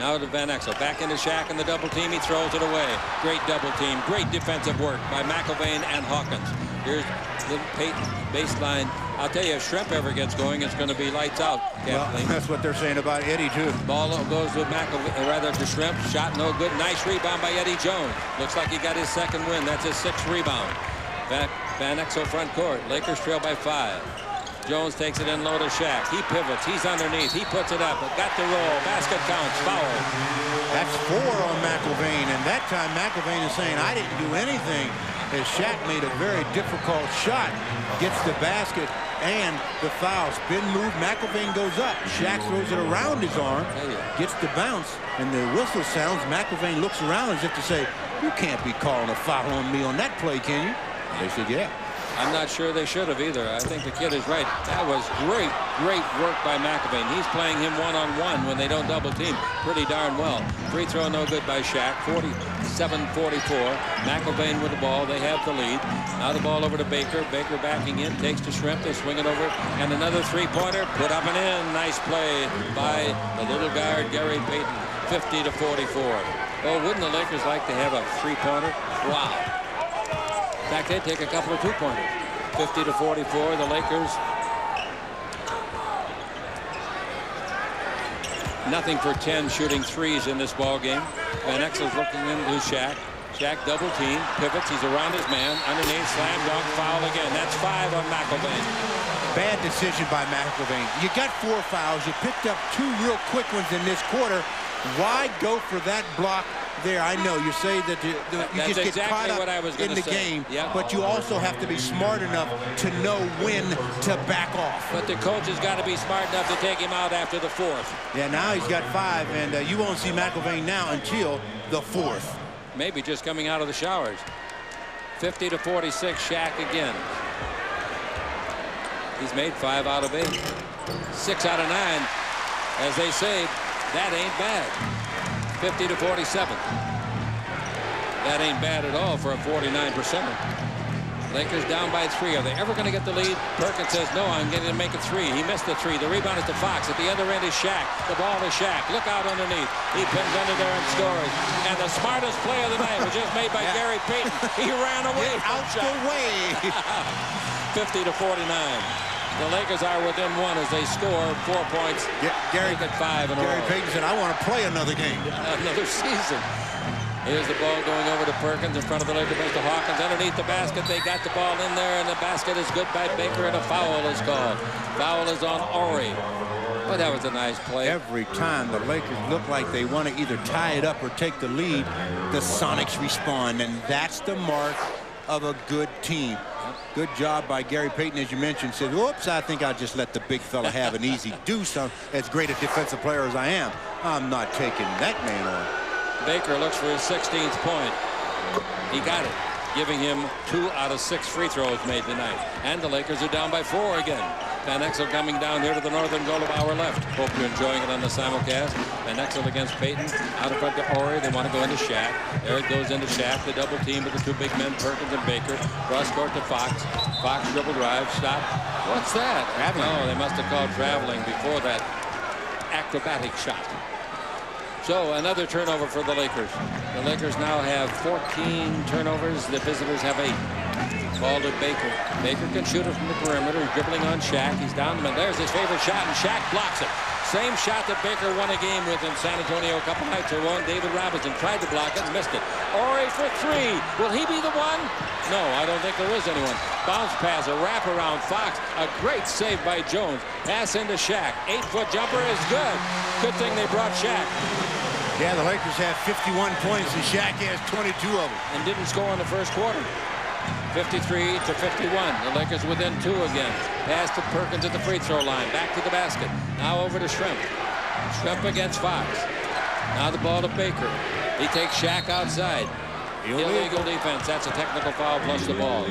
Now to Van Exel. Back into Shaq in the double team. He throws it away. Great double team. Great defensive work by McIlvaine and Hawkins. Here's the Payton baseline. I'll tell you, if Shrimp ever gets going, it's going to be lights out. Well, that's what they're saying about Eddie, too. Ball goes with to Shrimp. Shot no good. Nice rebound by Eddie Jones. Looks like he got his 2nd win. That's his 6th rebound. Van Exel front court. Lakers trail by 5. Jones takes it in low to Shaq. He pivots. He's underneath. He puts it up. Got the roll. Basket counts. Foul. That's 4 on McIlvaine. And that time McIlvaine is saying, I didn't do anything. As Shaq made a very difficult shot. Gets the basket and the foul. Spin move. McIlvaine goes up. Shaq throws it around his arm. Gets the bounce. And the whistle sounds. McIlvaine looks around as if to say, you can't be calling a foul on me on that play, can you? They said, yeah. I'm not sure they should have either. I think the kid is right. That was great work by McIlvaine. He's playing him one-on-one when they don't double team pretty darn well. Free throw no good by Shaq. 47-44. McIlvaine with the ball. They have the lead. Now the ball over to Baker. Baker backing in. Takes to Shrimp. They swing it over. And another 3-pointer. Put up and in. Nice play by the little guard, Gary Payton. 50-44. Oh, wouldn't the Lakers like to have a 3-pointer? Wow. In fact, they'd take a couple of 2-pointers. 50-44, the Lakers. Nothing for 10 shooting 3s in this ball game. Van Exel's looking into Shaq. Shaq double team, pivots. He's around his man. Underneath, slam dunk, foul again. That's 5 on McIlvaine. Bad decision by McIlvaine. You got 4 fouls. You picked up 2 real quick ones in this quarter. Why go for that block there? I know you say that you just get exactly caught up in the game, but you also have to be smart enough to know when to back off. But the coach has got to be smart enough to take him out after the 4th. Yeah, now he's got 5, and you won't see McIlvaine now until the 4th. Maybe just coming out of the showers. 50-46, Shaq again. He's made 5 out of 8. 6 out of 9. As they say, that ain't bad. 50-47. That ain't bad at all for a 49%er. Lakers down by 3. Are they ever going to get the lead? Perkins says, no, I'm going to make it 3. He missed the 3. The rebound is to Fox. At the other end is Shaq. The ball is Shaq. Look out underneath. He pins under there and scores. And the smartest play of the night was just made by Gary Payton. He ran away. Out the way. 50-49. The Lakers are within 1 as they score 4 points. Yeah, Gary at 5 in a row. Gary Payton said, I want to play another game. Another season. Here's the ball going over to Perkins in front of the Lakers bench to Hawkins. Underneath the basket, they got the ball in there, and the basket is good by Baker, and a foul is called. Foul is on Horry. But that was a nice play. Every time the Lakers look like they want to either tie it up or take the lead, the Sonics respond, and that's the mark of a good team. Good job by Gary Payton, as you mentioned. Said, whoops, I think I'll just let the big fella have an easy do something. As great a defensive player as I am, I'm not taking that man on. Baker looks for his 16th point. He got it, giving him 2 out of 6 free throws made tonight. And the Lakers are down by 4 again. Van Exel coming down here to the northern goal of our left. Hope you're enjoying it on the simulcast. Van Exel against Payton. Out in front to Horry. They want to go into Shaq. There it goes into Shaq. The double team with the 2 big men, Perkins and Baker. Cross court to Fox. Fox dribble drive. Stop. What's that? Traveling. Oh, they must have called traveling before that acrobatic shot. So another turnover for the Lakers. The Lakers now have 14 turnovers. The visitors have 8. Ball to Baker. Baker can shoot it from the perimeter. He's dribbling on Shaq. He's down the middle. There's his favorite shot, and Shaq blocks it. Same shot that Baker won a game with in San Antonio a couple nights ago. David Robinson tried to block it and missed it. Horry for three. Will he be the one? No, I don't think there is anyone. Bounce pass, a wrap around Fox. A great save by Jones. Pass into Shaq. 8-foot jumper is good. Good thing they brought Shaq. Yeah, the Lakers have 51 points, and Shaq has 22 of them. And didn't score in the first quarter. 53 to 51. The Lakers within 2 again. Pass to Perkins at the free throw line. Back to the basket. Now over to Shrimp. Shrimp against Fox. Now the ball to Baker. He takes Shaq outside. Illegal defense. That's a technical foul plus the ball.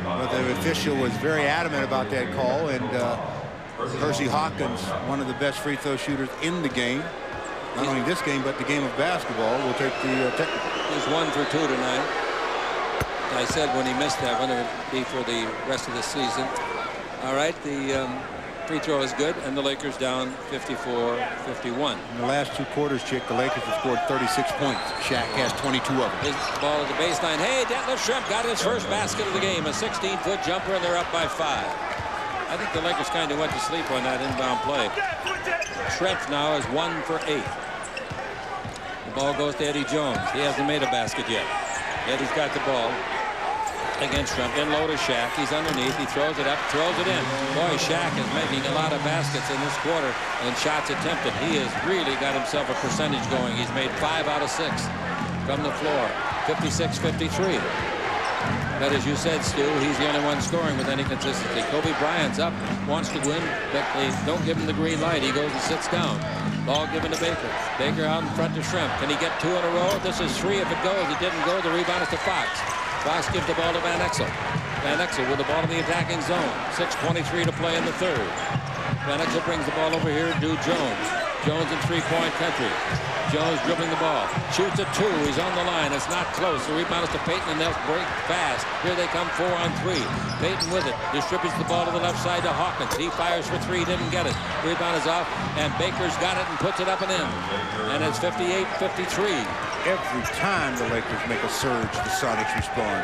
But the official was very adamant about that call, and Percy Hawkins, one of the best free throw shooters in the game, not only this game but the game of basketball, will take the technical. He's 1 for 2 tonight. I said when he missed that one, it would be for the rest of the season. All right, the free throw is good, and the Lakers down 54-51. In the last 2 quarters, Chick, the Lakers have scored 36 points. Shaq has 22 of them. His ball at the baseline. Hey, Detlef Shrimp got his first basket of the game. A 16-foot jumper, and they're up by 5. I think the Lakers kind of went to sleep on that inbound play. Shrimp now is 1 for 8. The ball goes to Eddie Jones. He hasn't made a basket yet. Eddie's got the ball against Shrimp. In low to Shaq. He's underneath. He throws it up, throws it in. Boy, Shaq is making a lot of baskets in this quarter and shots attempted. He has really got himself a percentage going. He's made 5 out of 6 from the floor. 56-53. But as you said, Stu, he's the only one scoring with any consistency. Kobe Bryant's up, wants to win, but they don't give him the green light. He goes and sits down. Ball given to Baker. Baker out in front to Shrimp. Can he get 2 in a row? This is 3 if it goes. It didn't go. The rebound is to Fox. Fox gives the ball to Van Exel. Van Exel with the ball in the attacking zone. 6:23 to play in the third. Van Exel brings the ball over here to Jones. Jones in three-point country. Jones dribbling the ball. Shoots at 2. He's on the line. It's not close. The rebound is to Payton, and they'll break fast. Here they come 4 on 3. Payton with it. Distributes the ball to the left side to Hawkins. He fires for 3. Didn't get it. Rebound is off, and Baker's got it and puts it up and in. And it's 58-53. Every time the Lakers make a surge, the Sonics respond.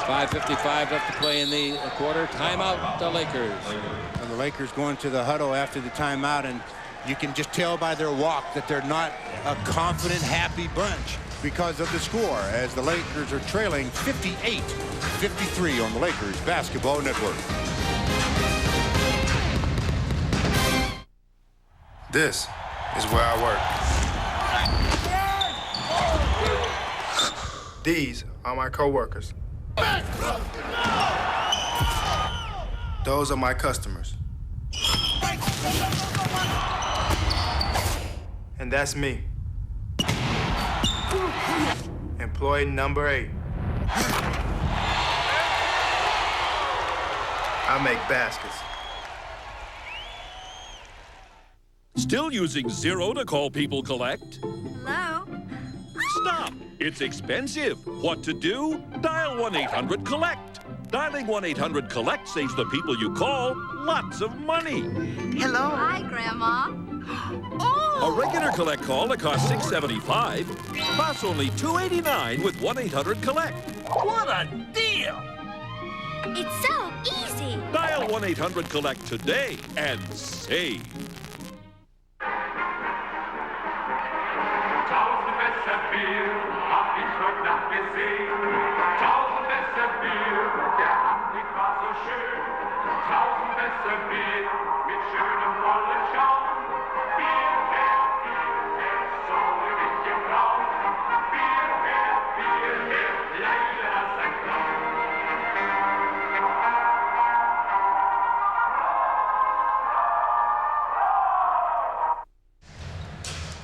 5:55 left to play in the quarter. Timeout, the Lakers. And the Lakers going to the huddle after the timeout, and you can just tell by their walk that they're not a confident, happy bunch because of the score, as the Lakers are trailing 58-53 on the Lakers Basketball Network. This is where I work. These are my coworkers. Those are my customers. And that's me. Employee number 8. I make baskets. Still using Zero to call people collect? Hello? Stop! It's expensive. What to do? Dial 1-800-COLLECT. Dialing 1-800-COLLECT saves the people you call lots of money. Hello? Hi, Grandma. A regular collect call that costs $6.75 costs only $2.89 with 1-800-COLLECT. What a deal! It's so easy. Dial 1-800-COLLECT today and save.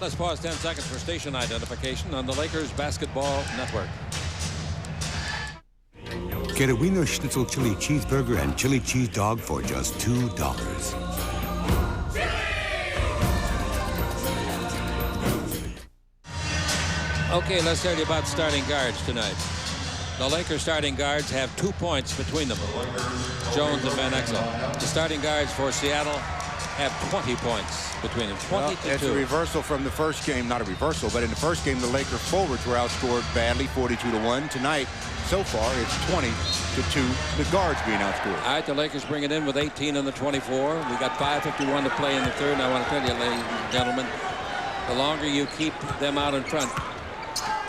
Let's pause 10 seconds for station identification on the Lakers Basketball Network. Get a Wiener Schnitzel chili cheeseburger and chili cheese dog for just $2. Okay, let's tell you about starting guards tonight. The Lakers starting guards have 2 points between them. Jones and Van Exel. The starting guards for Seattle have 20 points between them. 20 to 2. It's a reversal from the first game. Not a reversal, but in the first game, the Lakers forwards were outscored badly, 42-1. Tonight, so far, it's 20-2. The guards being outscored. All right, the Lakers bring it in with 18 on the 24. We got 5:51 to play in the third. And I want to tell you, ladies and gentlemen, the longer you keep them out in front,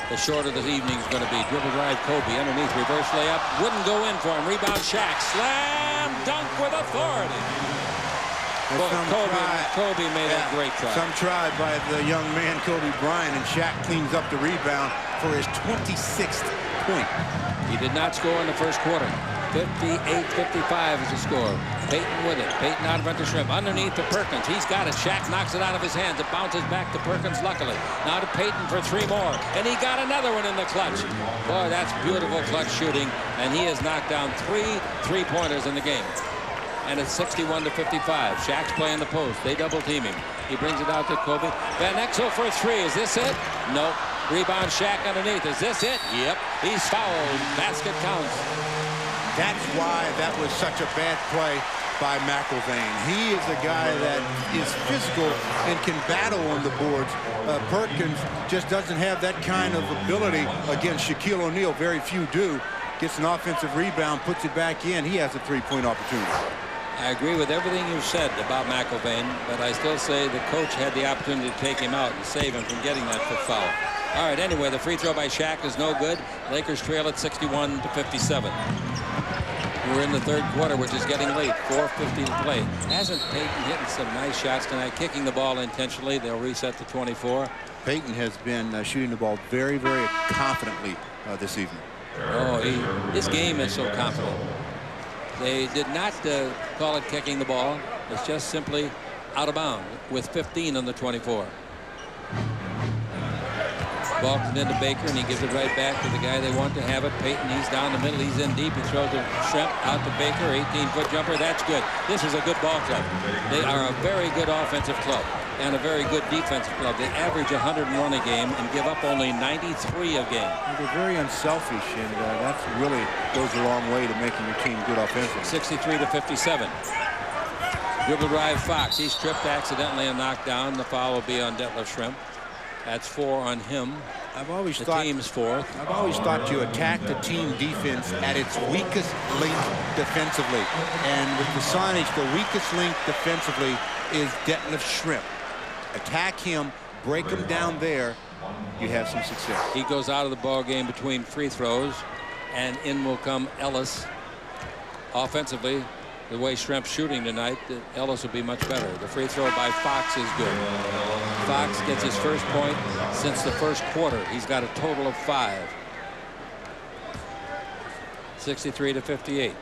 the shorter this evening is going to be. Dribble drive, Kobe underneath, reverse layup. Wouldn't go in for him. Rebound, Shaq. Slam dunk with authority. Kobe made a great try. Some try by the young man, Kobe Bryant, and Shaq cleans up the rebound for his 26th point. He did not score in the first quarter. 58-55 is the score. Payton with it. Payton out in front of Shrimp. Underneath to Perkins. He's got it. Shaq knocks it out of his hands. It bounces back to Perkins, luckily. Now to Payton for 3 more. And he got another one in the clutch. Boy, that's beautiful clutch shooting. And he has knocked down 3 3-pointers in the game. And it's 61-55. Shaq's playing the post. They double team him. He brings it out to Kobe. Van Exel for 3. Is this it? Nope. Rebound, Shaq underneath. Is this it? Yep. He's fouled. Basket counts. That's why that was such a bad play by McIlvaine. He is a guy that is physical and can battle on the boards. Perkins just doesn't have that kind of ability against Shaquille O'Neal. Very few do. Gets an offensive rebound, puts it back in. He has a 3-point opportunity. I agree with everything you said about McIlvaine, but I still say the coach had the opportunity to take him out and save him from getting that fifth foul. All right, anyway, the free throw by Shaq is no good. Lakers trail at 61-57. We're in the third quarter, which is getting late. 4:50 to play. Hasn't Payton hitting some nice shots tonight, kicking the ball intentionally? They'll reset to 24. Payton has been shooting the ball very, very confidently this evening. Oh, his game is so confident. They did not call it kicking the ball. It's just simply out of bounds with 15 on the 24. Ball comes into Baker, and he gives it right back to the guy they want to have it. Payton, he's down the middle. He's in deep. He throws the Shrimp out to Baker. 18-foot jumper. That's good. This is a good ball club. They are a very good offensive club and a very good defensive club. They average 101 a game and give up only 93 a game. They're very unselfish, and that really goes a long way to making your team good offensively. 63-57. Dribble drive, Fox. He's tripped accidentally and knocked down. The foul will be on Detlef Shrimp. That's 4 on him. I've always the thought team's 4th. I've always thought you attack the team defense at its weakest link defensively. And with the Sonics, the weakest link defensively is Detlef Shrimp. Attack him, break him down there, you have some success. He goes out of the ball game between free throws, and in will come Ellis. Offensively, the way Shrimp's shooting tonight, Ellis will be much better. The free throw by Fox is good. Fox gets his first point since the first quarter. He's got a total of 5. 63-58.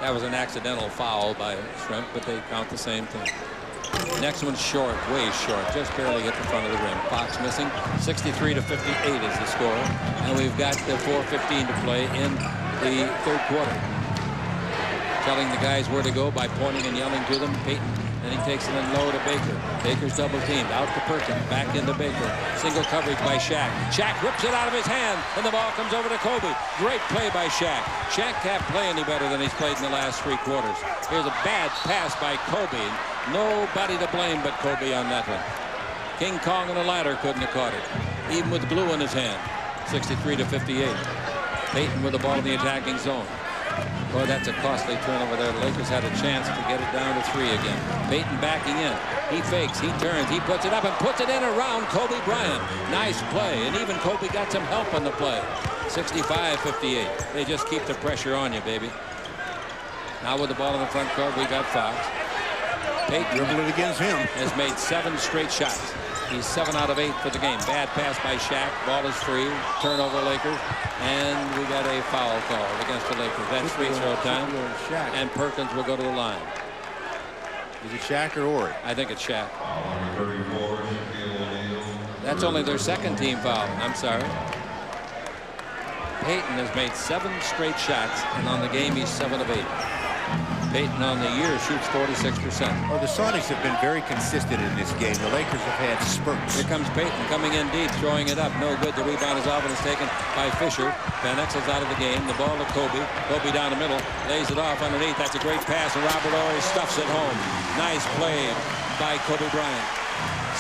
That was an accidental foul by Shrimp, but they count the same thing. Next one's short, way short, just barely hit the front of the rim. Fox missing. 63-58 is the score, and we've got the 4:15 to play in the third quarter. Telling the guys where to go by pointing and yelling to them. Payton, and he takes it in low to Baker. Baker's double teamed. Out to Perkins. Back into Baker. Single coverage by Shaq. Shaq rips it out of his hand, and the ball comes over to Kobe. Great play by Shaq. Shaq can't play any better than he's played in the last 3 quarters. Here's a bad pass by Kobe. Nobody to blame but Kobe on that one. King Kong and a ladder couldn't have caught it, even with glue in his hand. 63-58. Payton with the ball in the attacking zone. Boy, that's a costly turnover there. The Lakers had a chance to get it down to 3 again. Payton backing in. He fakes. He turns. He puts it up and puts it in around Kobe Bryant. Nice play. And even Kobe got some help on the play. 65-58. They just keep the pressure on you, baby. Now with the ball in the front court, we got Fox. Payton dribbling against him. Has made 7 straight shots. He's 7 out of 8 for the game. Bad pass by Shaq. Ball is free. Turnover Lakers. And we got a foul call against the Lakers. That's free throw time. And Perkins will go to the line. Is it Shaq or Horry? I think it's Shaq. That's only their 2nd team foul. I'm sorry. Payton has made 7 straight shots, and on the game he's 7 of 8. Payton on the year shoots 46%. Well, the Sonics have been very consistent in this game. The Lakers have had spurts. Here comes Payton coming in deep, throwing it up. No good. The rebound is off and is taken by Fisher. Van Exel's out of the game. The ball to Kobe. Kobe down the middle. Lays it off underneath. That's a great pass, and Robert Horry stuffs it home. Nice play by Kobe Bryant.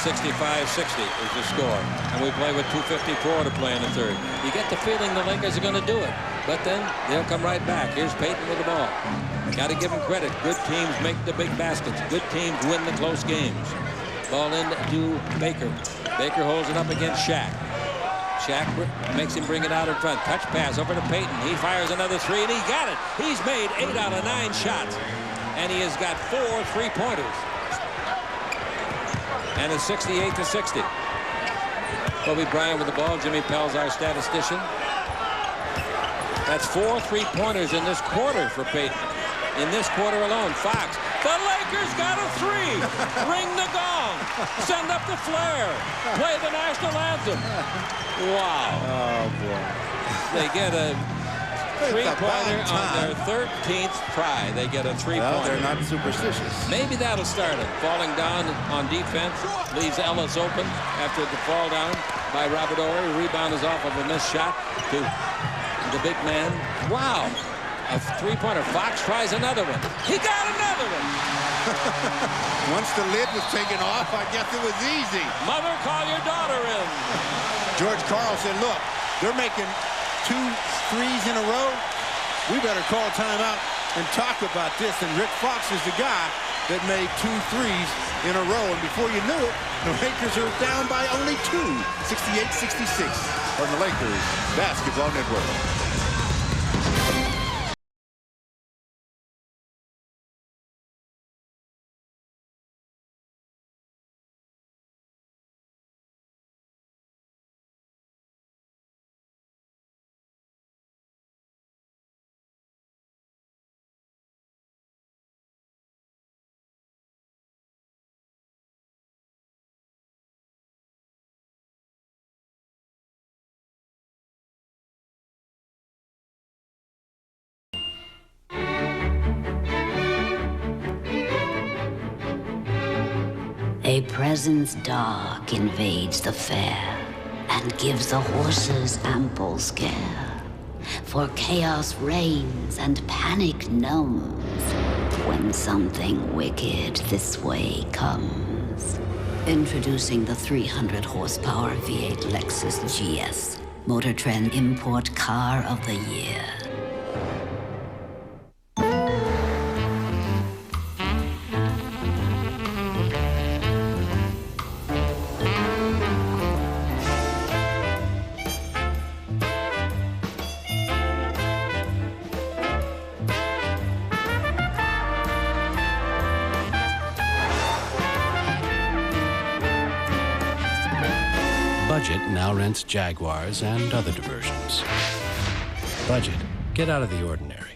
65-60 is the score. And we play with 2:54 to play in the third. You get the feeling the Lakers are going to do it. But then they'll come right back. Here's Payton with the ball. Got to give him credit. Good teams make the big baskets. Good teams win the close games. Ball into Baker. Baker holds it up against Shaq. Shaq makes him bring it out in front. Touch pass over to Payton. He fires another three, and he got it. He's made 8 out of 9 shots. And he has got 4 3-pointers. And it's 68-60. Kobe Bryant with the ball. Jimmy Pell's our statistician. That's 4 3-pointers in this quarter for Payton. In this quarter alone. Fox. The Lakers got a 3. Ring the gong. Send up the flare. Play the national anthem. Wow. Oh, boy. They get a 3-pointer on their 13th try. They get a 3-pointer. Well, they're not superstitious. Maybe that'll start it. Falling down on defense leaves Ellis open after the fall down by Robert Horry. Rebound is off of a missed shot to the big man. Wow. A 3-pointer. Fox tries another one. He got another one. Once the lid was taken off, I guess it was easy. Mother, call your daughter in. George Karl said, look, they're making 2 threes in a row. We better call timeout and talk about this. And Rick Fox is the guy that made 2 threes in a row. And before you knew it, the Lakers are down by only 2. 68-66 on the Lakers Basketball Network. A presence dark invades the fair and gives the horses ample scare. For chaos reigns and panic numbs when something wicked this way comes. Introducing the 300 horsepower V8 Lexus GS, Motor Trend Import Car of the Year. Budget now rents Jaguars and other diversions. Budget, get out of the ordinary.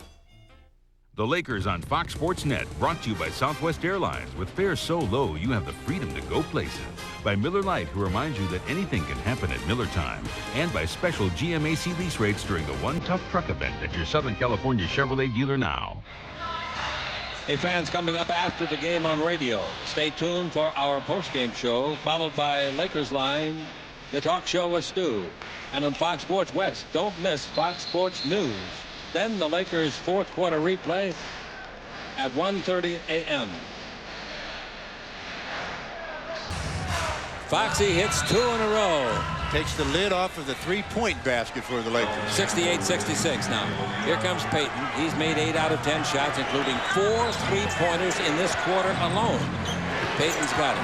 The Lakers on Fox Sports Net, brought to you by Southwest Airlines. With fares so low, you have the freedom to go places. By Miller Lite, who reminds you that anything can happen at Miller time. And by special GMAC lease rates during the One Tough Truck event at your Southern California Chevrolet dealer now. Hey, fans, coming up after the game on radio. Stay tuned for our post-game show, followed by Lakers Line, the talk show with Stu. And on Fox Sports West, don't miss Fox Sports News. Then the Lakers' fourth quarter replay at 1:30 a.m. Foxy hits 2 in a row. Takes the lid off of the 3-point basket for the Lakers. 68-66 now. Here comes Payton. He's made 8 out of 10 shots, including 4 3-pointers in this quarter alone. Payton's got it.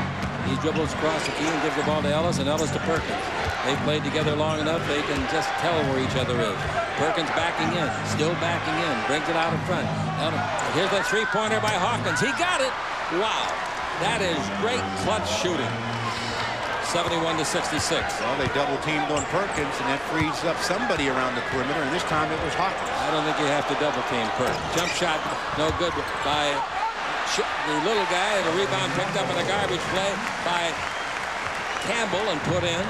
He dribbles across the key and gives the ball to Ellis, and Ellis to Perkins. They've played together long enough, they can just tell where each other is. Perkins backing in, still backing in, brings it out in front. Here's a 3-pointer by Hawkins. He got it. Wow. That is great clutch shooting. 71-66. Well, they double teamed on Perkins, and that frees up somebody around the perimeter, and this time it was Hawkins. I don't think you have to double team Perkins. Jump shot, no good by the little guy. The rebound picked up in a garbage play by Campbell and put in.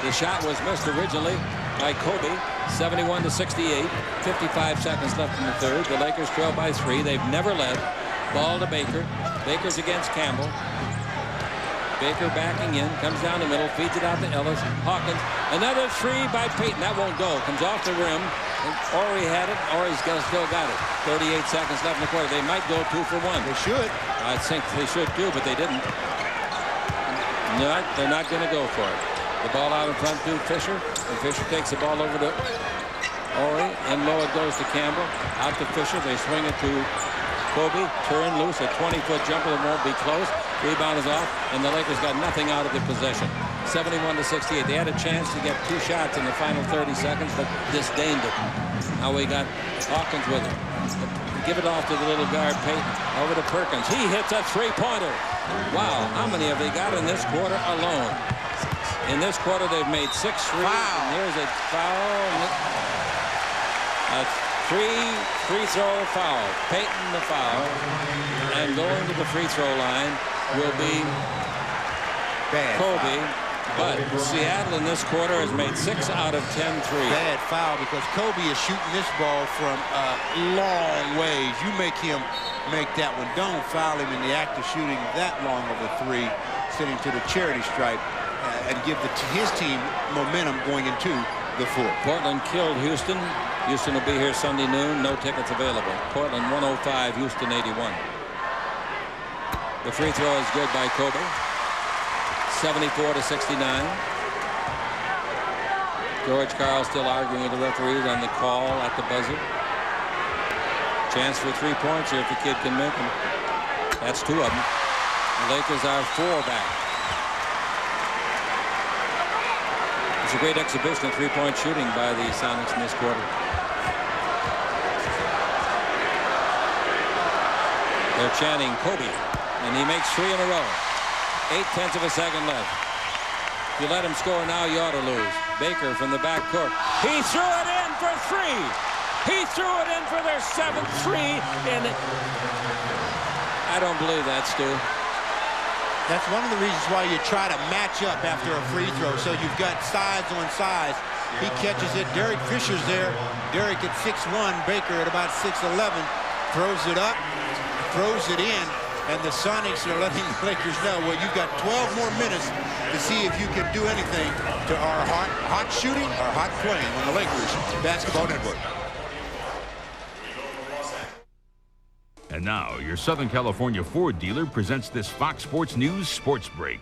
The shot was missed originally by Kobe. 71-68. 55 seconds left in the third. The Lakers trail by 3. They've never led. Ball to Baker. Baker's against Campbell. Baker backing in, comes down the middle, feeds it out to Ellis. Hawkins, another 3 by Payton. That won't go. Comes off the rim. Horry had it. Horry's still got it. 38 seconds left in the quarter. They might go 2 for 1. They should. I think they should too, but they didn't. No, they're not going to go for it. The ball out in front to Fisher, and Fisher takes the ball over to Horry, and low it goes to Campbell. Out to Fisher. They swing it to Kobe. Turn loose. A 20-foot jumper that won't be close. Rebound is off, and the Lakers got nothing out of the possession. 71-68. They had a chance to get 2 shots in the final 30 seconds, but disdained it. Now we got Hawkins with it. Give it off to the little guard, Payton. Over to Perkins. He hits a 3-pointer. Wow, how many have they got in this quarter alone? In this quarter, they've made 6 threes. Wow. And here's a foul. A 3 free throw foul. Payton the foul. And going to the free throw line will be Kobe. But Seattle in this quarter has made 6 out of 10 threes. Bad foul because Kobe is shooting this ball from long ways. You make him make that one. Don't foul him in the act of shooting that long of a 3, sitting to the charity stripe, and give his team momentum going into the 4th. Portland killed Houston. Houston will be here Sunday noon. No tickets available. Portland 105, Houston 81. The free throw is good by Kobe. 74-69. George Karl still arguing with the referees on the call at the buzzer. Chance for 3 points here if the kid can make them. That's 2 of them. The Lakers are 4 back. It's a great exhibition of 3-point shooting by the Sonics in this quarter. They're chanting Kobe, and he makes 3 in a row. 0.8 of a second left. If you let him score now, you ought to lose. Baker from the back court. He threw it in for 3. He threw it in for their 7th 3. And I don't believe that, Stu. That's one of the reasons why you try to match up after a free throw, so you've got sides on sides. He catches it. Derek Fisher's there. Derek at 6'1", Baker at about 6'11", throws it up, throws it in, and the Sonics are letting the Lakers know, well, you've got 12 more minutes to see if you can do anything to our hot shooting or hot playing on the Lakers Basketball Network. And now, your Southern California Ford dealer presents this Fox Sports News Sports Break.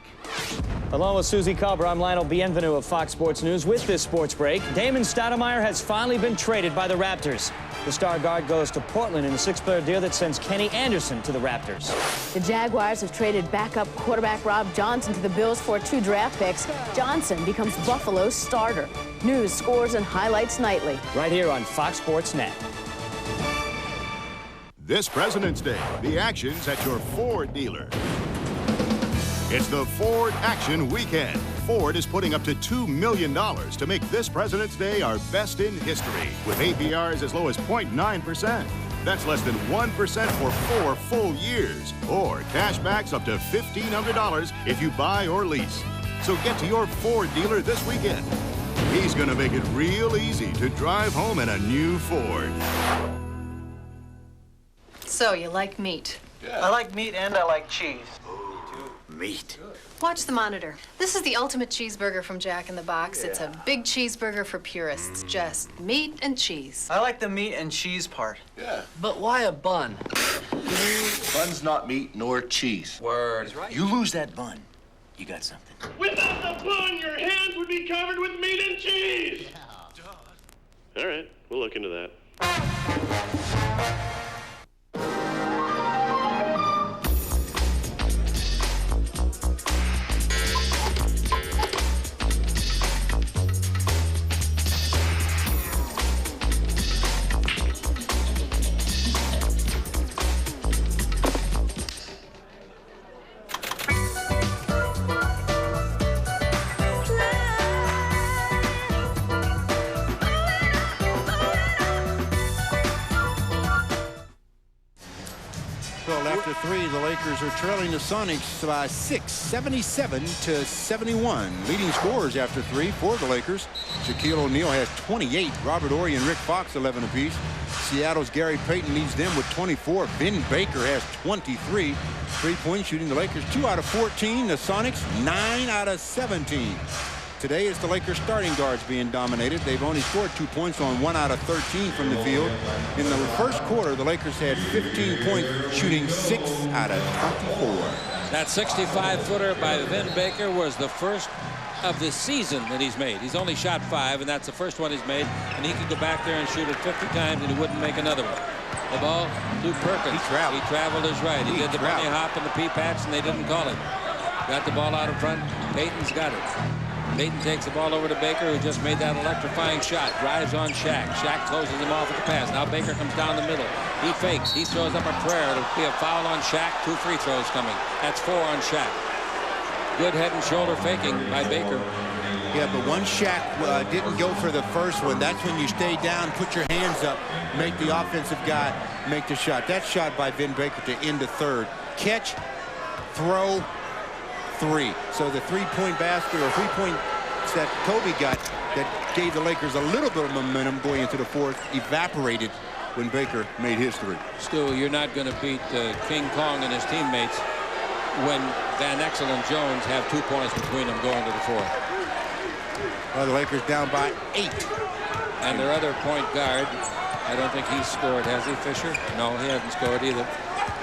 Along with Susie Culber, I'm Lionel Bienvenu of Fox Sports News. With this sports break, Damon Stoudemire has finally been traded by the Raptors. The star guard goes to Portland in a 6-player deal that sends Kenny Anderson to the Raptors. The Jaguars have traded backup quarterback Rob Johnson to the Bills for 2 draft picks. Johnson becomes Buffalo's starter. News, scores, and highlights nightly. Right here on Fox Sports Net. This President's Day, the action's at your Ford dealer. It's the Ford Action Weekend. Ford is putting up to $2 million to make this President's Day our best in history, with APRs as low as 0.9%. That's less than 1% for 4 full years, or cash backs up to $1,500 if you buy or lease. So get to your Ford dealer this weekend. He's going to make it real easy to drive home in a new Ford. So, you like meat? Yeah. I like meat and I like cheese. Meat. Watch the monitor. This is the ultimate cheeseburger from Jack in the Box. Yeah. It's a big cheeseburger for purists. Just meat and cheese. I like the meat and cheese part. Yeah. But why a bun? Bun's not meat nor cheese. Word. Right. You lose that bun, you got something. Without the bun, your hands would be covered with meat and cheese. Yeah. All right, we'll look into that. 3. The Lakers are trailing the Sonics by 6, 77-71. Leading scorers after 3 for the Lakers. Shaquille O'Neal has 28. Robert Horry and Rick Fox 11 apiece. Seattle's Gary Payton leads them with 24. Vin Baker has 23. Three-point shooting. The Lakers 2 out of 14. The Sonics 9 out of 17. Today it's the Lakers starting guards being dominated. They've only scored 2 points on 1 out of 13 from the field. In the first quarter, the Lakers had 15 points, shooting 6 out of 24. That 65-footer by Vin Baker was the first of the season that he's made. He's only shot 5, and that's the first one he's made. And he could go back there and shoot it 50 times, and he wouldn't make another one. The ball to Perkins. He traveled his right. He did the bunny hop and the pea patch, and they didn't call it. Got the ball out in front. Payton's got it. Payton takes the ball over to Baker, who just made that electrifying shot. Drives on Shaq. Shaq closes him off at the pass. Now Baker comes down the middle. He fakes. He throws up a prayer. It'll be a foul on Shaq. 2 free throws coming. That's 4 on Shaq. Good head and shoulder faking by Baker. Yeah, but once Shaq didn't go for the first one, that's when you stay down, put your hands up, make the offensive guy make the shot. That shot by Vin Baker to end the third. Catch, throw, 3. So the three-point basket or 3 points that Kobe got that gave the Lakers a little bit of momentum going into the fourth evaporated when Baker made his 3. Stu, you're not going to beat King Kong and his teammates when Van Exel and Jones have 2 points between them going to the fourth. Well, the Lakers down by 8. And their other point guard, I don't think he's scored, has he, Fisher? No, he hasn't scored either.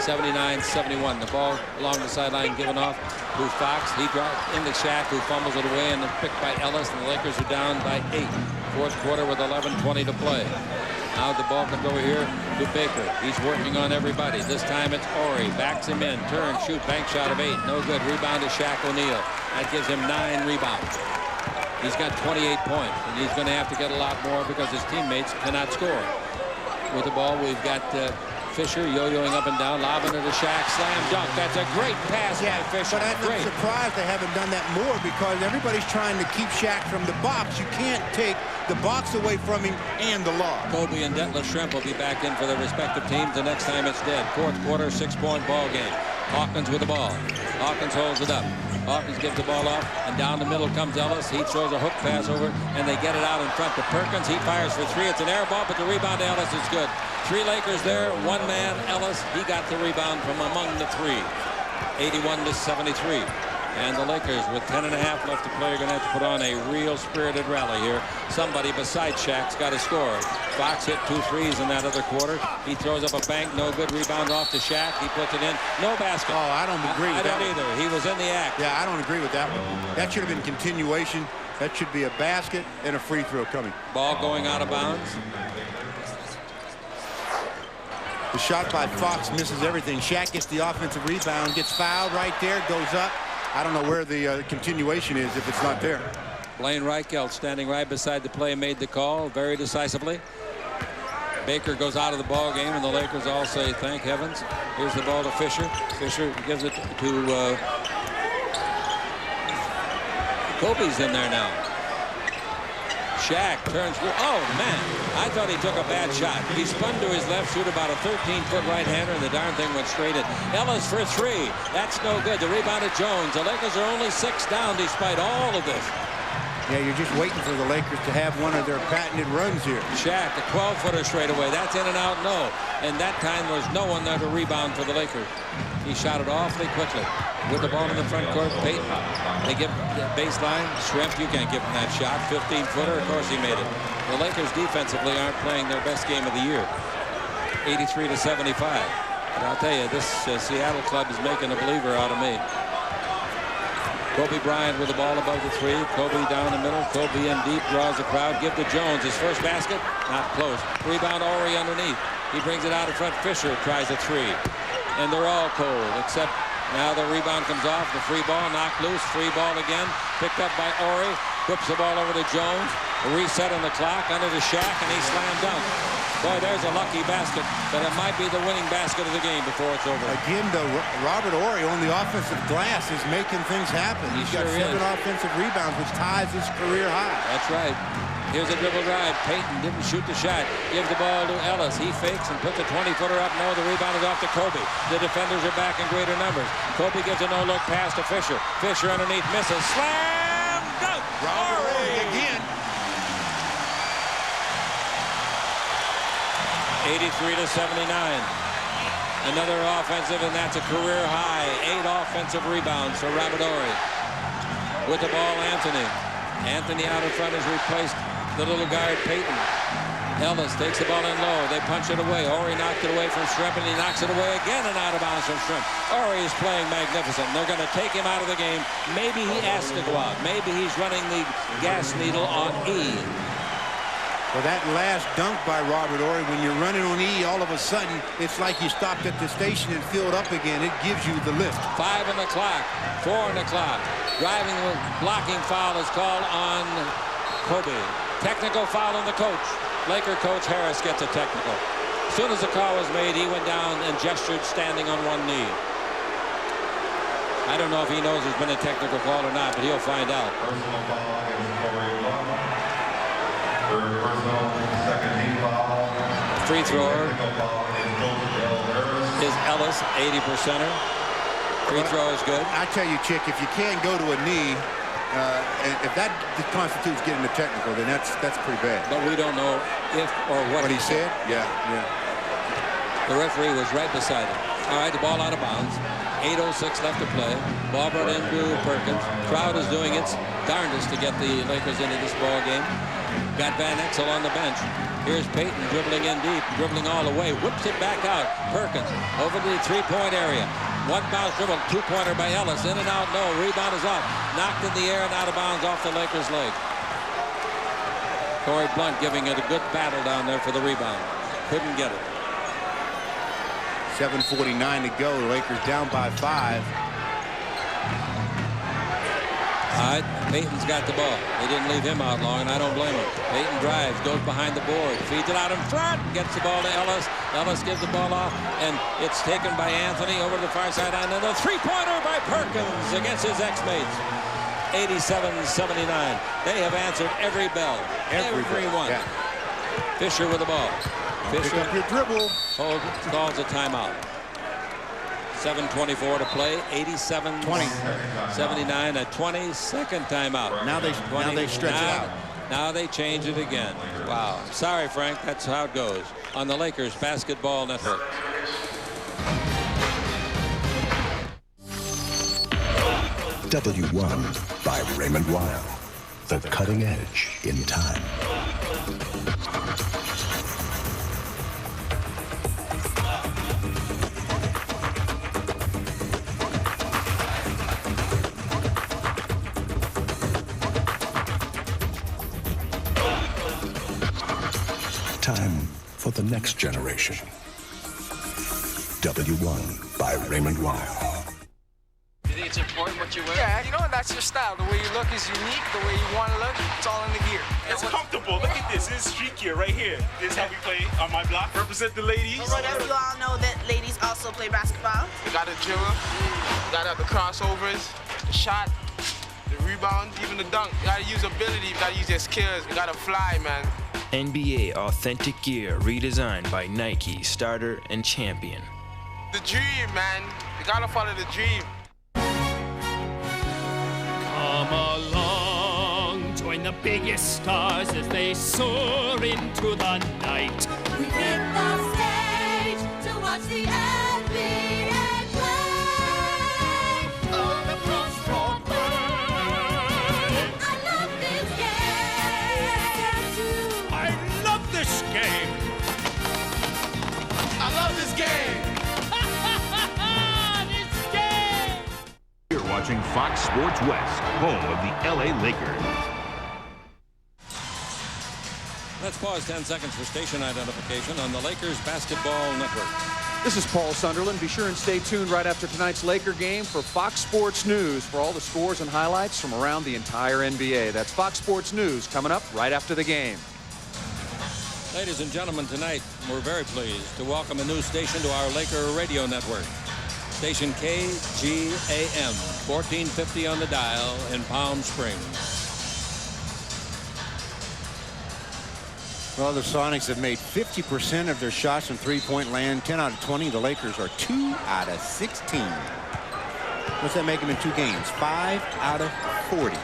79-71. The ball along the sideline given off to Fox. He drops into Shaq, who fumbles it away, and then picked by Ellis, and the Lakers are down by 8. Fourth quarter with 11:20 to play. Now the ball comes over here to Baker. He's working on everybody. This time it's Horry. Backs him in. Turn, shoot, bank shot of 8. No good. Rebound to Shaq O'Neal. That gives him 9 rebounds. He's got 28 points, and he's going to have to get a lot more because his teammates cannot score. With the ball, we've got Fisher yo-yoing up and down, lobbing it to Shaq, slam dunk. That's a great pass by Fisher. But I'm surprised they haven't done that more because everybody's trying to keep Shaq from the box. You can't take the box away from him and the lob. Kobe and Detlef Schrempf will be back in for their respective teams the next time it's dead. Fourth quarter, 6-point ball game. Hawkins with the ball. Hawkins holds it up. Hawkins gives the ball off, and down the middle comes Ellis. He throws a hook pass over, and they get it out in front to Perkins. He fires for 3. It's an air ball, but the rebound to Ellis is good. 3 Lakers there, 1 man, Ellis. He got the rebound from among the 3. 81-73. And the Lakers, with 10.5 left to play, are going to have to put on a real spirited rally here. Somebody besides Shaq's got to score. Fox hit 2 threes in that other quarter. He throws up a bank, no good. Rebound off to Shaq. He puts it in. No basket. Oh, I don't agree with that. I don't either. He was in the act. Yeah, I don't agree with that one. That should have been continuation. That should be a basket and a free throw coming. Ball going out of bounds. The shot by Fox misses everything. Shaq gets the offensive rebound, gets fouled right there, goes up. I don't know where the continuation is if it's not there. Blaine Reichelt standing right beside the play made the call very decisively. Baker goes out of the ball game, and the Lakers all say thank heavens. Here's the ball to Fisher. Fisher gives it to Kobe's in there now. Shaq turns through. Oh, man. I thought he took a bad shot. He spun to his left, shoot about a 13-foot right-hander, and the darn thing went straight in. Ellis for 3. That's no good. The rebound to Jones. The Lakers are only 6 down despite all of this. Yeah, you're just waiting for the Lakers to have one of their patented runs here. Shaq, a 12-footer straight away. That's in and out, no. And that time there was no one there to rebound for the Lakers. He shot it awfully quickly. With the ball in the front court, Payton. They give the baseline. Schrempf, you can't give him that shot. 15-footer, of course he made it. The Lakers defensively aren't playing their best game of the year. 83-75. But I'll tell you, this Seattle club is making a believer out of me. Kobe Bryant with the ball above the 3. Kobe down the middle. Kobe in deep, draws the crowd. Give to Jones. His first basket, not close. Rebound Horry underneath. He brings it out in front. Fisher tries a 3. And they're all cold, except now the rebound comes off. The free ball knocked loose. Free ball again. Picked up by Horry. Whips the ball over to Jones. A reset on the clock under to Shaq, and he slam dunk. Boy, there's a lucky basket, but it might be the winning basket of the game before it's over. Again, Robert Horry on the offensive glass is making things happen. He's got 7 offensive rebounds, which ties his career high. That's right. Here's a dribble drive. Payton didn't shoot the shot. Gives the ball to Ellis. He fakes and puts a 20-footer up. No, the rebound is off to Kobe. The defenders are back in greater numbers. Kobe gives a no-look pass to Fisher. Fisher underneath misses. Slam dunk. Horry again. 83-79. Another offensive, and that's a career high. 8 offensive rebounds for Robert Horry. With the ball, Anthony. Anthony out in front has replaced the little guard, Payton. Ellis takes the ball in low. They punch it away. Horry knocked it away from Shrimp, and he knocks it away again and out of bounds from Shrimp. Horry is playing magnificent. They're going to take him out of the game. Maybe he has to go out. Maybe he's running the gas needle on E. Well, that last dunk by Robert Horry, when you're running on E, all of a sudden, it's like you stopped at the station and filled up again. It gives you the lift. 5 on the clock, 4 on the clock. Driving with blocking foul is called on Kobe. Technical foul on the coach. Laker coach Harris gets a technical. As soon as the call was made, he went down and gestured standing on one knee. I don't know if he knows there's been a technical call or not, but he'll find out. Free thrower is Ellis, 80%er. Free throw is good. I tell you, Chick, if you can't go to a knee, if that constitutes getting a technical, then that's pretty bad. But we don't know if or what he said. Yeah. The referee was right beside him. All right, the ball out of bounds. 8:06 left to play. Ball brought into Perkins. Crowd is doing its darndest to get the Lakers into this ball game. Got Van Exel on the bench. Here's Payton dribbling in deep, dribbling all the way, whips it back out. Perkins over to the three-point area. One bounce dribble, two-pointer by Ellis. In and out, no. Rebound is up. Knocked in the air and out of bounds off the Lakers' leg. Corey Blunt giving it a good battle down there for the rebound. Couldn't get it. 7:49 to go. Lakers down by 5. All right, Payton's got the ball. They didn't leave him out long, and I don't blame him. Payton drives, goes behind the board, feeds it out in front, gets the ball to Ellis. Ellis gives the ball off, and it's taken by Anthony over to the far sideline. And a three-pointer by Perkins against his ex-mates. 87-79. They have answered every bell. Every one. Yeah. Fisher with the ball. Fisher pick up your dribble. Calls a timeout. 7:24 to play. 87-79. A 20-second timeout. Now they stretch it out. Now they change it again. Wow. Sorry, Frank. That's how it goes on the Lakers Basketball Network. W1 by Raymond Weil. The cutting edge in time. Time for the next generation. W1 by Raymond Weil. You think it's important what you wear? Yeah, you know, that's your style. The way you look is unique. The way you want to look, it's all in the gear. It's comfortable. Look at this. This is street gear right here. This is how we play on my block. Represent the ladies. So as you all know that ladies also play basketball. We got a dribble. We got to have the crossovers, the shot, the rebound, even the dunk. You got to use ability. You got to use your skills. You got to fly, man. NBA Authentic Gear, redesigned by Nike, Starter, and Champion. The dream, man. You gotta follow the dream. Come along, join the biggest stars as they soar into the night. We hit the stage to watch the NBA play. All across Broadway. I love this game. I love this game. I love this game. You're watching Fox Sports West, home of the LA Lakers. Let's pause 10 seconds for station identification on the Lakers Basketball Network. This is Paul Sunderland. Be sure and stay tuned right after tonight's Laker game for Fox Sports News for all the scores and highlights from around the entire NBA. That's Fox Sports News coming up right after the game. Ladies and gentlemen, tonight we're very pleased to welcome a new station to our Laker radio network. Station KGAM, 1450 on the dial in Palm Springs. Well, the Sonics have made 50% of their shots from three-point land, 10 out of 20. The Lakers are 2 out of 16. What's that make them in 2 games? 5 out of 40.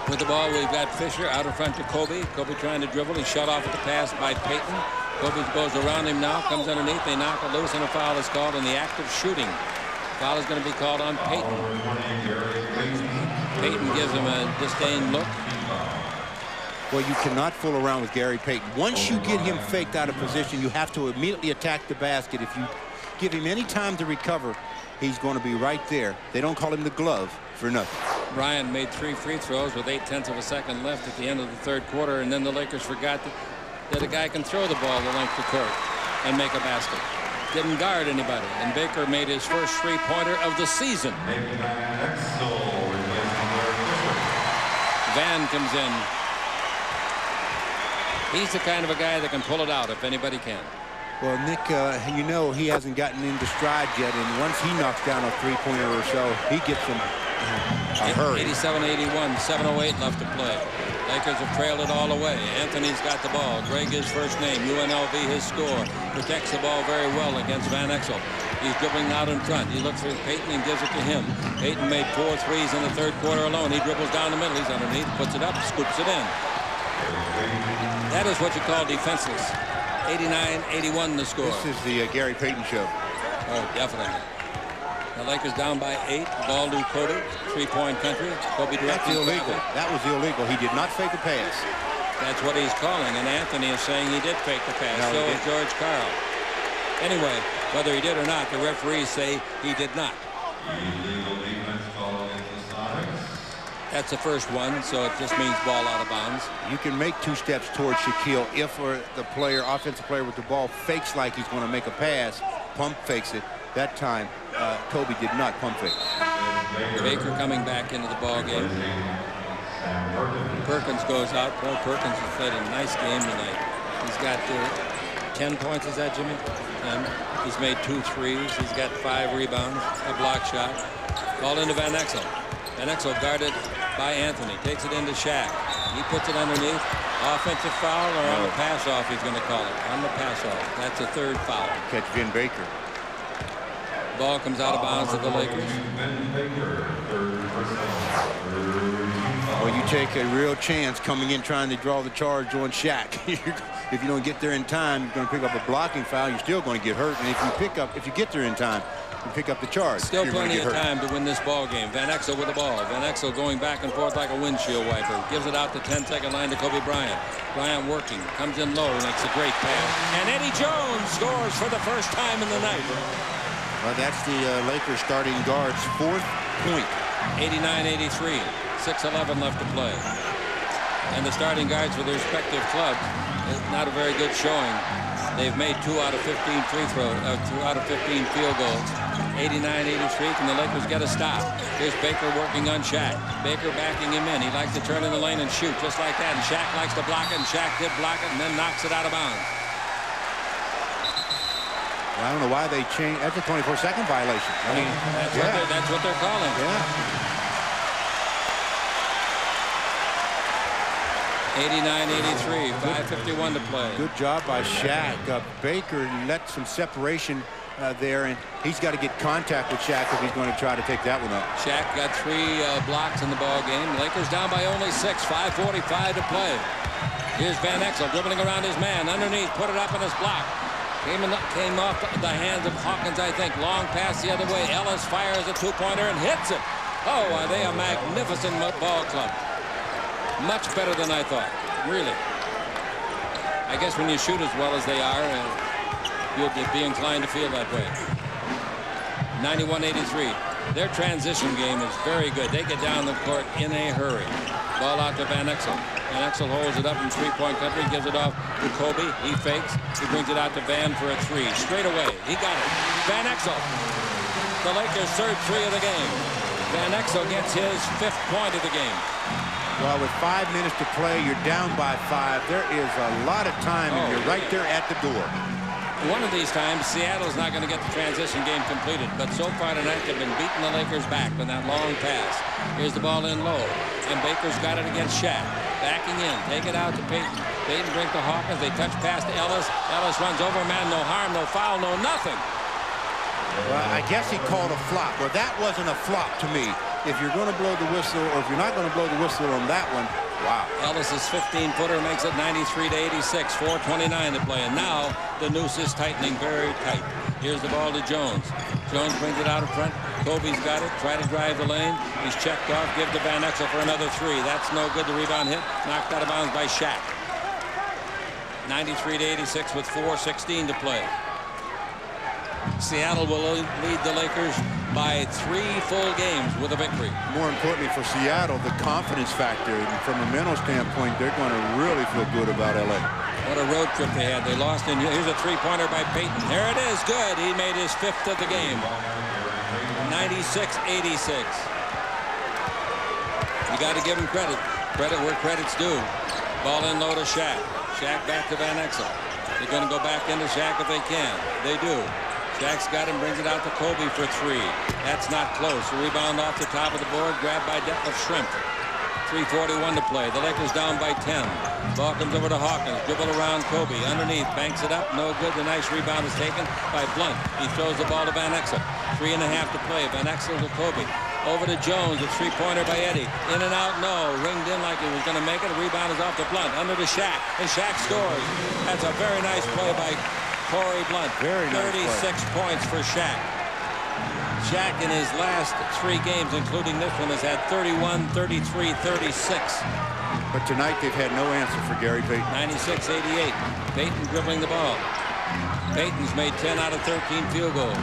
With the ball, we've got Fisher out in front to Kobe. Kobe trying to dribble. He's shut off at the pass by Payton. Kobe goes around him now, comes underneath. They knock it loose, and a foul is called in the act of shooting. Foul is going to be called on Payton. Payton gives him a disdained look. Well, you cannot fool around with Gary Payton. Once you get him faked out of position, you have to immediately attack the basket. If you give him any time to recover, he's going to be right there. They don't call him the glove for nothing. Bryant made 3 free throws with 0.8 of a second left at the end of the third quarter, and then the Lakers forgot that a guy can throw the ball the length of court and make a basket. Didn't guard anybody, and Baker made his first three-pointer of the season. Van comes in. He's the kind of a guy that can pull it out if anybody can. Well, Nick, you know he hasn't gotten into stride yet, and once he knocks down a three-pointer or so, he gets them a hurry. 87-81, 7:08 left to play. Lakers have trailed it all away. Anthony's got the ball. Greg, his first name. UNLV, his score. Protects the ball very well against Van Exel. He's dribbling out in front. He looks for Payton and gives it to him. Payton made 4 threes in the third quarter alone. He dribbles down the middle. He's underneath, puts it up, scoops it in. That is what you call defenseless. 89-81 the score. This is the Gary Payton show. Oh, definitely. The Lakers down by 8. Ball to Kobe. 3-point country. Kobe directly. That's illegal. That was illegal. He did not fake a pass. That's what he's calling, and Anthony is saying he did fake the pass. No, so is George Karl. Anyway, whether he did or not, the referees say he did not. That's the first one, so it just means ball out of bounds. You can make 2 steps towards Shaquille if the player, offensive player with the ball, fakes like he's going to make a pass, pump fakes it. That time, Kobe did not pump fake. Baker coming back into the ball game. Perkins goes out. Paul Perkins has played a nice game tonight. He's got 10 points, is that, Jimmy? And he's made 2 threes. He's got 5 rebounds, a block shot. Ball into Van Exel. Van Exel guarded by Anthony. Takes it into Shaq. He puts it underneath. Offensive foul or on the pass off, he's going to call it. On the pass off. That's a 3rd foul. Catch Vin Baker. Ball comes out of bounds to the Lakers. Well, you take a real chance coming in trying to draw the charge on Shaq. If you don't get there in time, you're going to pick up a blocking foul. You're still going to get hurt. And if you get there in time, you pick up the charge. Still plenty of time to win this ball game. Van Exel with the ball. Van Exel going back and forth like a windshield wiper. Gives it out the 10-second line to Kobe Bryant. Bryant working. Comes in low. Makes a great pass. And Eddie Jones scores for the first time in the night. Well, that's the Lakers starting guard's 4th point. 89-83. 6:11 left to play. And the starting guards for their respective clubs, not a very good showing. They've made 2 out of 15 free throws, 2 out of 15 field goals. 89-83. Can the Lakers get a stop? Here's Baker working on Shaq. Baker backing him in. He likes to turn in the lane and shoot just like that. And Shaq likes to block it, and Shaq did block it, and then knocks it out of bounds. I don't know why they changed. That's a 24-second violation. I mean, that's what they're calling. Yeah. 89-83, 5:51 to play. Good job by Shaq. Baker let some separation there, and he's got to get contact with Shaq if he's going to try to take that one up. Shaq got 3 blocks in the ball game. Lakers down by only 6, 5:45 to play. Here's Van Exel dribbling around his man. Underneath, put it up in his block. Came off the hands of Hawkins, I think. Long pass the other way. Ellis fires a 2-pointer and hits it. Oh, are they a magnificent ball club. Much better than I thought, really. I guess when you shoot as well as they are, you'll be inclined to feel that way. 91-83. Their transition game is very good. They get down the court in a hurry. Ball out to Van Exel. Van Exel holds it up in 3-point country, gives it off to Kobe. He fakes. He brings it out to Van for a 3. Straight away. He got it. Van Exel. The Lakers' 3rd 3 of the game. Van Exel gets his 5th point of the game. Well, with 5 minutes to play, you're down by 5. There is a lot of time, and you're right there at the door. One of these times, Seattle's not going to get the transition game completed. But so far tonight, they've been beating the Lakers back with that long pass. Here's the ball in low. And Baker's got it against Shaq. Backing in. Take it out to Payton. Payton brings to Hawkins. They touch past Ellis. Ellis runs over a man. No harm, no foul, no nothing. Well, I guess he called a flop. Well, that wasn't a flop to me. If you're going to blow the whistle, or if you're not going to blow the whistle on that one, wow. Ellis's 15-footer makes it 93-86, 4:29 to play. And now the noose is tightening very tight. Here's the ball to Jones. Jones brings it out in front. Kobe's got it. Try to drive the lane. He's checked off. Give to Van Exel for another three. That's no good. The rebound hit. Knocked out of bounds by Shaq. 93-86 with 4:16 to play. Seattle will lead the Lakers by 3 full games with a victory. More importantly for Seattle, the confidence factor. And from a mental standpoint, they're going to really feel good about L.A. What a road trip they had. They lost in. Here's a three-pointer by Payton. There it is. Good. He made his 5th of the game. 96-86. You got to give him credit. Credit where credit's due. Ball in low to Shaq. Shaq back to Van Exel. They're going to go back into Shaq if they can. They do. Shaq's got him, brings it out to Kobe for 3. That's not close. The rebound off the top of the board, grabbed by Shrimp. 3:41 to play. The Lakers down by 10. Ball comes over to Hawkins. Dribble around Kobe. Underneath. Banks it up. No good. The nice rebound is taken by Blunt. He throws the ball to Van Exel. 3.5 to play. Van Exel to Kobe. Over to Jones. A three-pointer by Eddie. In and out. No. Ringed in like he was going to make it. The rebound is off to Blunt. Under to Shaq. And Shaq scores. That's a very nice play by Horry Blunt. Very nice 36 points for Shaq. Shaq in his last 3 games, including this one, has had 31, 33, 36. But tonight they've had no answer for Gary Payton. 96-88. Payton dribbling the ball. Payton's made 10 out of 13 field goals,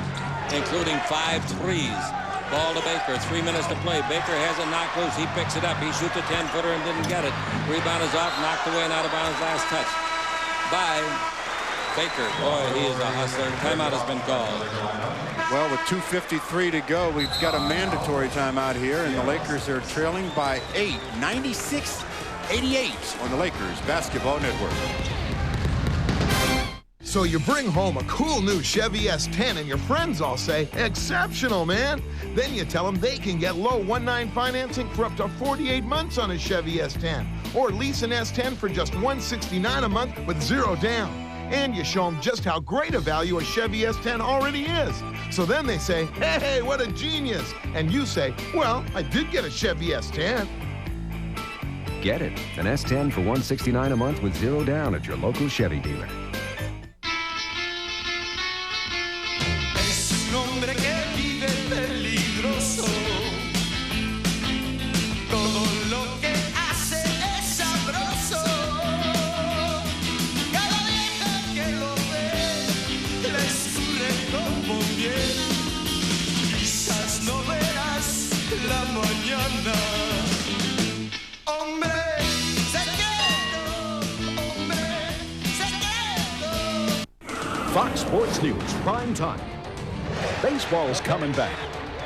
including 5 threes. Ball to Baker. 3 minutes to play. Baker has it knocked loose. He picks it up. He shoots a 10-footer and didn't get it. Rebound is off, knocked away and out of bounds. Last touch by Baker. Boy, he is a hustler. Timeout has been called. Well, with 2:53 to go, we've got a mandatory timeout here, and the Lakers are trailing by 8. 96-88 on the Lakers Basketball Network. So you bring home a cool new Chevy S10 and your friends all say, exceptional, man. Then you tell them they can get low 1.9 financing for up to 48 months on a Chevy S10. Or lease an S10 for just $169 a month with 0 down. And you show them just how great a value a Chevy S10 already is. So then they say, hey, what a genius. And you say, well, I did get a Chevy S10. Get it. An S10 for $169 a month with 0 down at your local Chevy dealer. Es un hombre que vive peligroso. Todo lo que hace es sabroso. Cada vieja que lo ve le escurre como miel. Quizás no verás la mañana. Hombre secreto, hombre secreto. Fox Sports News, prime time. Baseball's coming back.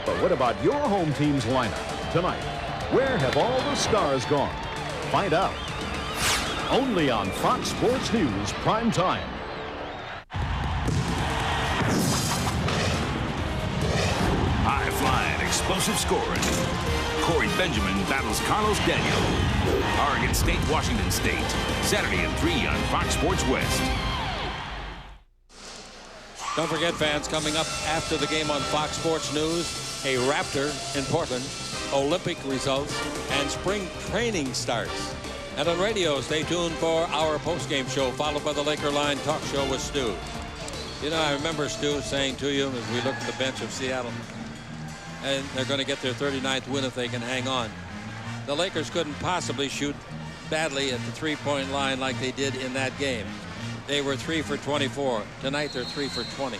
But what about your home team's lineup tonight? Where have all the stars gone? Find out. Only on Fox Sports News, prime time. High-flying, explosive scoring. Corey Benjamin battles Carlos Daniel. Oregon State, Washington State. Saturday at 3 on Fox Sports West. Don't forget, fans, coming up after the game on Fox Sports News, a Raptor in Portland, Olympic results, and spring training starts. And on radio, stay tuned for our post-game show, followed by the Laker Line talk show with Stu. You know, I remember Stu saying to you as we look at the bench of Seattle, and they're going to get their 39th win if they can hang on. The Lakers couldn't possibly shoot badly at the three-point line like they did in that game. They were 3 for 24. Tonight they're 3 for 20.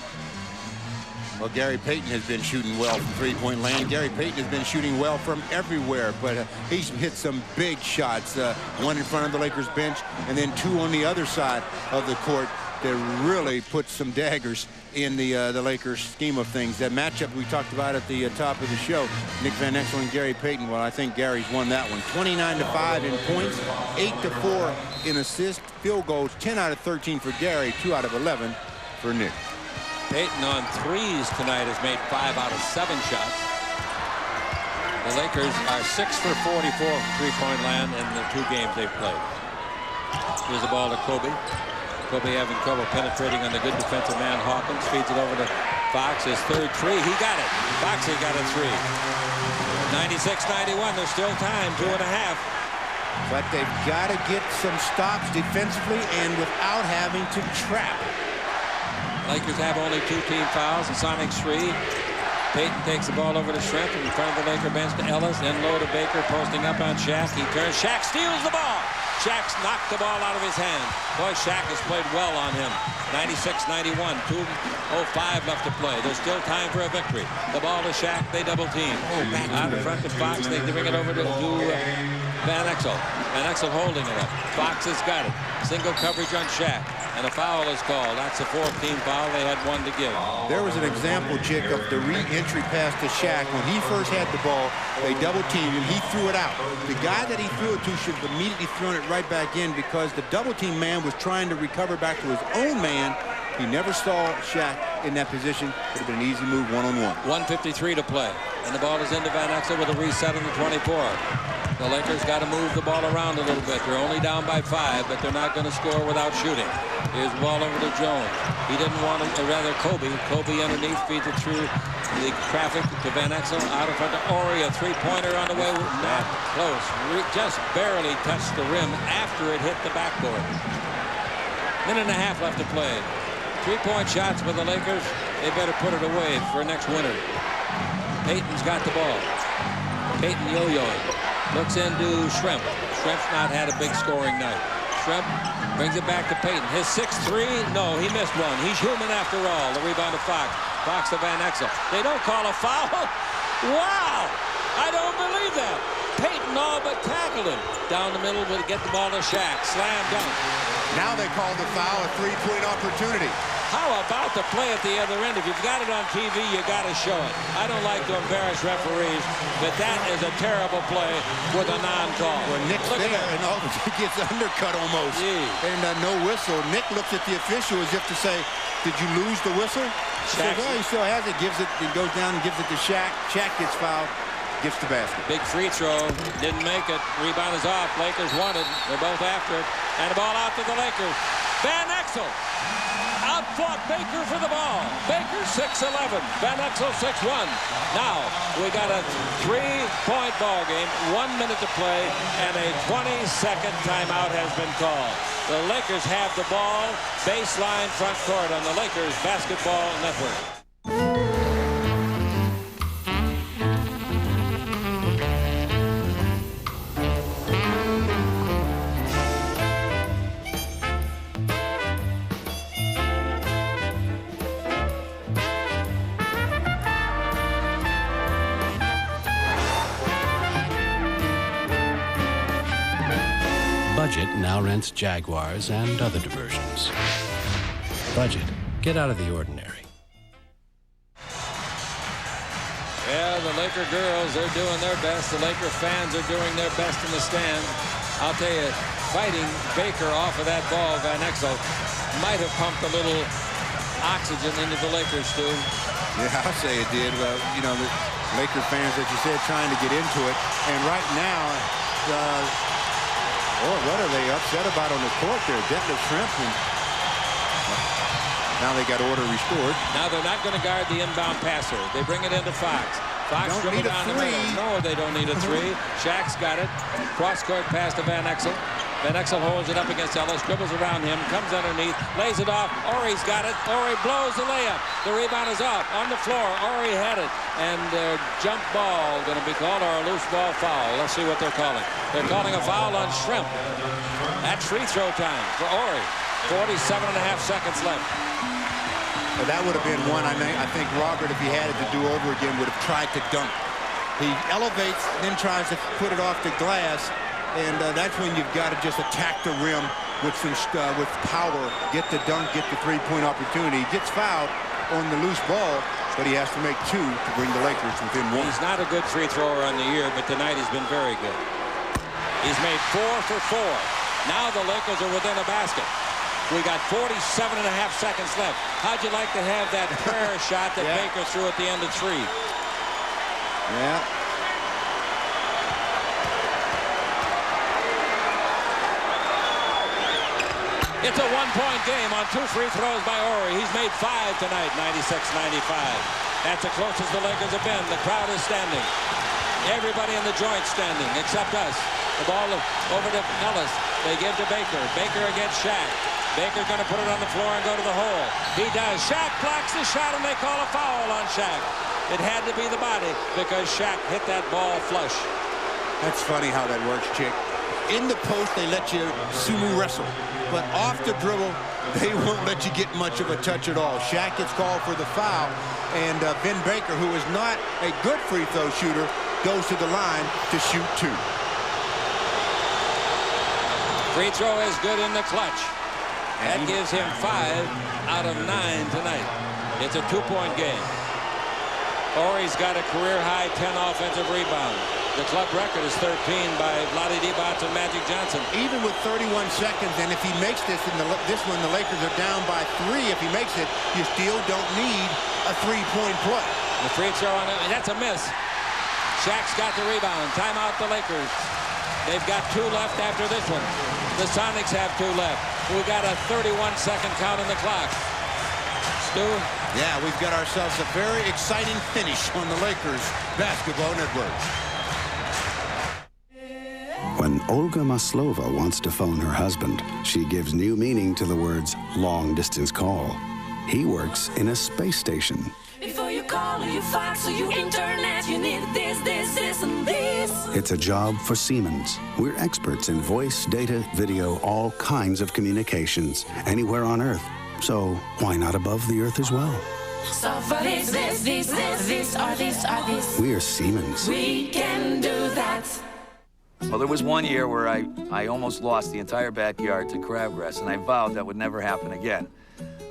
Well, Gary Payton has been shooting well from three-point land. Gary Payton has been shooting well from everywhere, but he's hit some big shots. One in front of the Lakers bench, and then 2 on the other side of the court that really put some daggers in the Lakers scheme of things. That matchup we talked about at the top of the show, Nick Van Exel and Gary Payton. Well, I think Gary's won that one. 29-5 in points, 8-4 in assists, field goals, 10 out of 13 for Gary, 2 out of 11 for Nick. Payton on threes tonight has made 5 out of 7 shots. The Lakers are 6 for 44 from three-point land in the 2 games they've played. Here's the ball to Kobe. Kobe having trouble penetrating on the good defensive man Hawkins. Feeds it over to Fox. His third three. He got it. Foxy got a three. 96-91. There's still time. 2.5. But they've got to get some stops defensively and without having to trap. Lakers have only 2 team fouls. The Sonics 3. Payton takes the ball over to Shrimp in front of the Laker bench to Ellis. Then low to Baker, posting up on Shaq. He turns. Shaq steals the ball. Shaq's knocked the ball out of his hand. Boy, Shaq has played well on him. 96-91. 2:05 left to play. There's still time for a victory. The ball to Shaq. They double team. Back out in front to Fox. They bring it over to Van Exel. Van Exel holding it up. Fox has got it. Single coverage on Shaq. And a foul is called. That's a 4th team foul. They had 1 to give. There was an example, Chick, of the re-entry pass to Shaq. When he first had the ball, they double-teamed him. He threw it out. The guy that he threw it to should have immediately thrown it right back in because the double-team man was trying to recover back to his own man. He never saw Shaq in that position. Would have been an easy move one-on-one. 1:53 to play. And the ball is into Van Exel with a reset on the 24. The Lakers got to move the ball around a little bit. They're only down by 5, but they're not going to score without shooting. Here's the ball over to Jones. He didn't want to, or rather Kobe. Kobe underneath feeds it through the traffic to Van Exel. Out in front to Horry. A 3-pointer on the way. Not close. Just barely touched the rim after it hit the backboard. 1.5 left to play. 3-point shots for the Lakers. They better put it away for next winter. Payton's got the ball. Payton yo-yoing. Looks into Shrimp. Shrimp's not had a big scoring night. Shrimp brings it back to Payton. His 6-3, no, he missed one. He's human after all. The rebound to Fox. Fox to Van Exel. They don't call a foul. Wow! I don't believe that. Payton all but tackled him. Down the middle, will get the ball to Shaq. Slam dunk. Now they call the foul a 3-point opportunity. How about the play at the other end? If you've got it on TV, you got to show it. I don't like to embarrass referees, but that is a terrible play with a non-call. Well, Nick's there, and he gets undercut almost. Yeah. And no whistle. Nick looks at the official as if to say, did you lose the whistle? Says, well, he still has it. Gives it. He goes down and gives it to Shaq. Shaq gets fouled. Gets the basket. Big free throw. Didn't make it. Rebound is off. Lakers want it. They're both after it. And the ball out to the Lakers. Van Exel outfought Baker for the ball. Baker 6'11". Van Exel 6'1". Now we got a 3-point ball game. 1 minute to play, and a 20-second timeout has been called. The Lakers have the ball. Baseline front court on the Lakers Basketball Network. Budget now rents Jaguars and other diversions. Budget, get out of the ordinary. Yeah, the Laker girls, they're doing their best. The Laker fans are doing their best in the stand. I'll tell you, fighting Baker off of that ball, Van Exel, might have pumped a little oxygen into the Lakers, too. Yeah, I'll say it did. You know, the Laker fans, as you said, trying to get into it. And right now, what are they upset about on the court there? Detlef Shrimp. Now they got order restored. Now they're not going to guard the inbound passer. They bring it into Fox. Fox dribble down the middle. No, they don't need a 3. Shaq's got it. Cross-court pass to Van Exel. Van Exel holds it up against Ellis, dribbles around him, comes underneath, lays it off. Horry's got it. Horry blows the layup. The rebound is off. On the floor, Horry had it. And jump ball going to be called, or a loose ball foul. Let's see what they're calling. They're calling a foul on Shrimp. That's free throw time for Horry. 47.5 seconds left. Well, that would have been one, I think Robert, if he had it to do over again, would have tried to dunk. He elevates, then tries to put it off the glass. And that's when you've got to just attack the rim with power, get the dunk, get the 3-point opportunity. He gets fouled on the loose ball, but he has to make 2 to bring the Lakers within 1. He's not a good free thrower on the year, but tonight he's been very good. He's made 4 for 4. Now the Lakers are within a basket. We got 47.5 seconds left. How'd you like to have that prayer shot that Baker threw at the end of 3? Yeah. It's a one-point game on 2 free throws by Horry. He's made 5 tonight, 96-95. That's the closest the Lakers have been. The crowd is standing. Everybody in the joint standing, except us. The ball over to Ellis. They give to Baker. Baker against Shaq. Baker's going to put it on the floor and go to the hole. He does. Shaq blocks the shot, and they call a foul on Shaq. It had to be the body because Shaq hit that ball flush. That's funny how that works, Chick. In the post, they let you sumo wrestle. But off the dribble, they won't let you get much of a touch at all. Shaq gets called for the foul, and Vin Baker, who is not a good free throw shooter, goes to the line to shoot 2. Free throw is good in the clutch. That gives him 5 out of 9 tonight. It's a 2-point game. Horry's got a career-high 10 offensive rebounds. The club record is 13 by Vlade Divac and Magic Johnson. Even with 31 seconds, and if he makes this, this one, the Lakers are down by 3. If he makes it, you still don't need a 3-point play. The free throw, that's a miss. Shaq's got the rebound. Timeout the Lakers. They've got 2 left after this one. The Sonics have 2 left. We've got a 31-second count on the clock. Stu? Yeah, we've got ourselves a very exciting finish on the Lakers Basketball Network. When Olga Maslova wants to phone her husband, she gives new meaning to the words long-distance call. He works in a space station. Before you call or you fax or you internet, you need this, and this. It's a job for Siemens. We're experts in voice, data, video, all kinds of communications, anywhere on Earth. So why not above the Earth as well? So for this, or this. We're Siemens. We can do that. Well, there was one year where I almost lost the entire backyard to crabgrass, and I vowed that would never happen again.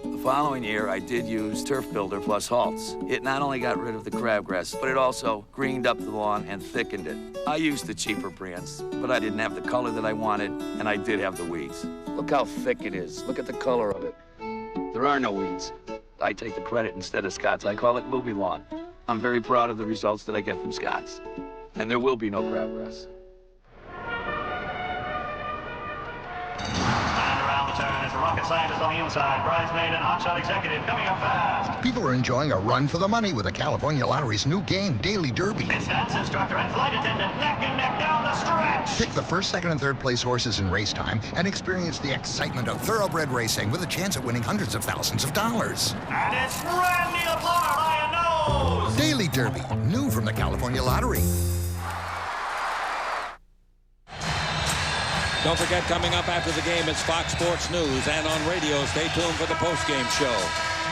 The following year, I did use Turf Builder plus Halts. It not only got rid of the crabgrass, but it also greened up the lawn and thickened it. I used the cheaper brands, but I didn't have the color that I wanted, and I did have the weeds. Look how thick it is. Look at the color of it. There are no weeds. I take the credit instead of Scott's. I call it movie lawn. I'm very proud of the results that I get from Scott's. And there will be no crabgrass. It's a rocket scientist on the inside. Bridesmaid and hotshot executive coming up fast. People are enjoying a run for the money with the California Lottery's new game, Daily Derby. It's dance instructor and flight attendant neck and neck down the stretch. Pick the first, second, and third place horses in race time and experience the excitement of thoroughbred racing with a chance of winning hundreds of thousands of dollars. And it's Randy Aplar by a nose. Daily Derby, new from the California Lottery. Don't forget, coming up after the game, it's Fox Sports News, and on radio, stay tuned for the postgame show.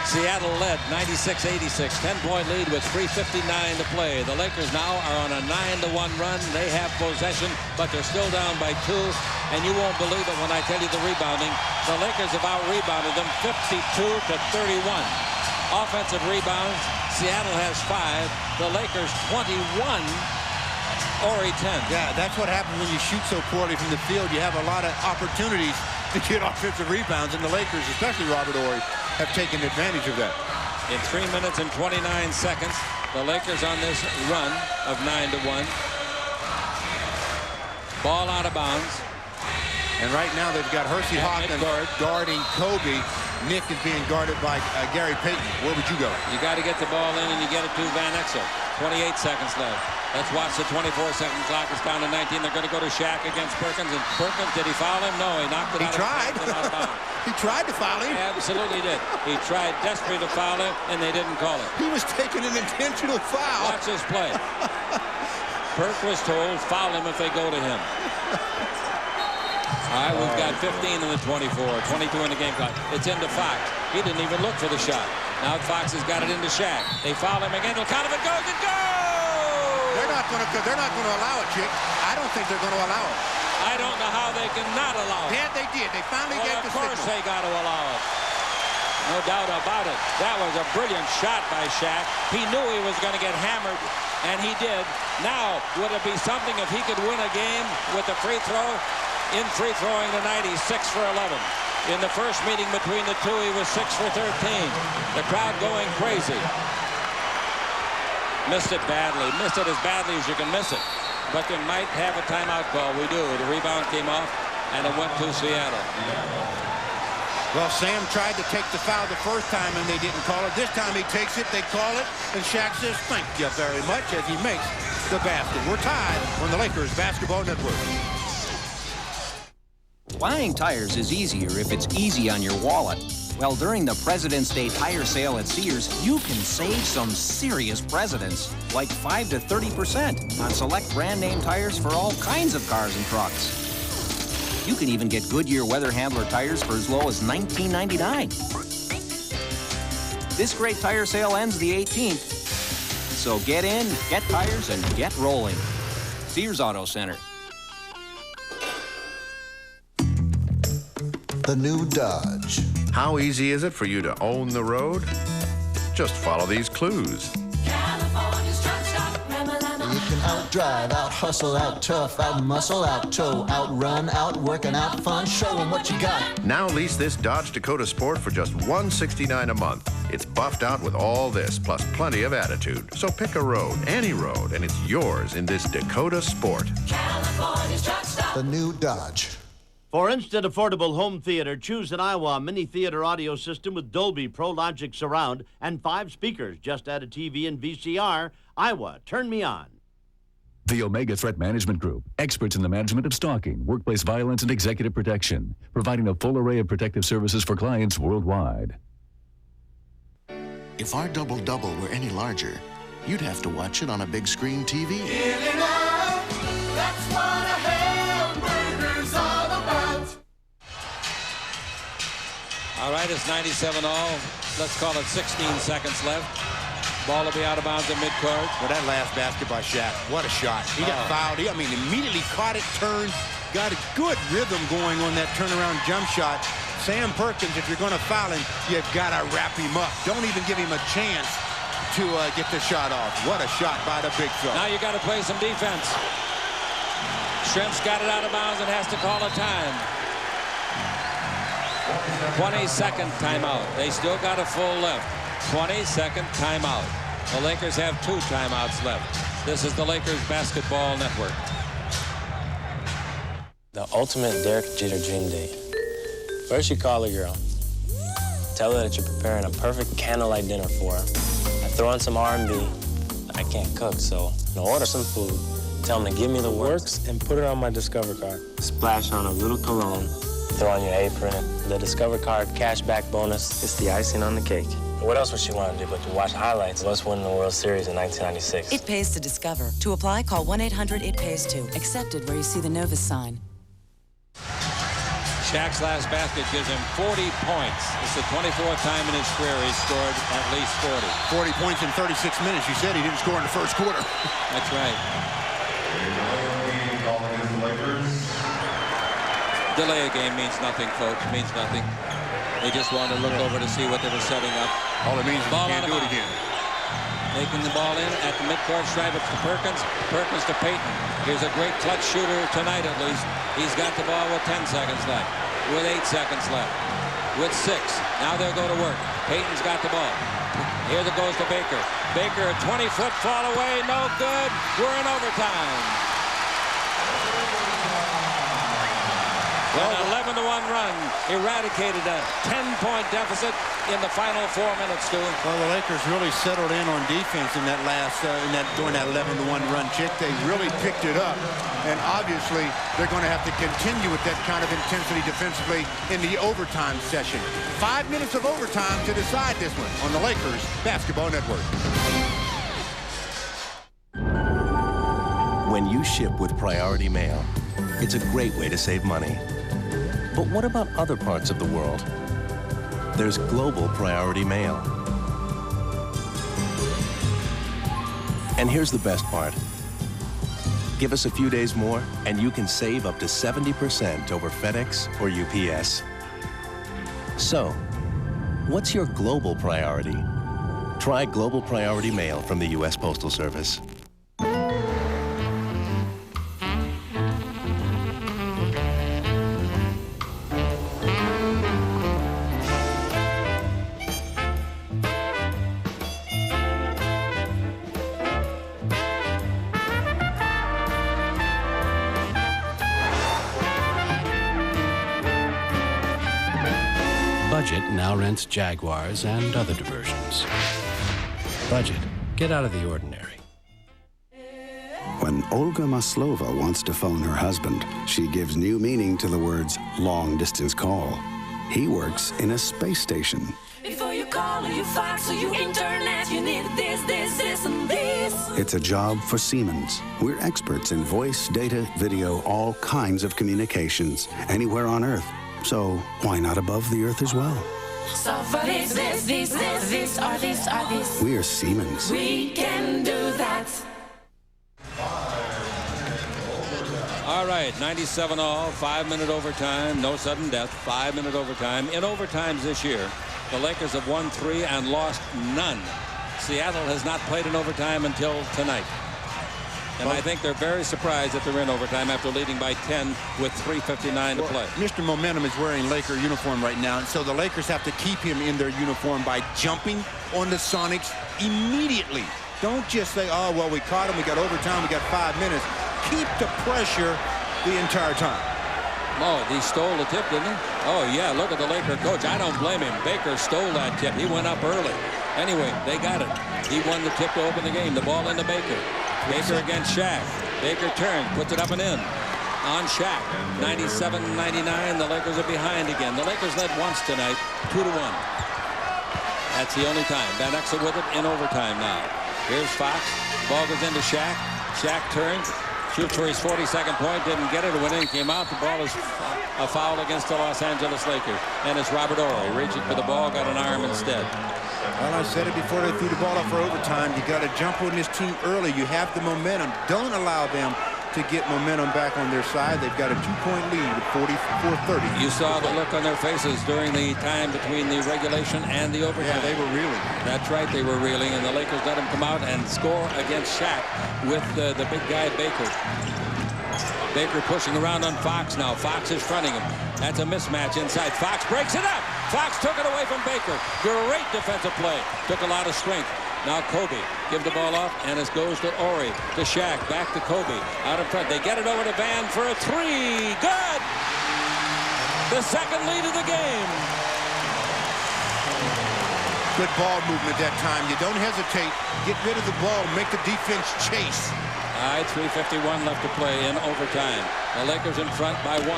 Seattle led 96-86, 10-point lead with 3:59 to play. The Lakers now are on a 9-1 run. They have possession, but they're still down by 2, and you won't believe it when I tell you the rebounding. The Lakers have out-rebounded them 52-31. Offensive rebounds, Seattle has 5, the Lakers 21. Horry 10. Yeah, that's what happens when you shoot so poorly from the field. You have a lot of opportunities to get offensive rebounds, and the Lakers, especially Robert Horry, have taken advantage of that. In 3 minutes and 29 seconds, the Lakers on this run of 9-1. Ball out of bounds. And right now they've got Hersey Hawkins guarding Kobe. Nick is being guarded by Gary Payton. Where would you go? You got to get the ball in, and you get it to Van Exel. 28 seconds left. Let's watch the 24-second clock. It's down to 19. They're going to go to Shaq against Perkins. And Perkins, did he foul him? No, he knocked it out. Of bounds. He tried to foul him. He absolutely did. He tried desperately to foul him, and they didn't call it. He was taking an intentional foul. Watch this play. Perk was told, foul him if they go to him. All right, we've got 15 in the 24, 22 in the game clock. It's into Fox. He didn't even look for the shot. Now Fox has got it into Shaq. They foul him again. Kind of it goes. It goes! They're not going to allow it, Chick. I don't think they're going to allow it. I don't know how they can not allow it. Yeah, they did. They finally gave the signal. Of course they got to allow it. No doubt about it. That was a brilliant shot by Shaq. He knew he was going to get hammered, and he did. Now, would it be something if he could win a game with the free throw? In free throwing tonight, he's 6 for 11. In the first meeting between the two, he was 6 for 13. The crowd going crazy. Missed it badly. Missed it as badly as you can miss it. But they might have a timeout call. We do. The rebound came off, and it went to Seattle. Well, Sam tried to take the foul the first time, and they didn't call it. This time he takes it, they call it, and Shaq says, thank you very much, as he makes the basket. We're tied on the Lakers Basketball Network. Buying tires is easier if it's easy on your wallet. Well, during the President's Day tire sale at Sears, you can save some serious presidents, like 5 to 30% on select brand name tires for all kinds of cars and trucks. You can even get Goodyear Weather Handler tires for as low as $19.99. This great tire sale ends the 18th. So get in, get tires, and get rolling. Sears Auto Center. The new Dodge. How easy is it for you to own the road? Just follow these clues. You can out-drive, out-hustle, out-tough, out-muscle, out-tow, out-run, out-work, and out-fun. Show them what you got. Now lease this Dodge Dakota Sport for just $169 a month. It's buffed out with all this, plus plenty of attitude. So pick a road, any road, and it's yours in this Dakota Sport. California's truck stop. The new Dodge. For instant affordable home theater, choose an Iowa mini theater audio system with Dolby Pro Logic Surround and 5 speakers. Just add a TV and VCR. Iowa, turn me on. The Omega Threat Management Group, experts in the management of stalking, workplace violence, and executive protection, providing a full array of protective services for clients worldwide. If our double-double were any larger, you'd have to watch it on a big screen TV. That's what a hamburger's all about. All right, it's 97-all. Let's call it 16 seconds left. Ball will be out of bounds at midcourt. Well, that last basket by Shaq, what a shot. He got fouled. I mean, immediately caught it, turned, got a good rhythm going on that turnaround jump shot. Sam Perkins, if you're going to foul him, you've got to wrap him up. Don't even give him a chance to get the shot off. What a shot by the big fella. Now you got to play some defense. Shrimp's got it out of bounds and has to call a time. 20-second timeout. They still got a full left. 20-second timeout. The Lakers have 2 timeouts left. This is the Lakers Basketball Network. The ultimate Derek Jeter dream day. First you call a girl. Tell her that you're preparing a perfect candlelight dinner for her. I throw in some R&B. I can't cook, so I'll order some food. Tell them to give me the works and put it on my Discover card. Splash on a little cologne. Throw on your apron. The Discover card cashback bonus is the icing on the cake. What else would she want to do but to watch highlights of us winning the World Series in 1996? It pays to Discover. To apply, call 1-800-IT-PAYS-2. Accepted where you see the Novus sign. Shaq's last basket gives him 40 points. It's the 24th time in his career he's scored at least 40. 40 points in 36 minutes. You said he didn't score in the first quarter. That's right. Delay a game means nothing, folks. Means nothing. They just wanted to look over to see what they were setting up. All it means is ball you can't do it again. Taking the ball in at the midcourt stripe. It's to Perkins. Perkins to Payton. Here's a great clutch shooter tonight, at least. He's got the ball with 10 seconds left. With 8 seconds left. With 6. Now they'll go to work. Payton's got the ball. Here it goes to Baker. Baker, a 20-foot fall away. No good. We're in overtime. An 11-1 run eradicated a 10-point deficit in the final 4 minutes, Stu. Well, the Lakers really settled in on defense in that last, during that 11-1 run, Chick. They really picked it up, and obviously they're going to have to continue with that kind of intensity defensively in the overtime session. 5 minutes of overtime to decide this one on the Lakers Basketball Network. When you ship with Priority Mail, it's a great way to save money. But what about other parts of the world? There's Global Priority Mail. And here's the best part. Give us a few days more, and you can save up to 70% over FedEx or UPS. So, what's your global priority? Try Global Priority Mail from the U.S. Postal Service. Budget now rents Jaguars and other diversions. Budget, get out of the ordinary. When Olga Maslova wants to phone her husband, she gives new meaning to the words long-distance call. He works in a space station. Before you call or you fax or you internet, you need this, and this. It's a job for Siemens. We're experts in voice, data, video, all kinds of communications, anywhere on Earth. So why not above the Earth as well? So for this, or this. We're Siemens. We can do that. All right, 97 all, 5-minute overtime, no sudden death, 5-minute overtime. In overtimes this year, the Lakers have won 3 and lost none. Seattle has not played in overtime until tonight. And I think they're very surprised that they're in overtime after leading by 10 with 3:59 to play. Mr. Momentum is wearing Laker uniform right now, and so the Lakers have to keep him in their uniform by jumping on the Sonics immediately. Don't just say, oh, well, we caught him, we got overtime, we got 5 minutes. Keep the pressure the entire time. Oh, he stole the tip, didn't he? Oh, yeah, look at the Laker coach. I don't blame him. Baker stole that tip. He went up early. Anyway, they got it. He won the tip to open the game. The ball into Baker. Baker against Shaq. Baker turns, puts it up and in. On Shaq. 97-99. The Lakers are behind again. The Lakers led once tonight, 2-1. That's the only time. Van Exel with it in overtime now. Here's Fox. Ball goes into Shaq. Shaq turns. Shoots for his 42nd point. Didn't get it. It went in. Came out. The ball is a foul against the Los Angeles Lakers. And it's Robert Horry reaching for the ball. Got an arm instead. Well, I said it before they threw the ball up for overtime. You got to jump on this team early. You have the momentum. Don't allow them to get momentum back on their side. They've got a 2-point lead at 44-30. You saw the look on their faces during the time between the regulation and the overtime. Yeah, they were reeling. That's right, they were reeling, and the Lakers let him come out and score against Shaq with the big guy Baker. Baker pushing around on Fox now. Fox is fronting him. That's a mismatch inside. Fox breaks it up. Fox took it away from Baker. Great defensive play. Took a lot of strength. Now Kobe, give the ball off, and it goes to Horry, to Shaq, back to Kobe, out in front. They get it over to Van for a 3. Good! The second lead of the game. Good ball movement that time. You don't hesitate. Get rid of the ball. Make the defense chase. All right, 3:51 left to play in overtime. The Lakers in front by 1.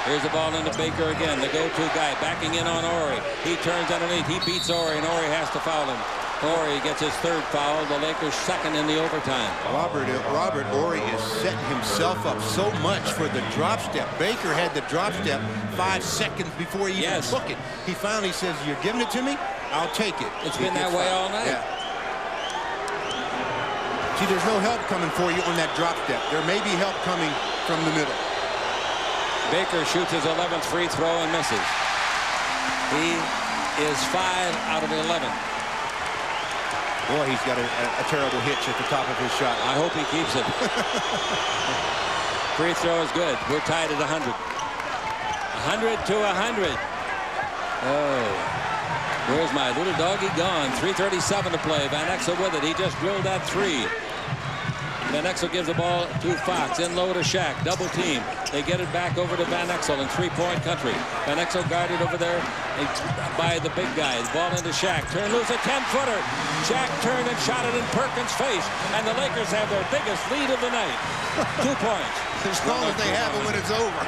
Here's the ball into Baker again, the go-to guy, backing in on Horry. He turns underneath. He beats Horry, and Horry has to foul him. Horry gets his 3rd foul. The Lakers second in the overtime. Robert Horry is setting himself up so much for the drop step. Baker had the drop step 5 seconds before he even took it. He finally says, you're giving it to me? I'll take it. It's been that way all night. Yeah. See, there's no help coming for you on that drop step. There may be help coming from the middle. Baker shoots his 11th free throw and misses. He is 5 out of 11. Boy, he's got a terrible hitch at the top of his shot. I hope he keeps it. Free throw is good. We're tied at 100. 100 to 100. Oh. Where's my little doggy gone? 3:37 to play. Van Exel with it. He just drilled that 3. Van Exel gives the ball to Fox. In low to Shaq. Double team. They get it back over to Van Exel in 3-point country. Van Exel guarded over there by the big guys. Ball into Shaq. Turn loose a 10-footer. Shaq turned and shot it in Perkins' face. And the Lakers have their biggest lead of the night. 2 points. As long as they have it when it's over.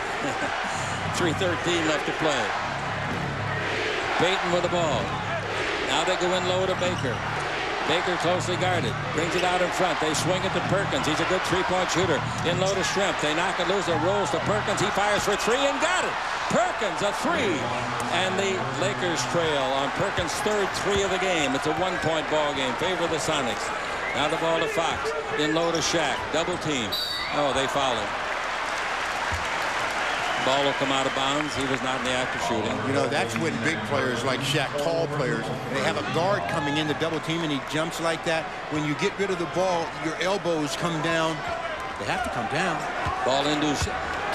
3:13 left to play. Payton with the ball. Now they go in low to Baker. Baker closely guarded. Brings it out in front. They swing it to Perkins. He's a good 3-point shooter. In low to Shrimp. They knock it loose. It rolls to Perkins. He fires for 3 and got it. Perkins, a 3. And the Lakers trail on Perkins' 3rd 3 of the game. It's a 1-point ball game. Favor of the Sonics. Now the ball to Fox. In low to Shaq. Double team. Oh, they foul him. Ball will come out of bounds. He was not in the act of shooting. You know, that's when big players like Shaq, tall players, they have a guard coming in the double team and he jumps like that. When you get rid of the ball, your elbows come down. They have to come down. Ball into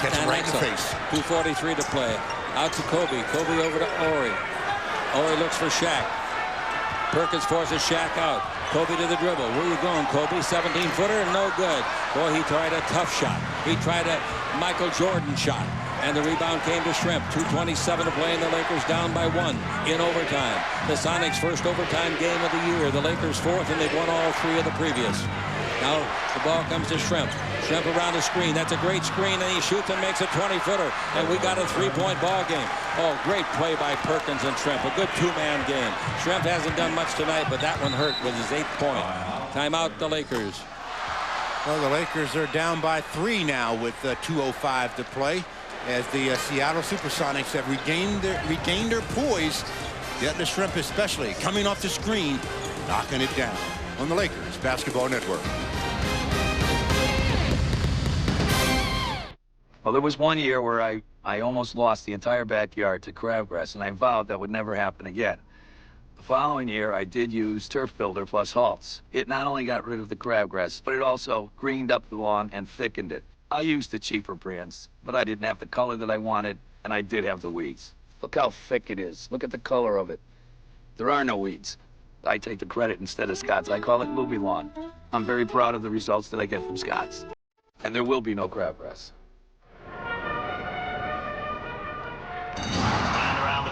catch him right in the face. 2:43 to play. Out to Kobe. Kobe over to Horry. Horry looks for Shaq. Perkins forces Shaq out. Kobe to the dribble. Where you going, Kobe? 17-footer, no good. Boy, he tried a tough shot. He tried a Michael Jordan shot. And the rebound came to Shrimp. 2:27 to play, and the Lakers down by 1 in overtime. The Sonics' first overtime game of the year. The Lakers fourth, and they've won all 3 of the previous. Now the ball comes to Shrimp. Shrimp around the screen. That's a great screen, and he shoots and makes a 20-footer. And we got a 3-point ball game. Oh, great play by Perkins and Shrimp. A good 2-man game. Shrimp hasn't done much tonight, but that one hurt with his 8th point. Timeout, the Lakers. Well, the Lakers are down by 3 now with 2:05 to play, as the Seattle Supersonics have regained their poise. Yet the Shrimp especially coming off the screen, knocking it down on the Lakers Basketball Network. Well, there was one year where I almost lost the entire backyard to crabgrass, and I vowed that would never happen again. The following year, I did use turf builder plus halts. It not only got rid of the crabgrass, but it also greened up the lawn and thickened it. I used the cheaper brands, but I didn't have the color that I wanted, and I did have the weeds. Look how thick it is. Look at the color of it. There are no weeds. I take the credit instead of Scott's. I call it movie lawn. I'm very proud of the results that I get from Scott's. And there will be no crabgrass.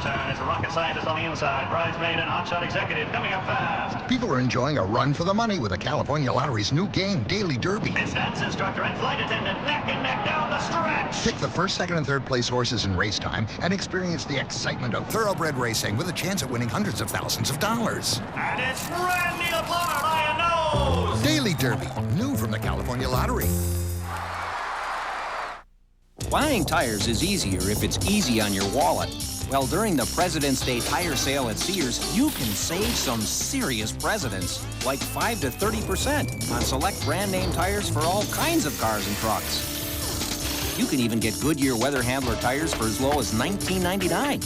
It's a rocket scientist on the inside. Bridesmaid and hotshot executive coming up fast. People are enjoying a run for the money with the California Lottery's new game, Daily Derby. It's dance instructor and flight attendant neck and neck down the stretch. Pick the first, second, and third place horses in race time and experience the excitement of thoroughbred racing with a chance at winning hundreds of thousands of dollars. And it's Randy the Plumber by a nose. Daily Derby, new from the California Lottery. Buying tires is easier if it's easy on your wallet. Well, during the President's Day tire sale at Sears, you can save some serious presidents, like 5 to 30% on select brand name tires for all kinds of cars and trucks. You can even get Goodyear Weather Handler tires for as low as $19.99.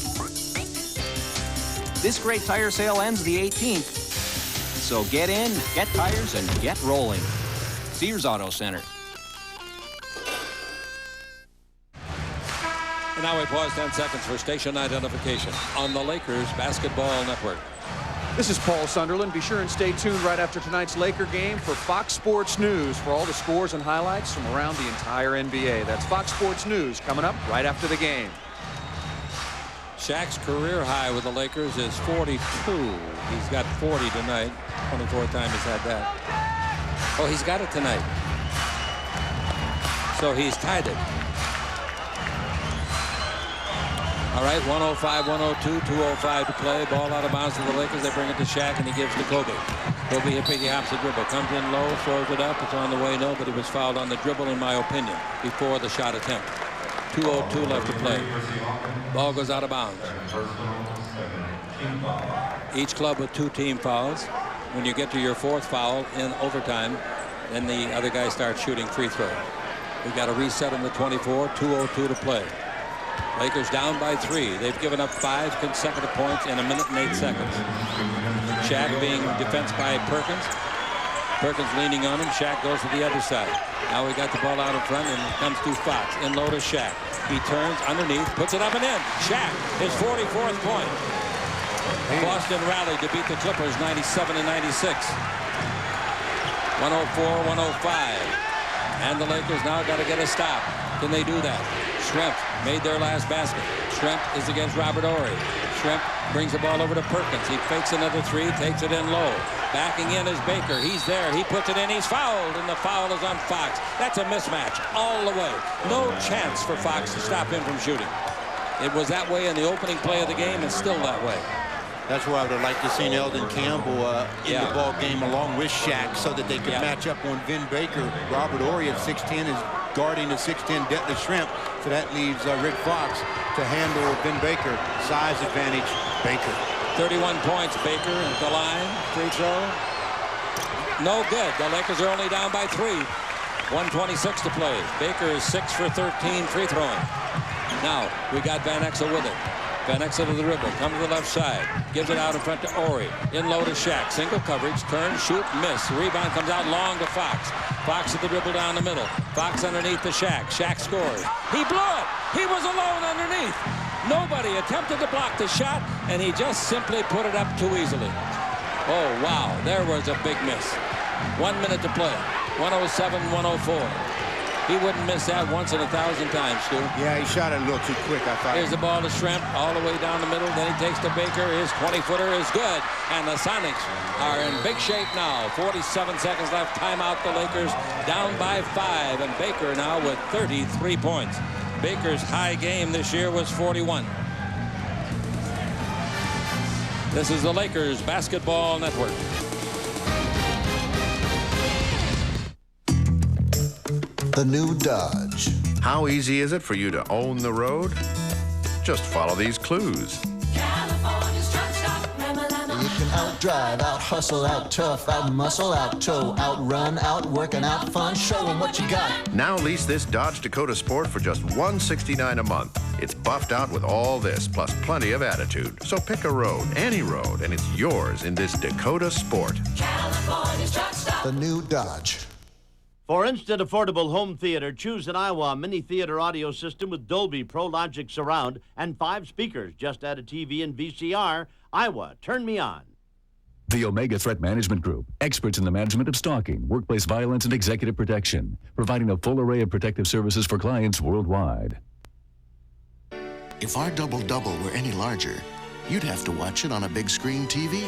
This great tire sale ends the 18th. So get in, get tires, and get rolling. Sears Auto Center. And now we pause 10 seconds for station identification on the Lakers Basketball Network. This is Paul Sunderland. Be sure and stay tuned right after tonight's Laker game for Fox Sports News for all the scores and highlights from around the entire NBA. That's Fox Sports News coming up right after the game. Shaq's career high with the Lakers is 42. He's got 40 tonight. 24th time he's had that. Oh, he's got it tonight. So he's tied it. All right, 105-102, 2:05 to play. Ball out of bounds to the Lakers. They bring it to Shaq, and he gives to Kobe. Kobe he hops the dribble. Comes in low, throws it up. It's on the way, no, but he was fouled on the dribble, in my opinion, before the shot attempt. 2:02 left to play. Ball goes out of bounds. Each club with 2 team fouls. When you get to your 4th foul in overtime, then the other guy starts shooting free throws. We got a reset in the 24, 2:02 to play. Lakers down by 3. They've given up 5 consecutive points in 1 minute and 8 seconds. Shaq being defensed by Perkins. Perkins leaning on him. Shaq goes to the other side. Now we got the ball out in front, and it comes to Fox. In low to Shaq. He turns underneath, puts it up and in. Shaq, his 44th point. Boston rallied to beat the Clippers 97-96. 104-105. And the Lakers now got to get a stop. Can they do that? Shrimp made their last basket. Shrimp is against Robert Horry. Shrimp brings the ball over to Perkins. He fakes another 3, takes it in low. Backing in is Baker. He's there. He puts it in. He's fouled, and the foul is on Fox. That's a mismatch all the way. No chance for Fox to stop him from shooting. It was that way in the opening play of the game, and still that way. That's why I would have liked to see Eldon Campbell in the ball game along with Shaq, so that they could match up on Vin Baker. Robert Horry at 6'10" is guarding the 6'10" Detlef Shrimp, so that leaves Rick Fox to handle Vin Baker. Size advantage, Baker. 31 points, Baker at the line. Free throw. No good. The Lakers are only down by 3. 1:26 to play. Baker is 6 for 13 free throwing. Now we got Van Exel with it. Van Exel to the dribble, comes to the left side, gives it out in front to Horry. In low to Shaq, single coverage, turn, shoot, miss. Rebound comes out long to Fox. Fox at the dribble down the middle. Fox underneath to Shaq. Shaq scores. He blew it. He was alone underneath. Nobody attempted to block the shot, and he just simply put it up too easily. Oh, wow, there was a big miss. 1 minute to play. 107-104. He wouldn't miss that once in 1,000 times, Stu. Yeah, he shot it a little too quick, I thought. Here's the ball to Shrimp all the way down the middle. Then he takes to Baker. His 20-footer is good. And the Sonics are in big shape now. 47 seconds left. Timeout the Lakers down by 5. And Baker now with 33 points. Baker's high game this year was 41. This is the Lakers Basketball Network. The new Dodge. How easy is it for you to own the road? Just follow these clues. You can outdrive, out-hustle, out-tough, out-muscle, out-tow, out-run, out-work, and out-fun. Show them what you got. Now lease this Dodge Dakota Sport for just $169 a month. It's buffed out with all this, plus plenty of attitude. So pick a road, any road, and it's yours in this Dakota Sport. California's truck stop. The new Dodge. For instant affordable home theater, choose an Iowa mini theater audio system with Dolby Pro Logic Surround and 5 speakers. Just add a TV and VCR. Iowa, turn me on. The Omega Threat Management Group, experts in the management of stalking, workplace violence, and executive protection, providing a full array of protective services for clients worldwide. If our double-double were any larger, you'd have to watch it on a big screen TV.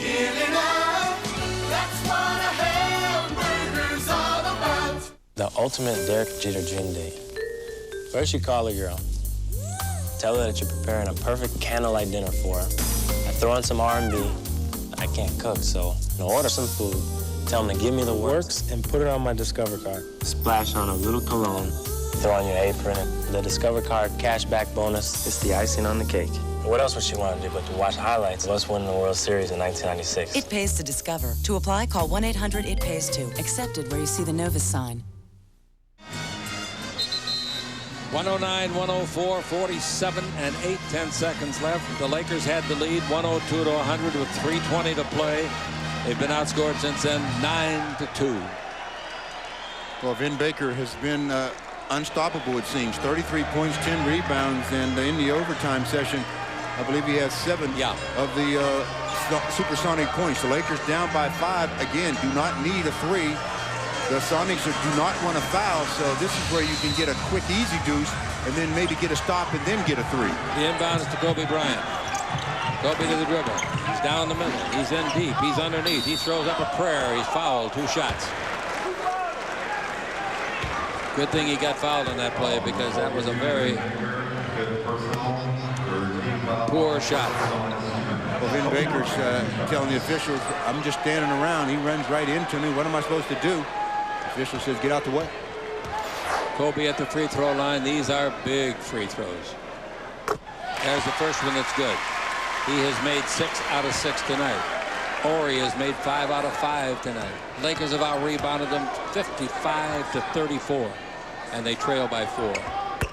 That's what a hamburger's all about. The ultimate Derek Jeter dream day. First you call a girl. Tell her that you're preparing a perfect candlelight dinner for her. I throw on some R&B. I can't cook, so I'll order some food. Tell them to give me the works and put it on my Discover card. Splash on a little cologne. Throw on your apron. The Discover card cashback bonus is the icing on the cake. What else would she want to do but to watch highlights of us winning the World Series in 1996? It pays to Discover. To apply, call 1-800-IT-PAYS-TO. Accepted where you see the Novus sign. 109-104, 47 and 8/10 seconds left. The Lakers had the lead 102-100 with 3:20 to play. They've been outscored since then 9-2. Well, Vin Baker has been unstoppable, it seems. 33 points, 10 rebounds, and in the overtime session, I believe he has 7 of the supersonic points. The Lakers down by 5. Again, do not need a 3. The Sonics do not want to foul, so this is where you can get a quick, easy deuce, and then maybe get a stop and then get a 3. The inbound is to Bryant. Kobe to the dribble. He's down the middle. He's in deep. He's underneath. He throws up a prayer. He's fouled. 2 shots. Good thing he got fouled on that play because that was a very poor shot. Well, Vin Baker's telling the officials, I'm just standing around. He runs right into me. What am I supposed to do? The official says, get out the way. Kobe at the free throw line. These are big free throws. There's the first one that's good. He has made 6 out of 6 tonight. Horry has made 5 out of 5 tonight. Lakers have out-rebounded them 55-34. And they trail by 4.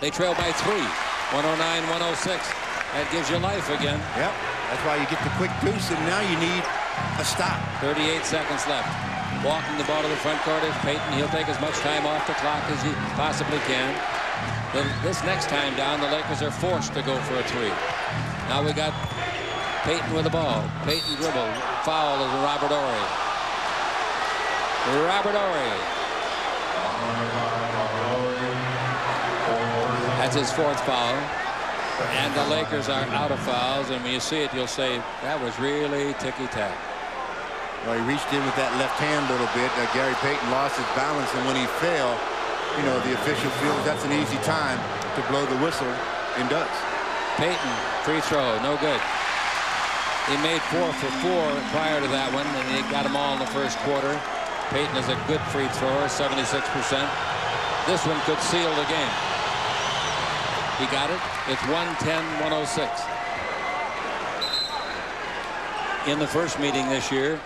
They trail by 3. 109-106. That gives you life again. Yep. That's why you get the quick deuce, and now you need a stop. 38 seconds left. Walking the ball to the front court is Payton. He'll take as much time off the clock as he possibly can. Then this next time down, the Lakers are forced to go for a 3. Now we got Payton with the ball. Payton dribble. Foul is Robert Horry. Robert Horry. That's his 4th foul. And the Lakers are out of fouls, and when you see it, you'll say, that was really ticky-tack. Well, he reached in with that left hand a little bit. Gary Payton lost his balance, and when he fell, you know, the official feels that's an easy time to blow the whistle, and does. Payton, free throw, no good. He made 4 for 4 prior to that one, and he got them all in the first quarter. Payton is a good free thrower, 76%. This one could seal the game. He got it. It's 110-106. In the first meeting this year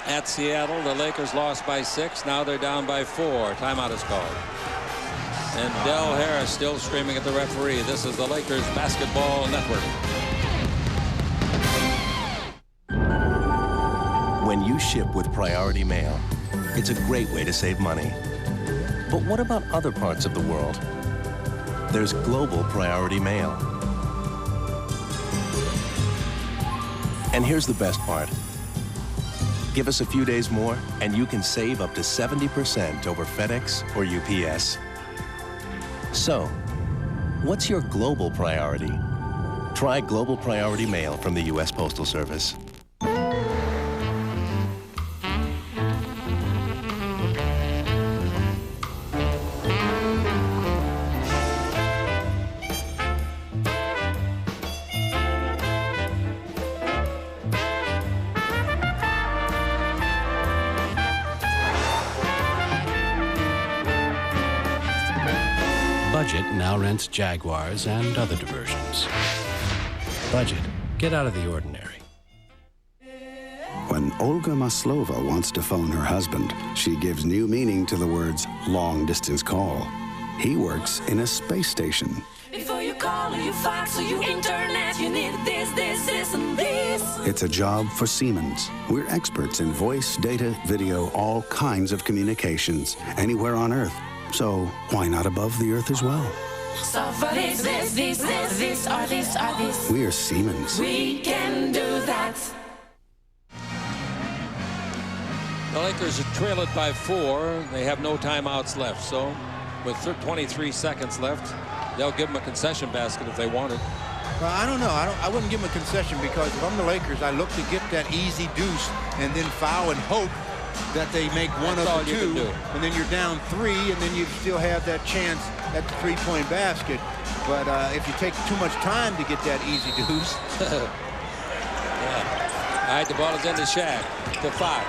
at Seattle, the Lakers lost by 6. Now they're down by 4. Timeout is called. And Del Harris still screaming at the referee. This is the Lakers Basketball Network. When you ship with Priority Mail, it's a great way to save money. But what about other parts of the world? There's Global Priority Mail. And here's the best part. Give us a few days more, and you can save up to 70% over FedEx or UPS. So, what's your global priority? Try Global Priority Mail from the U.S. Postal Service. Budget now rents Jaguars and other diversions. Budget, get out of the ordinary. When Olga Maslova wants to phone her husband, she gives new meaning to the words long-distance call. He works in a space station. Before you call or you fax or you internet, you need this, and this. It's a job for Siemens. We're experts in voice, data, video, all kinds of communications, anywhere on Earth. So why not above the Earth as well? So for this, or this. We're Siemens. We can do that. The Lakers trail it by 4. They have no timeouts left. So with 23 seconds left, they'll give them a concession basket if they want it. Well, I don't know. I wouldn't give them a concession because if I'm the Lakers, I look to get that easy deuce and then foul and hope that they make one of the two, and then you're down 3, and then you still have that chance at the three-point basket. But if you take too much time to get that easy deuce. Yeah. All right, the ball is into Shaq, to Fox.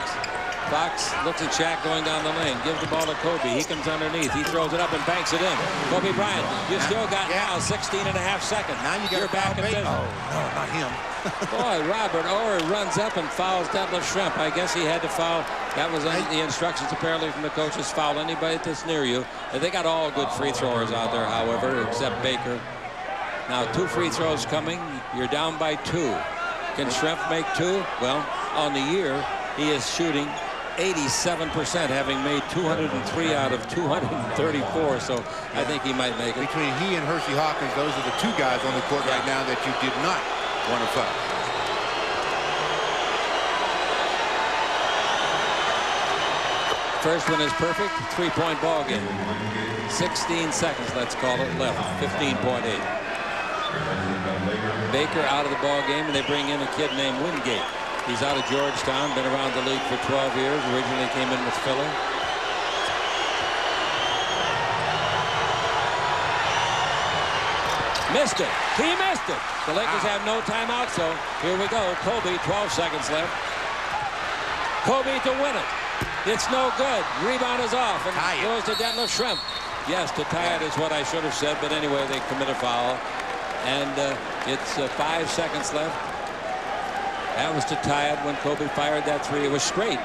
Fox looks at Shaq going down the lane, gives the ball to Kobe. He comes underneath. He throws it up and banks it in. Kobe Bryant, you still got now 16 and a half seconds. Now you're back in business. Oh, no, not him. Boy, Robert Horry runs up and fouls Detlef Schrempf. I guess he had to foul. That was the instructions apparently from the coaches. Foul anybody that's near you. They got all good free throwers out there, however, except Baker. Now 2 free throws coming. You're down by 2. Can Schrempf make 2? Well, on the year, he is shooting 87%, having made 203 out of 234. So I think he might make it. Between he and Hersey Hawkins, those are the 2 guys on the court right now that you did not want to foul. First one is perfect. 3-point ball game. 16 seconds, let's call it, left. 15.8. Baker out of the ball game, and they bring in a kid named Wingate. He's out of Georgetown, been around the league for 12 years. Originally came in with Philly. Missed it. He missed it. The Lakers have no timeout, so here we go. Kobe, 12 seconds left. Kobe to win it. It's no good. Rebound is off and goes to Detlef Schrempf. Yes, to tie it is what I should have said, but anyway, they commit a foul. And it's 5 seconds left. That was to tie it when Kobe fired that 3. It was straight,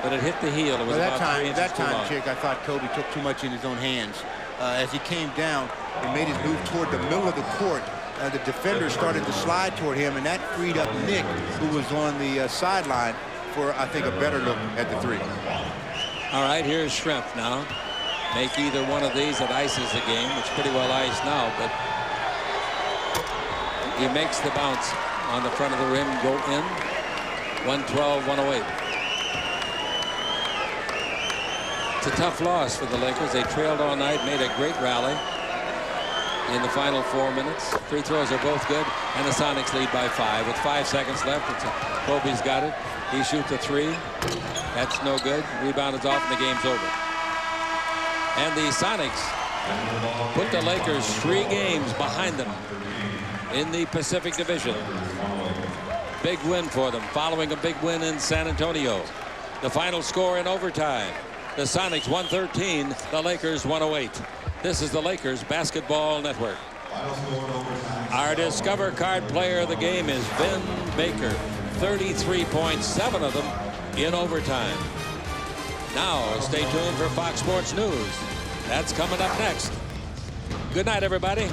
but it hit the heel. It was well, about 3 inches too long. Chick, I thought Kobe took too much in his own hands. As he came down and made his move toward the middle of the court, the defender started to slide toward him, and that freed up Nick, who was on the sideline, for, I think, a better look at the 3. All right, here's Schrempf now. Make either one of these that ices the game. It's pretty well iced now, but he makes the bounce on the front of the rim, go in. 112-108. It's a tough loss for the Lakers. They trailed all night, made a great rally in the final 4 minutes. Free throws are both good, and the Sonics lead by 5. With 5 seconds left, Kobe's got it. He shoots a 3. That's no good. Rebound is off, and the game's over. And the Sonics put the Lakers 3 games behind them in the Pacific Division. Big win for them, following a big win in San Antonio. The final score in overtime. The Sonics 113, the Lakers 108. This is the Lakers Basketball Network. Our Discover Card player of the game is Vin Baker. 33 points, 7 of them in overtime. Now, stay tuned for Fox Sports News. That's coming up next. Good night, everybody.